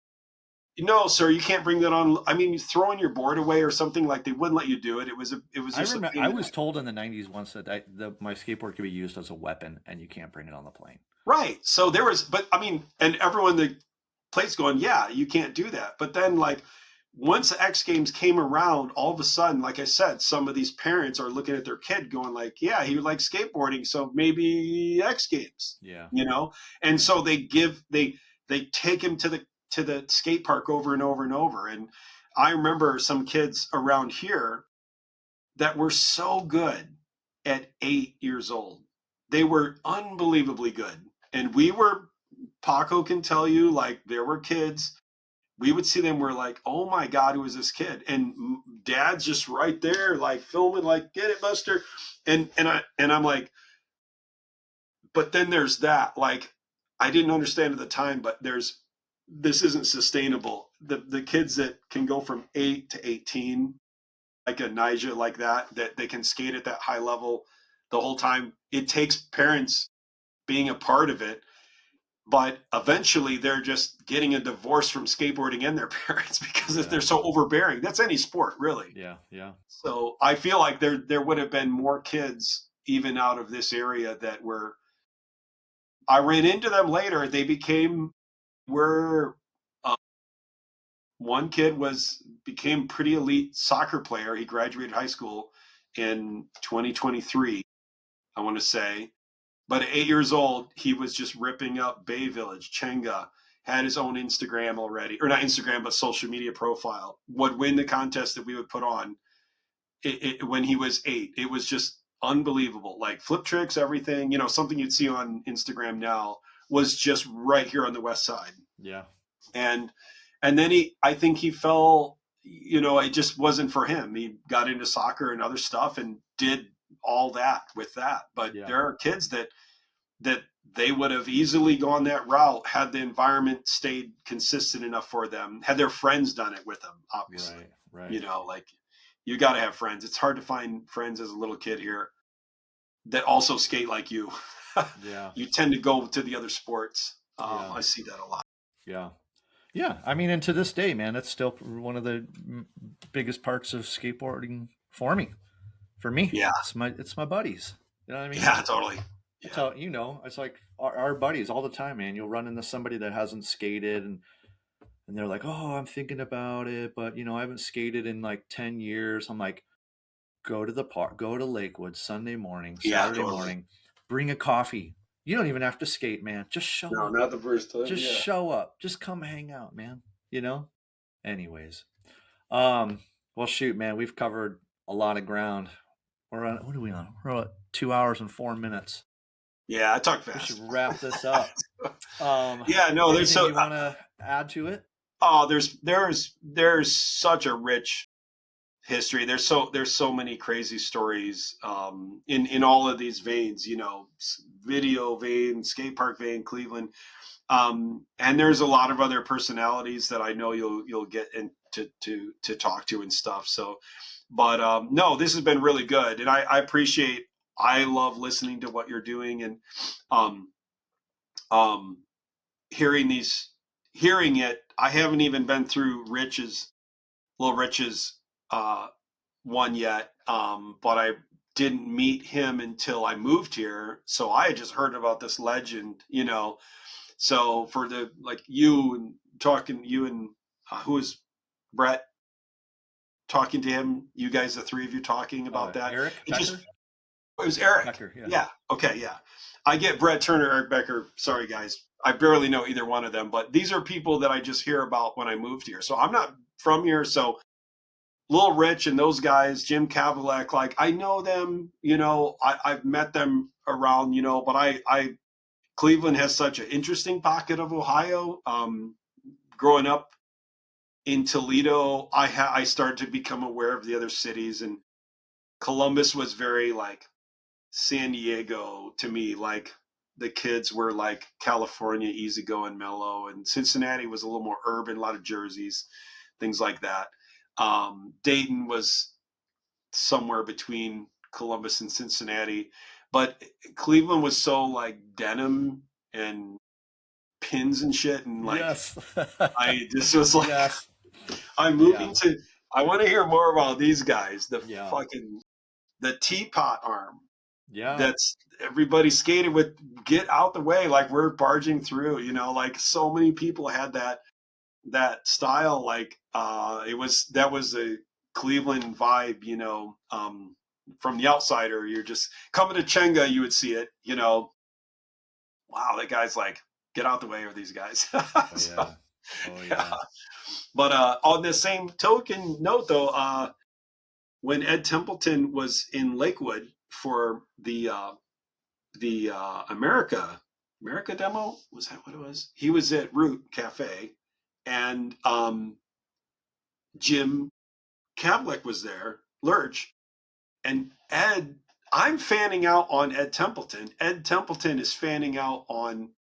no, sir, you can't bring that on. I mean, throwing your board away or something, like they wouldn't let you do it. It was I just a remember pain I in the was neck. told in the '90s once that my skateboard could be used as a weapon, and you can't bring it on the plane. Right. So there was, but I mean, and everyone the plate's going, yeah, you can't do that. But then, like, once the X Games came around, all of a sudden, like I said, some of these parents are looking at their kid going like, yeah, he likes skateboarding, so maybe X Games, Yeah, And yeah, so they take him to the skate park over and over and over. And I remember some kids around here that were so good at 8 years old. They were unbelievably good. And Paco can tell you, like, there were kids, we would see them, we're like, oh my God, who is this kid? And dad's just right there, like filming, like, get it, Buster. And I'm like, but then there's that, like, I didn't understand at the time, but this isn't sustainable. The kids that can go from 8 to 18, like a Nija, like that they can skate at that high level the whole time. It takes parents being a part of it, but eventually they're just getting a divorce from skateboarding and their parents because yeah, they're so overbearing. That's any sport, really. yeah, yeah, So I feel like there would have been more kids even out of this area that were. I ran into them later. They were uh, one kid became pretty elite soccer player. He graduated high school in 2023, I want to say. But at 8 years old, he was just ripping up Bay Village, Chenga, had his own Instagram already, or not Instagram, but social media profile, would win the contest that we would put on when he was 8. It was just unbelievable. Like flip tricks, everything, something you'd see on Instagram now was just right here on the West Side. yeah, And then I think he fell, it just wasn't for him. He got into soccer and other stuff and did all that with that. But yeah. there are kids that they would have easily gone that route had the environment stayed consistent enough for them, had their friends done it with them, obviously. Right, right. Like, you got to have friends. It's hard to find friends as a little kid here that also skate like you. Yeah, You tend to go to the other sports. yeah, I see that a lot. yeah. Yeah, I mean, and to this day, man, that's still one of the biggest parts of skateboarding for me. For me, Yeah, it's my buddies. You know what I mean? yeah, totally. That's Yeah, how, it's like our buddies all the time, man. You'll run into somebody that hasn't skated, and they're like, "Oh, I'm thinking about it, but I haven't skated in like 10 years." I'm like, "Go to the park, go to Lakewood Sunday morning, yeah, Saturday totally. morning, bring a coffee. You don't even have to skate, man. Just show No, up. not the first time. Just Yeah. show up. Just come hang out, man. You know." Anyways, um, well, shoot, man, we've covered a lot of ground. We're on. What are we on? We're at 2 hours and 4 minutes. Yeah, I talk We should fast. wrap this up. Um, Yeah, no, there's anything so you want to add to it? oh, there's such a rich history. There's so many crazy stories in all of these veins. Video vein, skate park vein, Cleveland, and there's a lot of other personalities that I know you'll get to talk to and stuff. So, but no, this has been really good, and I appreciate. I love listening to what you're doing, and um, um, hearing these, hearing it. I haven't even been through Little Rich's uh, one yet, but I didn't meet him until I moved here. So I had just heard about this legend. So for the like you and talking you and who is Brett talking to him, you guys, the three of you talking about that. Eric It just Becker. it was Eric. Becker, yeah. Yeah. Okay. Yeah. I get Brett Turner, Eric Becker. Sorry, guys. I barely know either one of them, but these are people that I just hear about when I moved here. So I'm not from here. So Lil Rich and those guys, Jim Cavillek, like I know them, I've met them around, but Cleveland has such an interesting pocket of Ohio. Growing up in Toledo, I started to become aware of the other cities, and Columbus was very like San Diego to me. Like the kids were like California, easygoing, mellow, and Cincinnati was a little more urban, a lot of jerseys, things like that. Dayton was somewhere between Columbus and Cincinnati, but Cleveland was so like denim and pins and shit, and like Yes. I this was like Yes. I'm Yeah. moving to. I want to hear more about these guys. Yeah. The teapot arm. Yeah. That's everybody skated with. Get out the way, like we're barging through. Like so many people had that style. Like that was a Cleveland vibe. From the outsider, you're just coming to Chenga, you would see it. Wow, that guy's like, get out the way of these guys. Oh So, yeah. Oh yeah. yeah. But on the same token note, though, when Ed Templeton was in Lakewood for the America demo, was that what it was? He was at Root Cafe, and Jim Kavlik was there, Lurch, and Ed. I'm fanning out on Ed Templeton. Ed Templeton is fanning out on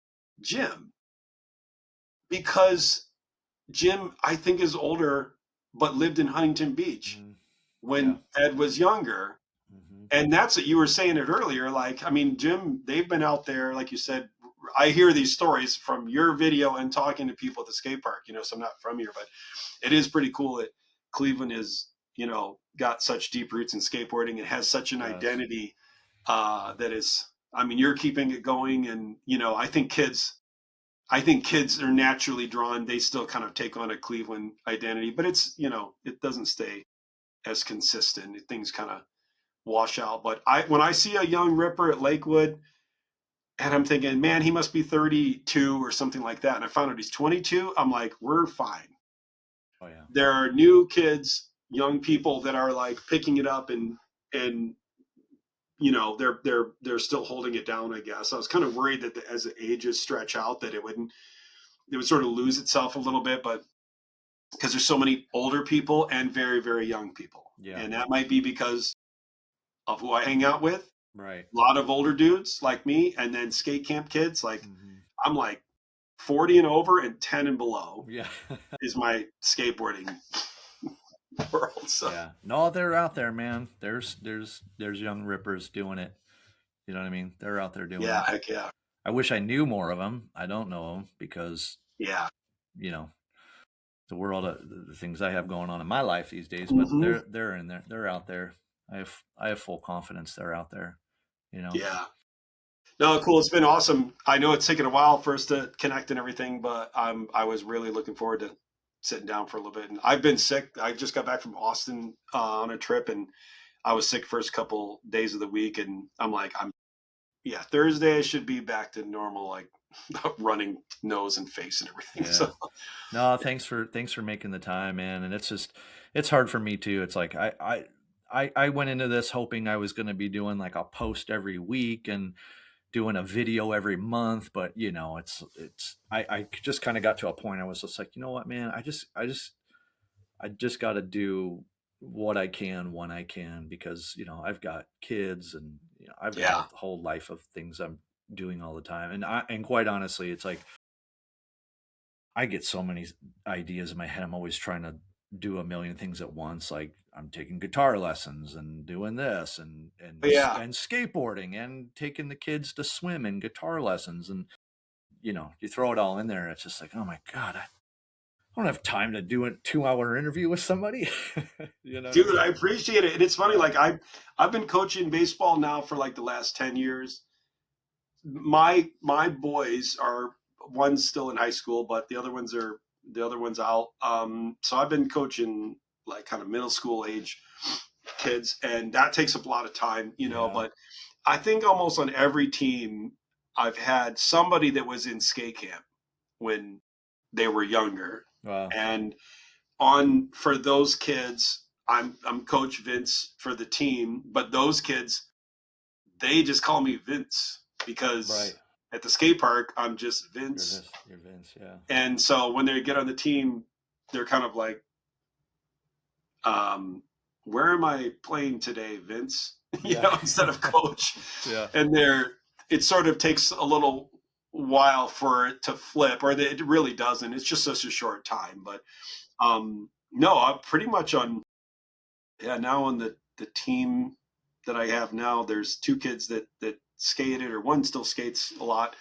Jim because Jim, I think, is older, but lived in Huntington Beach Mm, yeah. when Ed was younger. Hmm. And that's what you were saying it earlier. Like, I mean, Jim, they've been out there, like you said. I hear these stories from your video and talking to people at the skate park, so I'm not from here, but it is pretty cool that Cleveland is, got such deep roots in skateboarding and has such an Yes. identity that is, I mean, you're keeping it going. And, I think kids are naturally drawn. They still kind of take on a Cleveland identity, but it doesn't stay as consistent. Things kind of wash out. But when I see a young ripper at Lakewood, and I'm thinking, man, he must be 32 or something like that, and I found out he's 22, I'm like, we're fine. Oh yeah. There are new kids, young people that are like picking it up, and they're still holding it down. I guess I was kind of worried that as the ages stretch out, that it would sort of lose itself a little bit, but because there's so many older people and very, very young people. Yeah. And that might be because of who I hang out with. Right. A lot of older dudes like me, and then skate camp kids. Like Hmm. I'm like 40 and over, and 10 and below Yeah. is my skateboarding world. So Yeah. No, they're out there, man. There's young rippers doing it. You know what I mean? They're out there doing yeah, it. heck yeah. I wish I knew more of them. I don't know them because Yeah. you know. the world, the things I have going on in my life these days. But Hmm. they're in there, they're out there. I have full confidence they're out there. You know. Yeah. No, cool. It's been awesome. I know it's taken a while for us to connect and everything, but I was really looking forward to sitting down for a little bit. And I've been sick. I just got back from Austin on a trip, and I was sick first couple days of the week. And I'm like, yeah, Thursday I should be back to normal, like running nose and face and everything. Yeah. So No, thanks for making the time, man. And it's just it's hard for me too. It's like I went into this hoping I was going to be doing like a post every week and doing a video every month, but I just kind of got to a point I was just like, you know what, man, I just got to do what I can when I can, because I've got kids, and I've got a yeah, whole life of things I'm doing all the time, and quite honestly, it's like I get so many ideas in my head. I'm always trying to do a million things at once. Like I'm taking guitar lessons and doing this, but yeah, and skateboarding, and taking the kids to swim and guitar lessons, and you throw it all in there. It's just like, oh my god, I don't have time to do a 2-hour interview with somebody. You know what I dude, mean? I appreciate it. And it's funny, Yeah. like I've been coaching baseball now for like the last 10 years. My boys are, one's still in high school, but the other one's out. So I've been coaching like kind of middle school age kids, and that takes up a lot of time. Yeah. But I think almost on every team, I've had somebody that was in skate camp when they were younger, Wow. and on for those kids, I'm Coach Vince for the team, but those kids, they just call me Vince Right. because at the skate park I'm just You're Vince. Vince. You're Vince. Yeah. And so when they get on the team, they're kind of like, um, where am I playing today, Vince? Yeah. Instead of coach. Yeah. And it sort of takes a little while for it to flip, or it really doesn't. It's just such a short time. But no, I'm pretty much on, yeah, now on the team that I have now, there's two kids that skated, or one still skates a lot.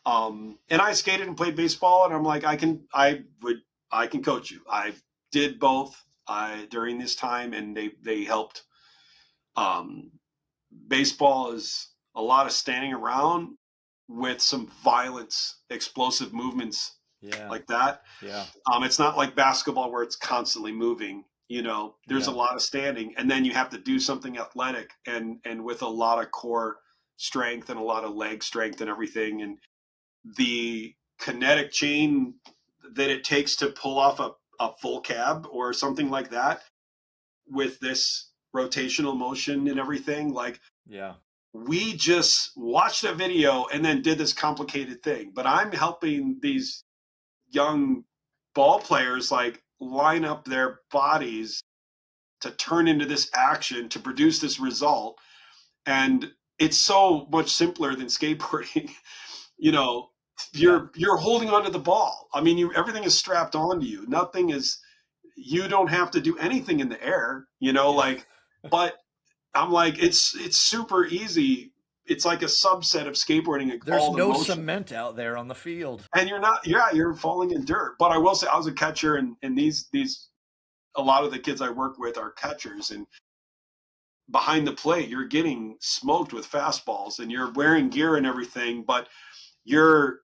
And I skated and played baseball, and I'm like, I can coach you. I did both during this time, and they helped. Um, Baseball is a lot of standing around with some violence, explosive movements Yeah. like that. Yeah. It's not like basketball where it's constantly moving. There's a Yeah. lot of standing, and then you have to do something athletic and with a lot of core strength and a lot of leg strength and everything. And the kinetic chain that it takes to pull off a full cab or something like that with this rotational motion and everything, like Yeah. we just watched a video and then did this complicated thing. But I'm helping these young ball players like line up their bodies to turn into this action to produce this result. And it's so much simpler than skateboarding. you know Yeah. you're holding onto the ball. I mean, everything is strapped onto you. Nothing is, you don't have to do anything in the air, Yeah. like, but I'm like, it's super easy. It's like a subset of skateboarding, like There's all the no motion. cement out there on the field. And you're not, yeah, you're falling in dirt. But I will say, I was a catcher, and these a lot of the kids I work with are catchers, and behind the plate you're getting smoked with fastballs, and you're wearing gear and everything, but you're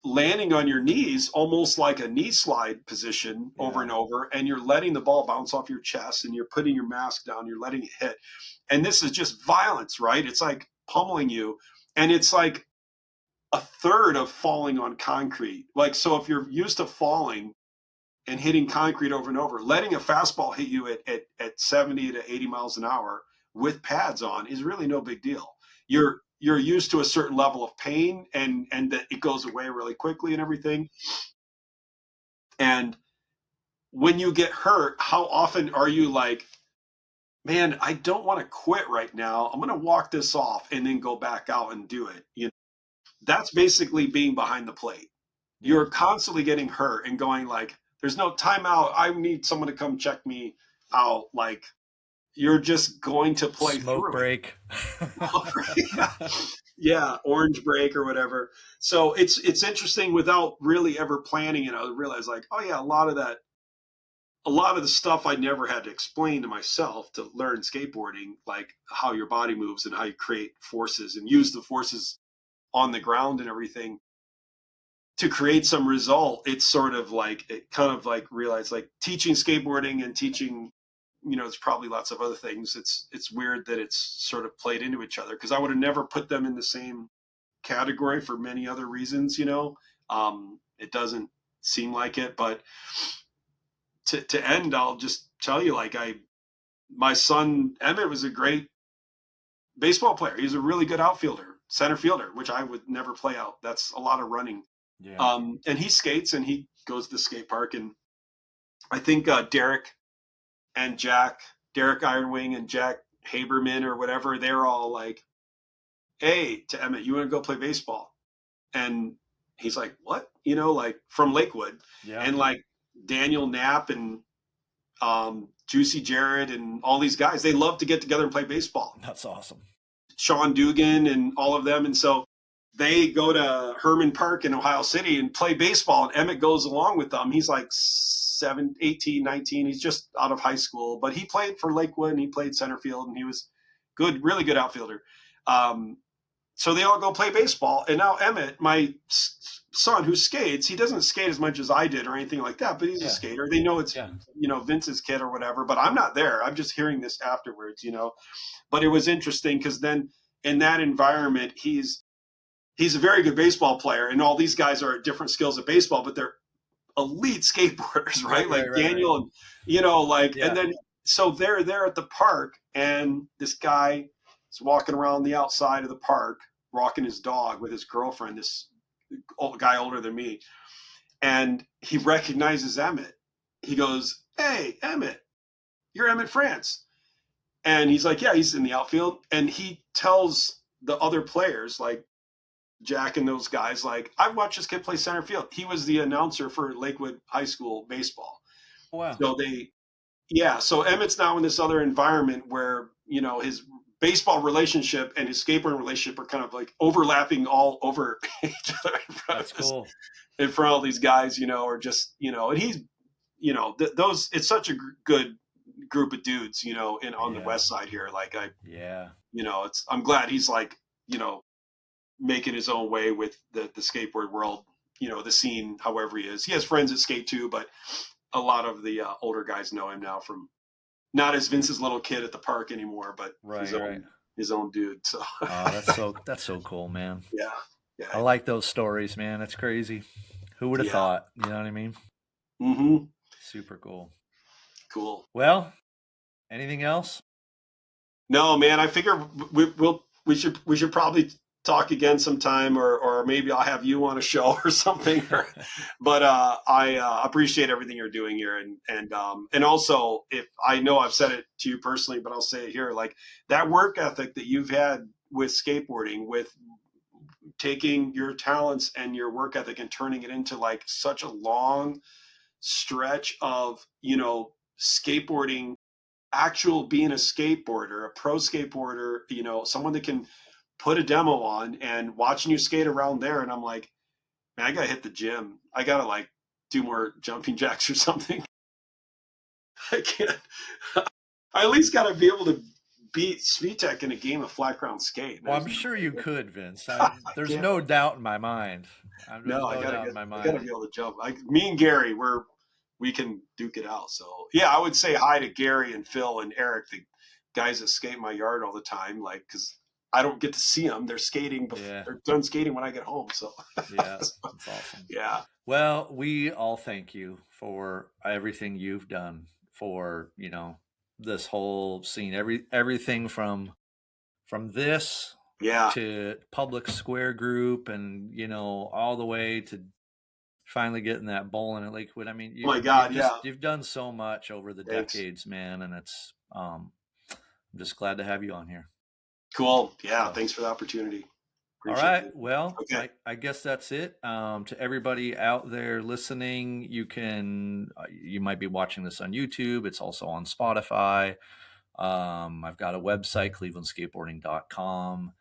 landing on your knees almost like a knee slide position over Yeah. and over, and you're letting the ball bounce off your chest, and you're putting your mask down, you're letting it hit. And this is just violence, right? It's like pummeling you. And it's like a third of falling on concrete. Like, so if you're used to falling and hitting concrete over and over, letting a fastball hit you at 70 to 80 miles an hour with pads on is really no big deal. You're used to a certain level of pain, and that it goes away really quickly and everything. And when you get hurt, how often are you like, man, I don't want to quit right now. I'm going to walk this off and then go back out and do it. That's basically being behind the plate. Yeah. You're constantly getting hurt and going like, there's no timeout. I need someone to come check me out. Like, you're just going to play Smoke through it. break. Yeah. Yeah, orange break or whatever. So it's interesting without really ever planning it. I realize like, oh yeah, a lot of that a lot of the stuff I never had to explain to myself to learn skateboarding, like how your body moves and how you create forces and use the forces on the ground and everything to create some result. It's sort of like, it kind of like realize like teaching skateboarding and teaching, it's probably lots of other things. It's weird that it's sort of played into each other, because I would have never put them in the same category for many other reasons. It doesn't seem like it, but to end, I'll just tell you, like, my son Emmett was a great baseball player. He's a really good outfielder, center fielder, which I would never play out. That's a lot of running. Yeah. And he skates and he goes to the skate park. And I think Derek Ironwing and Jack Haberman or whatever, they're all like, "Hey, to Emmett, you want to go play baseball?" And he's like, "What?" Like from Lakewood. Yeah. And like Daniel Knapp and Juicy Jarrett and all these guys, they love to get together and play baseball. That's awesome. Sean Dugan and all of them. And so they go to Herman Park in Ohio City and play baseball. And Emmett goes along with them. He's like 18, 19. He's just out of high school, but he played for Lakewood and he played center field and he was good, really good outfielder. So they all go play baseball. And now Emmett, my son who skates, he doesn't skate as much as I did or anything like that, but he's a skater. They know it's, Vince's kid or whatever, but I'm not there. I'm just hearing this afterwards. But it was interesting because then in that environment, he's a very good baseball player, and all these guys are at different skills at baseball, but they're elite skateboarders, right? Like Daniel, and and then so they're there at the park, and this guy is walking around the outside of the park, walking his dog with his girlfriend, this old guy older than me, and he recognizes Emmett. He goes, "Hey, Emmett, you're Emmett Frantz." And he's like, "Yeah, he's in the outfield." And he tells the other players, like Jack and those guys, like, "I've watched this kid play center field. He was the announcer for Lakewood High School baseball." Wow. So so Emmett's now in this other environment where, his baseball relationship and his skateboarding relationship are kind of like overlapping all over each other That's cool. in front of all these guys, or just, and he's, it's such a good group of dudes, on the west side here. Like I'm glad he's like, making his own way with the skateboard world, the scene, however he is. He has friends that skate too, but a lot of the older guys know him now from not as Vince's little kid at the park anymore, but his own dude. So that's so cool, man. Yeah. I like those stories, man. That's crazy. Who would have thought? You know what I mean? Mm-hmm. Super cool. Cool. Well, anything else? No, man. I figure we should probably talk again sometime, or maybe I'll have you on a show or something. But I appreciate everything you're doing here, and also, if I know I've said it to you personally, but I'll say it here, like that work ethic that you've had with skateboarding, with taking your talents and your work ethic and turning it into like such a long stretch of skateboarding, actual being a skateboarder, a pro skateboarder, someone that can put a demo on, and watching you skate around there. And I'm like, man, I gotta hit the gym. I gotta like do more jumping jacks or something. I can't. I at least gotta be able to beat Svitek in a game of flat ground skate. Well, I'm sure you could, Vince. There's no doubt in my mind. I gotta be able to jump. Me and Gary, we can duke it out. So yeah, I would say hi to Gary and Phil and Eric, the guys that skate my yard all the time. Like, because I don't get to see them. They're skating before they're done skating when I get home. So that's awesome. Yeah. Well, we all thank you for everything you've done for, this whole scene, everything from this to Public Square Group, and all the way to finally getting that bowling at Lakewood. I mean, you've done so much over the decades, man, and it's I'm just glad to have you on here. Cool. Yeah. Thanks for the opportunity. Appreciate all right. It. Well, okay. I guess that's it. To everybody out there listening, you might be watching this on YouTube. It's also on Spotify. I've got a website, clevelandskateboarding.com,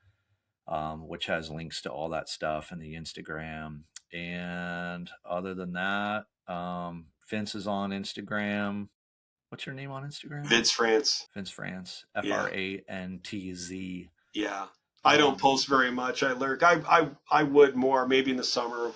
which has links to all that stuff and the Instagram. And other than that, Vince is on Instagram. What's your name on Instagram? Vince Frantz. Vince Frantz. Yeah. Frantz. Yeah. I don't post very much. I lurk. I would more maybe in the summer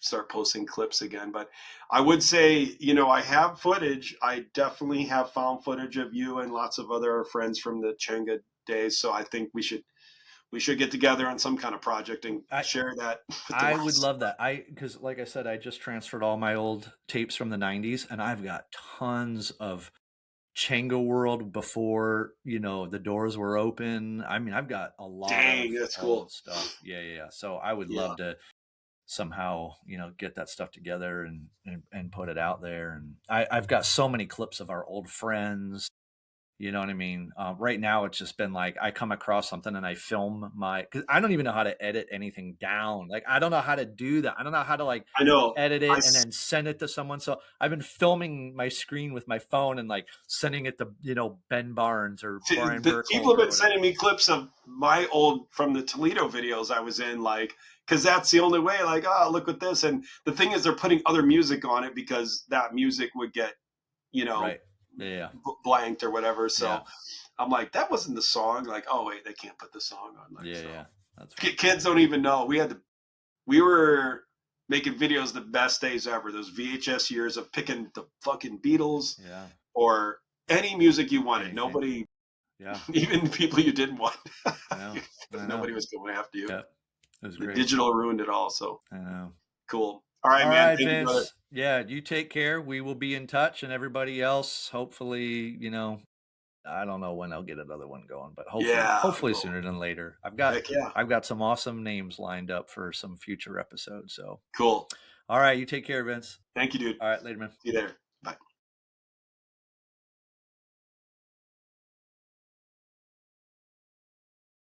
start posting clips again, but I would say, you know, I have footage. I definitely have found footage of you and lots of other friends from the Chenga days. So I think we should get together on some kind of project and share that with the I would rest. love that. Because like I said, I just transferred all my old tapes from the 90s, and I've got tons of Chenga World before, you know, the doors were open. I mean, I've got a lot Dang, of that's old cool. stuff. Yeah. So I would Yeah. love to somehow, you know, get that stuff together and put it out there. And I've got so many clips of our old friends. You know what I mean? Right now, it's just been like I come across something and I film because I don't even know how to edit anything down. Like I don't know how to do that. I don't know how to like I know. edit it and then send it to someone. So I've been filming my screen with my phone and like sending it to, you know, Ben Barnes or Brian The people Burkholder have or been whatever. sending me clips of my old from the Toledo videos I was in, like, because that's the only way. Like, oh, look at this. And the thing is, they're putting other music on it because that music would get, you know, Right. Yeah. blanked or whatever. So Yeah. I'm like, that wasn't the song. Like, oh wait, they can't put the song on. Like, so Yeah. That's fine. kids don't even know. We were making videos the best days ever. Those VHS years of picking the fucking Beatles, Yeah. or any music you wanted. Anything. Nobody, Yeah. even people you didn't want. I know. Nobody was going after you. Yeah. It was The great. digital ruined it all. So I know. cool. All right, All man. right, Thank you, brother. Vince. Yeah, you take care. We will be in touch, and everybody else, hopefully, you know, I don't know when I'll get another one going, but Yeah. hopefully Cool. sooner than later. Heck yeah. I've got some awesome names lined up for some future episodes. So Cool. all right, you take care, Vince. Thank you, dude. All right, later, man. See you there.